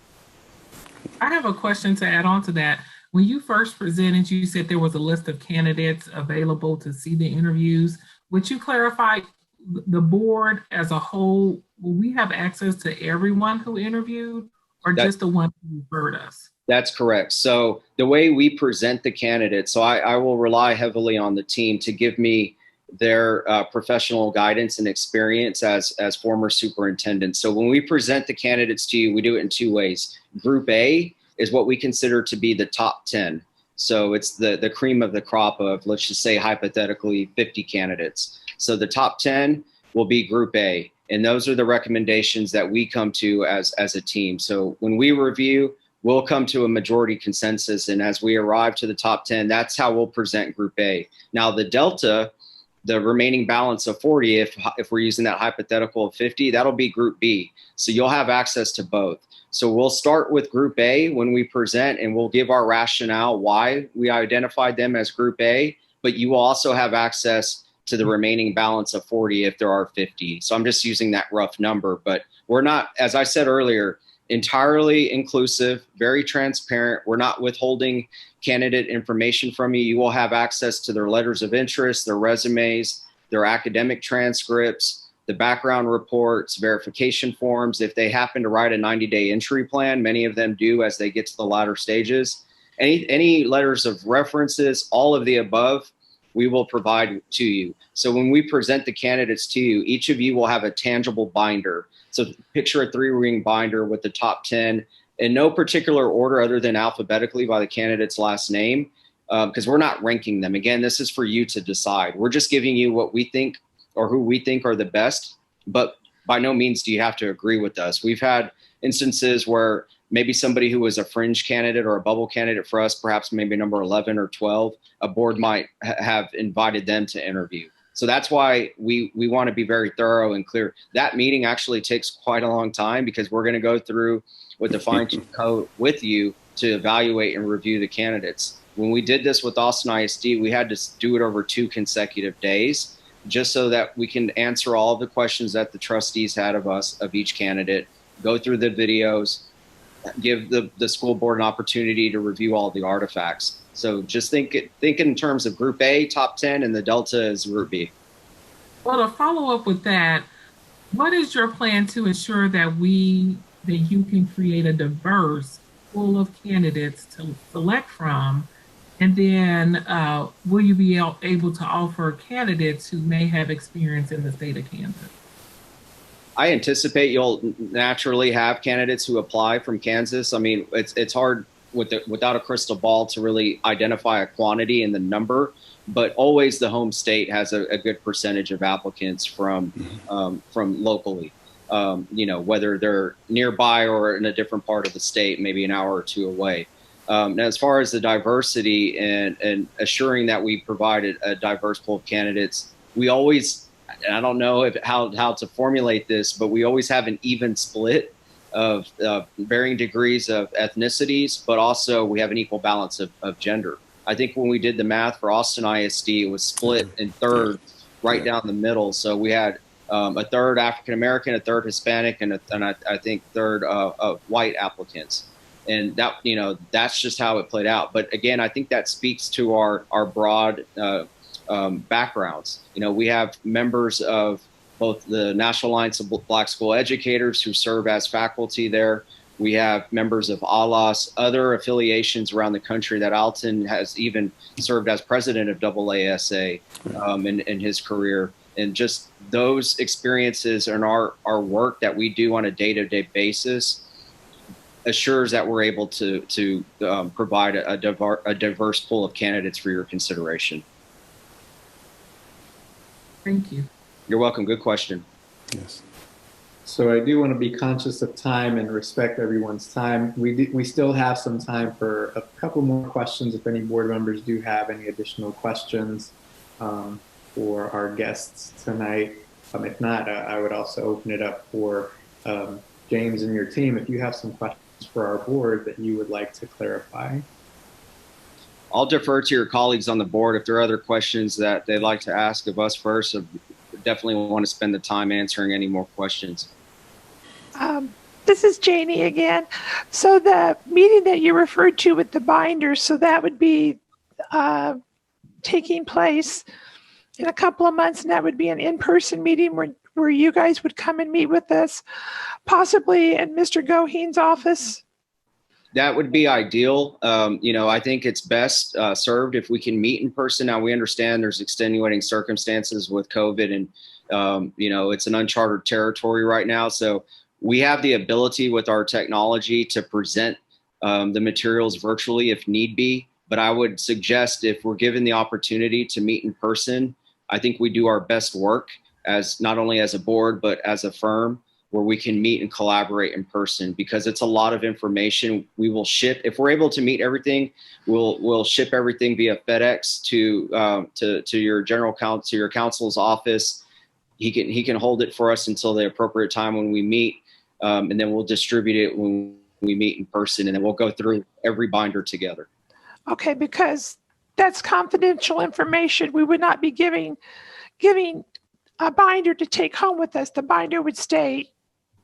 I have a question to add on to that. When you first presented, you said there was a list of candidates available to see the interviews. Would you clarify the board as a whole? Will we have access to everyone who interviewed or just the one who referred us? That's correct. So the way we present the candidates, so I will rely heavily on the team to give me their professional guidance and experience as former superintendents. So when we present the candidates to you, we do it in two ways. Group A is what we consider to be the top 10. So it's the cream of the crop of, let's just say hypothetically, 50 candidates. So the top 10 will be Group A. And those are the recommendations that we come to as a team. So when we review, we'll come to a majority consensus. And as we arrive to the top 10, that's how we'll present Group A. Now the delta, the remaining balance of 40, if we're using that hypothetical of 50, that'll be Group B. So you'll have access to both. So we'll start with Group A when we present, and we'll give our rationale why we identified them as Group A, but you will also have access to the remaining balance of 40 if there are 50. So I'm just using that rough number, but we're not, as I said earlier, entirely inclusive, very transparent. We're not withholding candidate information from you. You will have access to their letters of interest, their resumes, their academic transcripts, the background reports, verification forms. If they happen to write a 90-day entry plan, many of them do as they get to the latter stages. Any letters of references, all of the above, we will provide to you. So when we present the candidates to you, each of you will have a tangible binder. So picture a 3-ring binder with the top 10 in no particular order other than alphabetically by the candidate's last name, because we're not ranking them. Again, this is for you to decide. We're just giving you what we think or who we think are the best, but by no means do you have to agree with us. We've had instances where maybe somebody who was a fringe candidate or a bubble candidate for us, perhaps maybe number 11 or 12, a board might have invited them to interview. So that's why we want to be very thorough and clear. That meeting actually takes quite a long time because we're going to go through with the fine-tooth comb with you to evaluate and review the candidates. When we did this with Austin ISD, we had to do it over 2 consecutive days just so that we can answer all of the questions that the trustees had of us, of each candidate, go through the videos, give the school board an opportunity to review all the artifacts. So just think in terms of Group A, top 10, and the delta is Group B. Well, to follow up with that, what is your plan to ensure that you can create a diverse pool of candidates to select from? And then will you be able to offer candidates who may have experience in the state of Kansas? I anticipate you'll naturally have candidates who apply from Kansas. I mean, it's hard without a crystal ball to really identify a quantity and the number, but always the home state has a good percentage of applicants from locally. Whether they're nearby or in a different part of the state, maybe an hour or 2 away. Now, as far as the diversity and assuring that we provided a diverse pool of candidates, we always, and I don't know how to formulate this, but we always have an even split of varying degrees of ethnicities, but also we have an equal balance of gender. I think when we did the math for Austin ISD, it was split in thirds right down the middle. So we had a third African-American, a third Hispanic, and I think third white applicants. And that, that's just how it played out. But again, I think that speaks to our broad backgrounds. We have members of both the National Alliance of Black School Educators who serve as faculty there. We have members of ALAS, other affiliations around the country that Alton has even served as president of AASA in his career. And just those experiences and our work that we do on a day-to-day basis assures that we're able to provide a diverse pool of candidates for your consideration. Thank you. You're welcome. Good question. Yes. So I do want to be conscious of time and respect everyone's time. We still have some time for a couple more questions if any board members do have any additional questions for our guests tonight. If not, I would also open it up for James and your team if you have some questions for our board that you would like to clarify. I'll defer to your colleagues on the board if there are other questions that they'd like to ask of us first. So definitely want to spend the time answering any more questions. This is Janie again. So the meeting that you referred to with the binders, so that would be taking place in a couple of months, and that would be an in-person meeting where you guys would come and meet with us, possibly in Mr. Goheen's office. That would be ideal. I think it's best served if we can meet in person. Now, we understand there's extenuating circumstances with COVID and, it's an uncharted territory right now. So we have the ability with our technology to present the materials virtually if need be. But I would suggest if we're given the opportunity to meet in person, I think we do our best work as not only as a board, but as a firm, where we can meet and collaborate in person, because it's a lot of information. We will ship, if we're able to meet everything, we'll ship everything via FedEx to your general counsel, to your counsel's office. He can hold it for us until the appropriate time when we meet, and then we'll distribute it when we meet in person, and then we'll go through every binder together. Okay, because that's confidential information. We would not be giving a binder to take home with us. The binder would stay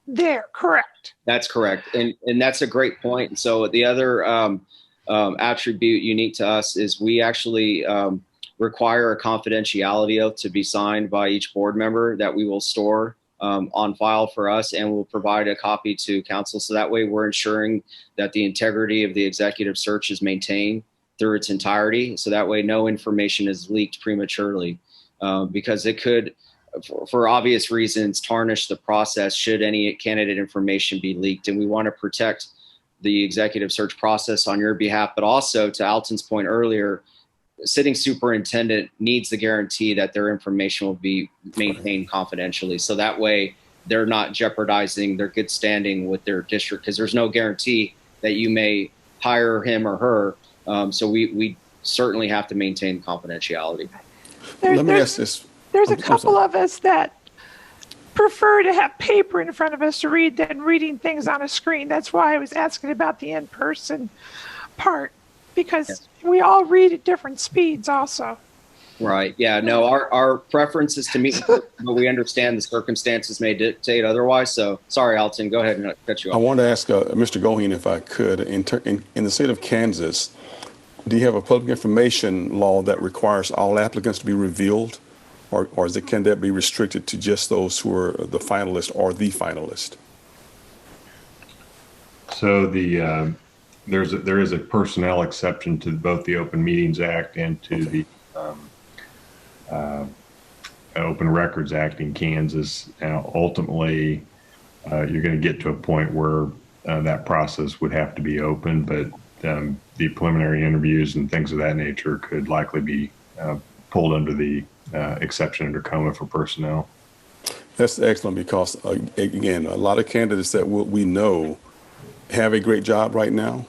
there, correct? That's correct. And that's a great point. So the other attribute unique to us is we actually require a confidentiality oath to be signed by each board member that we will store on file for us, and we'll provide a copy to council. So that way we're ensuring that the integrity of the executive search is maintained through its entirety. So that way no information is leaked prematurely, because it could, for obvious reasons, tarnish the process should any candidate information be leaked. And we want to protect the executive search process on your behalf, but also, to Alton's point earlier, sitting superintendent needs the guarantee that their information will be maintained confidentially. So that way they're not jeopardizing their good standing with their district, because there's no guarantee that you may hire him or her. So we certainly have to maintain confidentiality. Let me ask this. There's a couple of us that prefer to have paper in front of us to read than reading things on a screen. That's why I was asking about the in-person part, because we all read at different speeds also. Right. Yeah. No, our preference is to meet, but we understand the circumstances may dictate otherwise. So sorry, Alton, go ahead and cut you off. I want to ask Mr. Goheen, if I could, in the state of Kansas, do you have a public information law that requires all applicants to be revealed? Or can that be restricted to just those who are the finalist or the finalist? So there is a personnel exception to both the Open Meetings Act and to the Open Records Act in Kansas. Now, ultimately, you're going to get to a point where that process would have to be open, but the preliminary interviews and things of that nature could likely be pulled under the exception under COMA for personnel. That's excellent, because again, a lot of candidates that we know have a great job right now,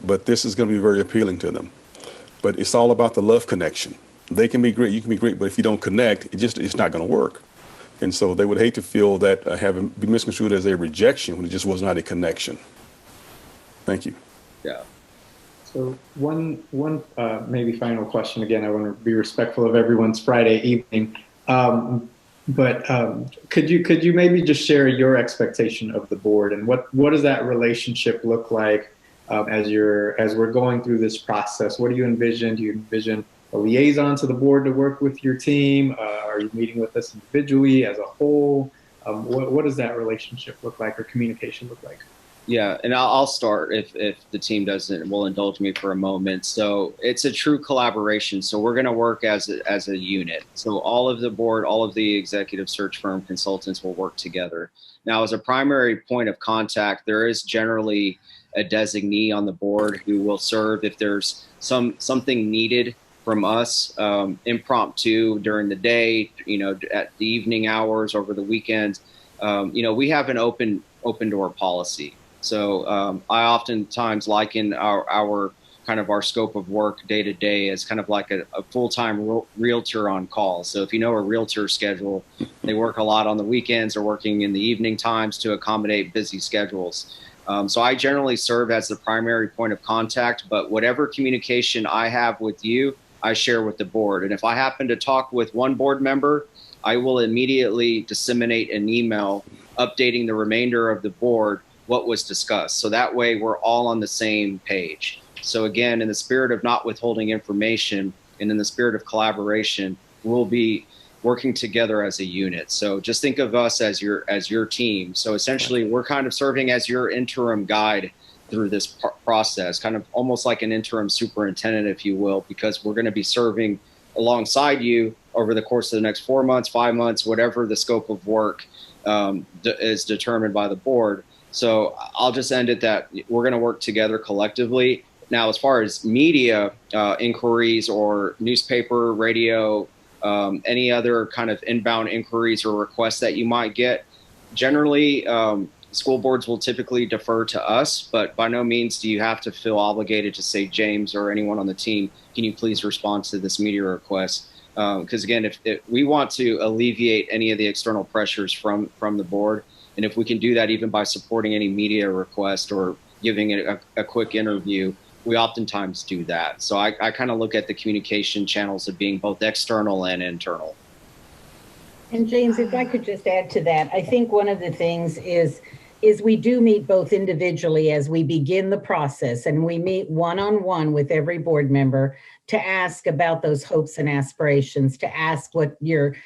but this is going to be very appealing to them. But it's all about the love connection. They can be great, you can be great, but if you don't connect, it's not going to work. And so they would hate to feel that be misconstrued as a rejection when it just was not a connection. Thank you. Yeah. So one maybe final question. Again, I want to be respectful of everyone's Friday evening, but could you maybe just share your expectation of the board, and what does that relationship look like as we're going through this process? What do you envision? Do you envision a liaison to the board to work with your team? Are you meeting with us individually as a whole? What does that relationship look like, or communication look like? Yeah, and I'll start if the team will indulge me for a moment. So it's a true collaboration. So we're going to work as a unit. So all of the board, all of the executive search firm consultants will work together. Now, as a primary point of contact, there is generally a designee on the board who will serve if there's something needed from us, impromptu during the day, at the evening hours, over the weekends. We have an open door policy. So I oftentimes liken our kind of our scope of work day to day as kind of like a full-time realtor on call. So if you know a realtor schedule, they work a lot on the weekends or working in the evening times to accommodate busy schedules. So I generally serve as the primary point of contact, but whatever communication I have with you, I share with the board. And if I happen to talk with one board member, I will immediately disseminate an email updating the remainder of the board what was discussed. So that way we're all on the same page. So again, in the spirit of not withholding information and in the spirit of collaboration, we'll be working together as a unit. So just think of us as your team. So essentially we're kind of serving as your interim guide through this process, kind of almost like an interim superintendent, if you will, because we're going to be serving alongside you over the course of the next 4 months, 5 months, whatever the scope of work is determined by the board. So I'll just end it that we're going to work together collectively. Now, as far as media inquiries or newspaper, radio, any other kind of inbound inquiries or requests that you might get, generally, school boards will typically defer to us, but by no means do you have to feel obligated to say, James or anyone on the team, can you please respond to this media request? Because again, if we want to alleviate any of the external pressures from the board, and if we can do that even by supporting any media request or giving it a quick interview, we oftentimes do that. So I kind of look at the communication channels of being both external and internal. And James, if I could just add to that, I think one of the things is we do meet both individually as we begin the process, and we meet one-on-one with every board member to ask about those hopes and aspirations, to ask what your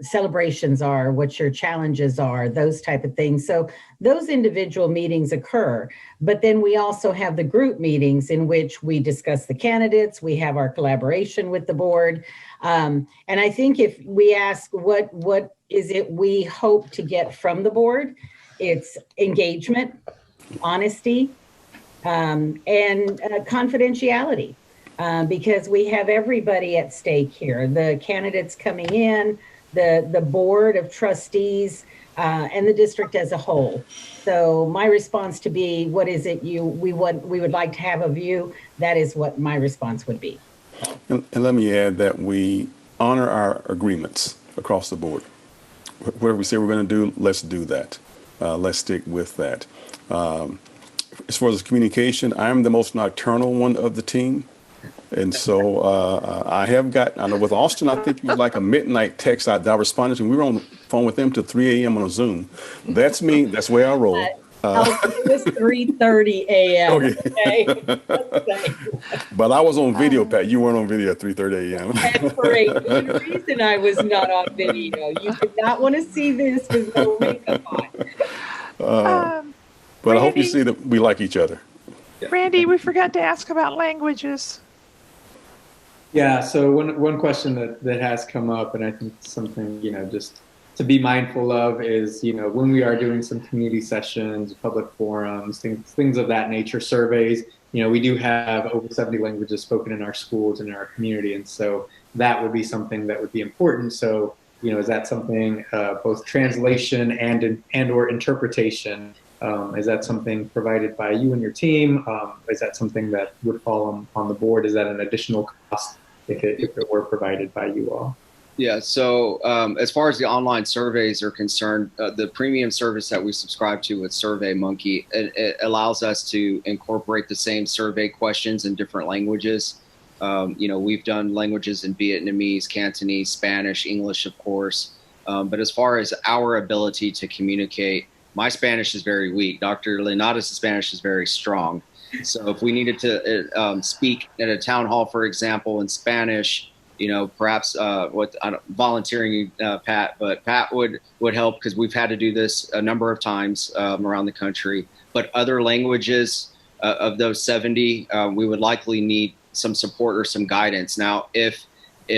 celebrations are, what your challenges are, those type of things. So those individual meetings occur, but then we also have the group meetings in which we discuss the candidates, we have our collaboration with the board. And I think if we ask what is it we hope to get from the board, it's engagement, honesty, and confidentiality. Because we have everybody at stake here, the candidates coming in, the board of trustees, and the district as a whole. So my response to be, what is it we would like to have of you, that is what my response would be. And let me add that we honor our agreements across the board. Whatever we say we're going to do, let's do that. Let's stick with that. As far as communication, I'm the most nocturnal one of the team. And so I know with Austin, I think it was like a midnight text that I responded to. We were on the phone with him till 3 a.m. on a Zoom. That's me. That's the way I roll. It was 3:30 a.m. Okay. But I was on video, Pat. You weren't on video at 3:30 a.m. That's great. The reason I was not on video, you did not want to see this with no makeup on. But Randy, I hope you see that we like each other. Randy, we forgot to ask about languages. Yeah, so one question that has come up, and I think something, just to be mindful of is, when we are doing some community sessions, public forums, things of that nature, surveys, we do have over 70 languages spoken in our schools and in our community. And so that would be something that would be important. So, is that something, both translation and or interpretation, is that something provided by you and your team? Is that something that would fall on the board? Is that an additional cost if it were provided by you all? Yeah, so as far as the online surveys are concerned, the premium service that we subscribe to with SurveyMonkey, it allows us to incorporate the same survey questions in different languages. We've done languages in Vietnamese, Cantonese, Spanish, English, of course. But as far as our ability to communicate, my Spanish is very weak. Dr. Linares' Spanish is very strong. So if we needed to speak at a town hall, for example, in Spanish, you know, perhaps volunteering Pat, but Pat would help because we've had to do this a number of times around the country. But other languages of those 70, we would likely need some support or some guidance. Now, if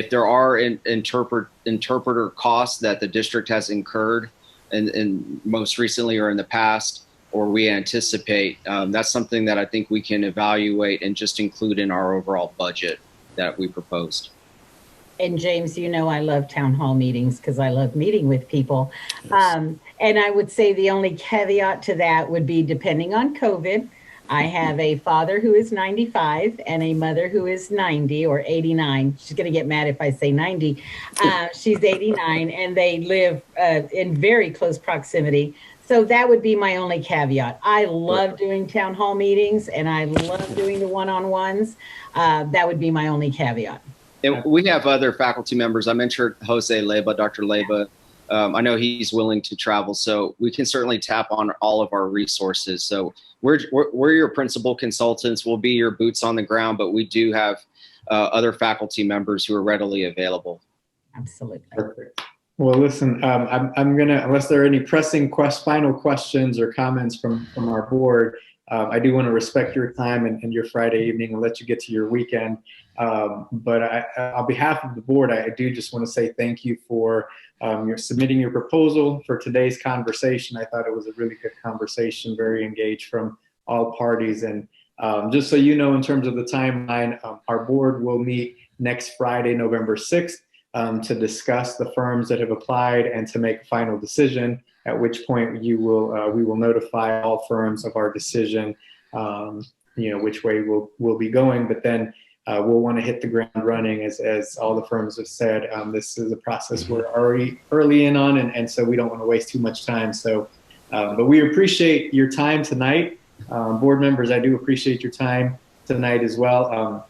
there are interpreter costs that the district has incurred, and most recently or in the past, or we anticipate, that's something that I think we can evaluate and just include in our overall budget that we proposed. And James, you know I love town hall meetings because I love meeting with people. And I would say the only caveat to that would be depending on COVID. I have a father who is 95 and a mother who is 90 or 89. She's going to get mad if I say 90. She's 89 and they live in very close proximity. So that would be my only caveat. I love doing town hall meetings and I love doing the one-on-ones. That would be my only caveat. And we have other faculty members. I mentioned Jose Leyva, Dr. Leyva. I know he's willing to travel, so we can certainly tap on all of our resources. So we're your principal consultants. We'll be your boots on the ground, but we do have other faculty members who are readily available. Absolutely. Perfect. Well, listen, I'm gonna, unless there are any pressing final questions or comments from our board, I do want to respect your time and your Friday evening and let you get to your weekend. But on behalf of the board, I do just want to say thank you for your submitting your proposal for today's conversation. I thought it was a really good conversation, very engaged from all parties. And just so you know, in terms of the timeline, our board will meet next Friday, November 6th, to discuss the firms that have applied and to make a final decision, at which point we will notify all firms of our decision, you know, which way we'll be going. But then we'll want to hit the ground running, as all the firms have said. This is a process we're already early in on, and so we don't want to waste too much time. So, but we appreciate your time tonight. Board members, I do appreciate your time tonight as well.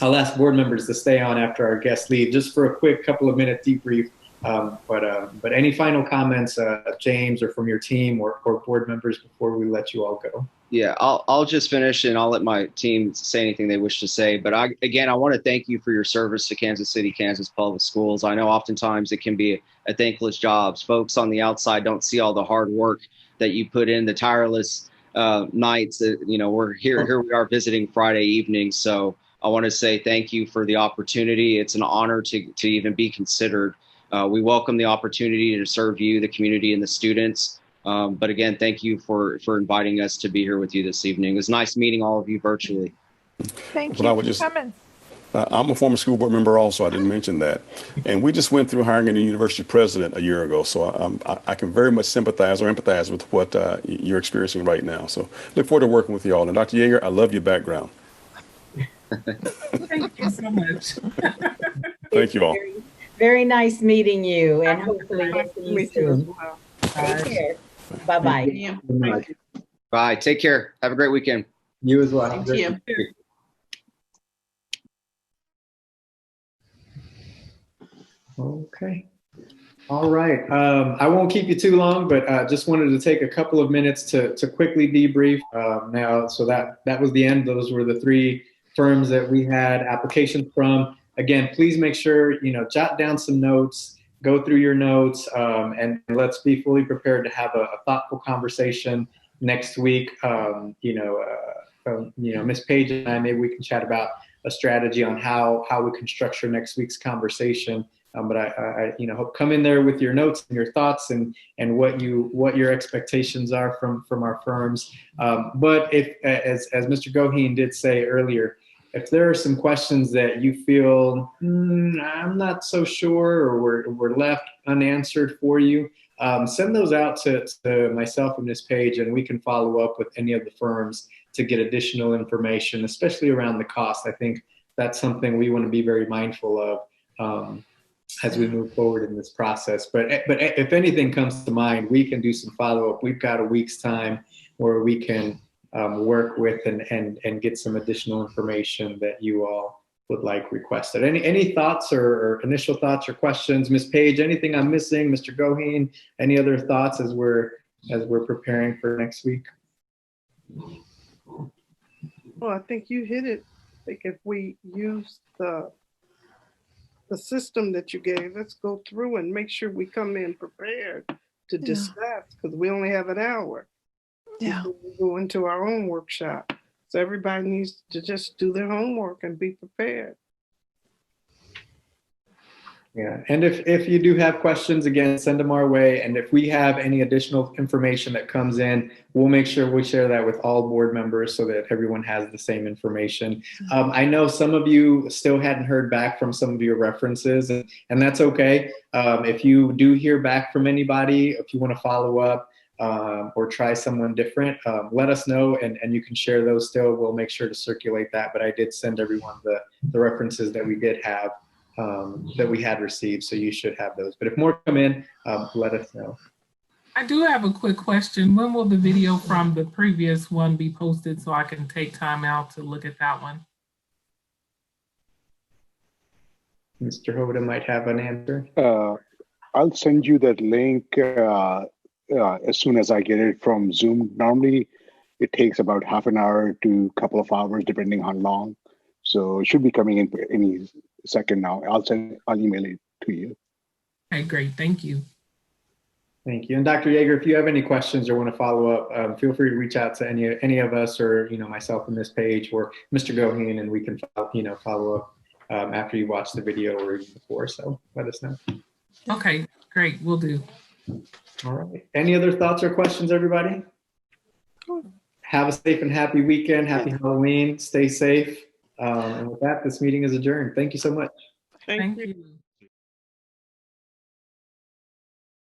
I'll ask board members to stay on after our guests leave, just for a quick couple of minute debrief. But any final comments, James, or from your team or board members before we let you all go? Yeah, I'll just finish and I'll let my team say anything they wish to say. But I want to thank you for your service to Kansas City, Kansas Public Schools. I know oftentimes it can be a thankless job. Folks on the outside don't see all the hard work that you put in, the tireless nights that, you know, here we are visiting Friday evening. So I want to say thank you for the opportunity. It's an honor to even be considered. We welcome the opportunity to serve you, the community, and the students. But again, thank you for inviting us to be here with you this evening. It was nice meeting all of you virtually. Thank you for coming. I'm a former school board member also. I didn't mention that. And we just went through hiring a new university president a year ago. So I can very much sympathize or empathize with what you're experiencing right now. So look forward to working with you all. And Dr. Yeager, I love your background. Thank you so much. Thank you all. Very nice meeting you, and hopefully we'll see you soon. Take care. Bye-bye. Bye. Take care. Have a great weekend. You as well. Thank you. Okay. All right. I won't keep you too long, but just wanted to take a couple of minutes to quickly debrief. Now, so that was the end. Those were the three firms that we had applications from. Again, please make sure, you know, jot down some notes, go through your notes, and let's be fully prepared to have a thoughtful conversation next week. You know, Ms. Page and I, maybe we can chat about a strategy on how we can structure next week's conversation. But I you know, hope come in there with your notes and your thoughts and what your expectations are from our firms. But if, as Mr. Goheen did say earlier, if there are some questions that you feel, I'm not so sure, or we're left unanswered for you, send those out to myself and Ms. Page, and we can follow up with any of the firms to get additional information, especially around the cost. I think that's something we want to be very mindful of as we move forward in this process. But if anything comes to mind, we can do some follow-up. We've got a week's time where we can work with and get some additional information that you all would like requested. Any thoughts or initial thoughts or questions? Ms. Page, anything I'm missing? Mr. Goheen, any other thoughts as we're preparing for next week? Well, I think you hit it. I think if we use the system that you gave, let's go through and make sure we come in prepared to discuss, because we only have an hour before we go into our own workshop. So everybody needs to just do their homework and be prepared. Yeah, and if you do have questions, again, send them our way. And if we have any additional information that comes in, we'll make sure we share that with all board members so that everyone has the same information. I know some of you still hadn't heard back from some of your references, and that's okay. If you do hear back from anybody, if you want to follow up or try someone different, let us know, and you can share those still. We'll make sure to circulate that. But I did send everyone the references that we did have. That we had received, so you should have those. But if more come in, let us know. I do have a quick question. When will the video from the previous one be posted so I can take time out to look at that one? Mr. Hoda might have an answer. I'll send you that link as soon as I get it from Zoom. Normally, it takes about half an hour to a couple of hours, depending on how long. So it should be coming in any second now. I'll email it to you. Okay, great. Thank you. Thank you. And Dr. Yeager, if you have any questions or want to follow up, feel free to reach out to any of us, or myself on this page, or Mr. Goheen, and we can follow up after you watch the video or even before. So let us know. Okay, great. We'll do. All right. Any other thoughts or questions, everybody? Have a safe and happy weekend. Happy Halloween. Stay safe. And with that, this meeting is adjourned. Thank you so much. Thank you.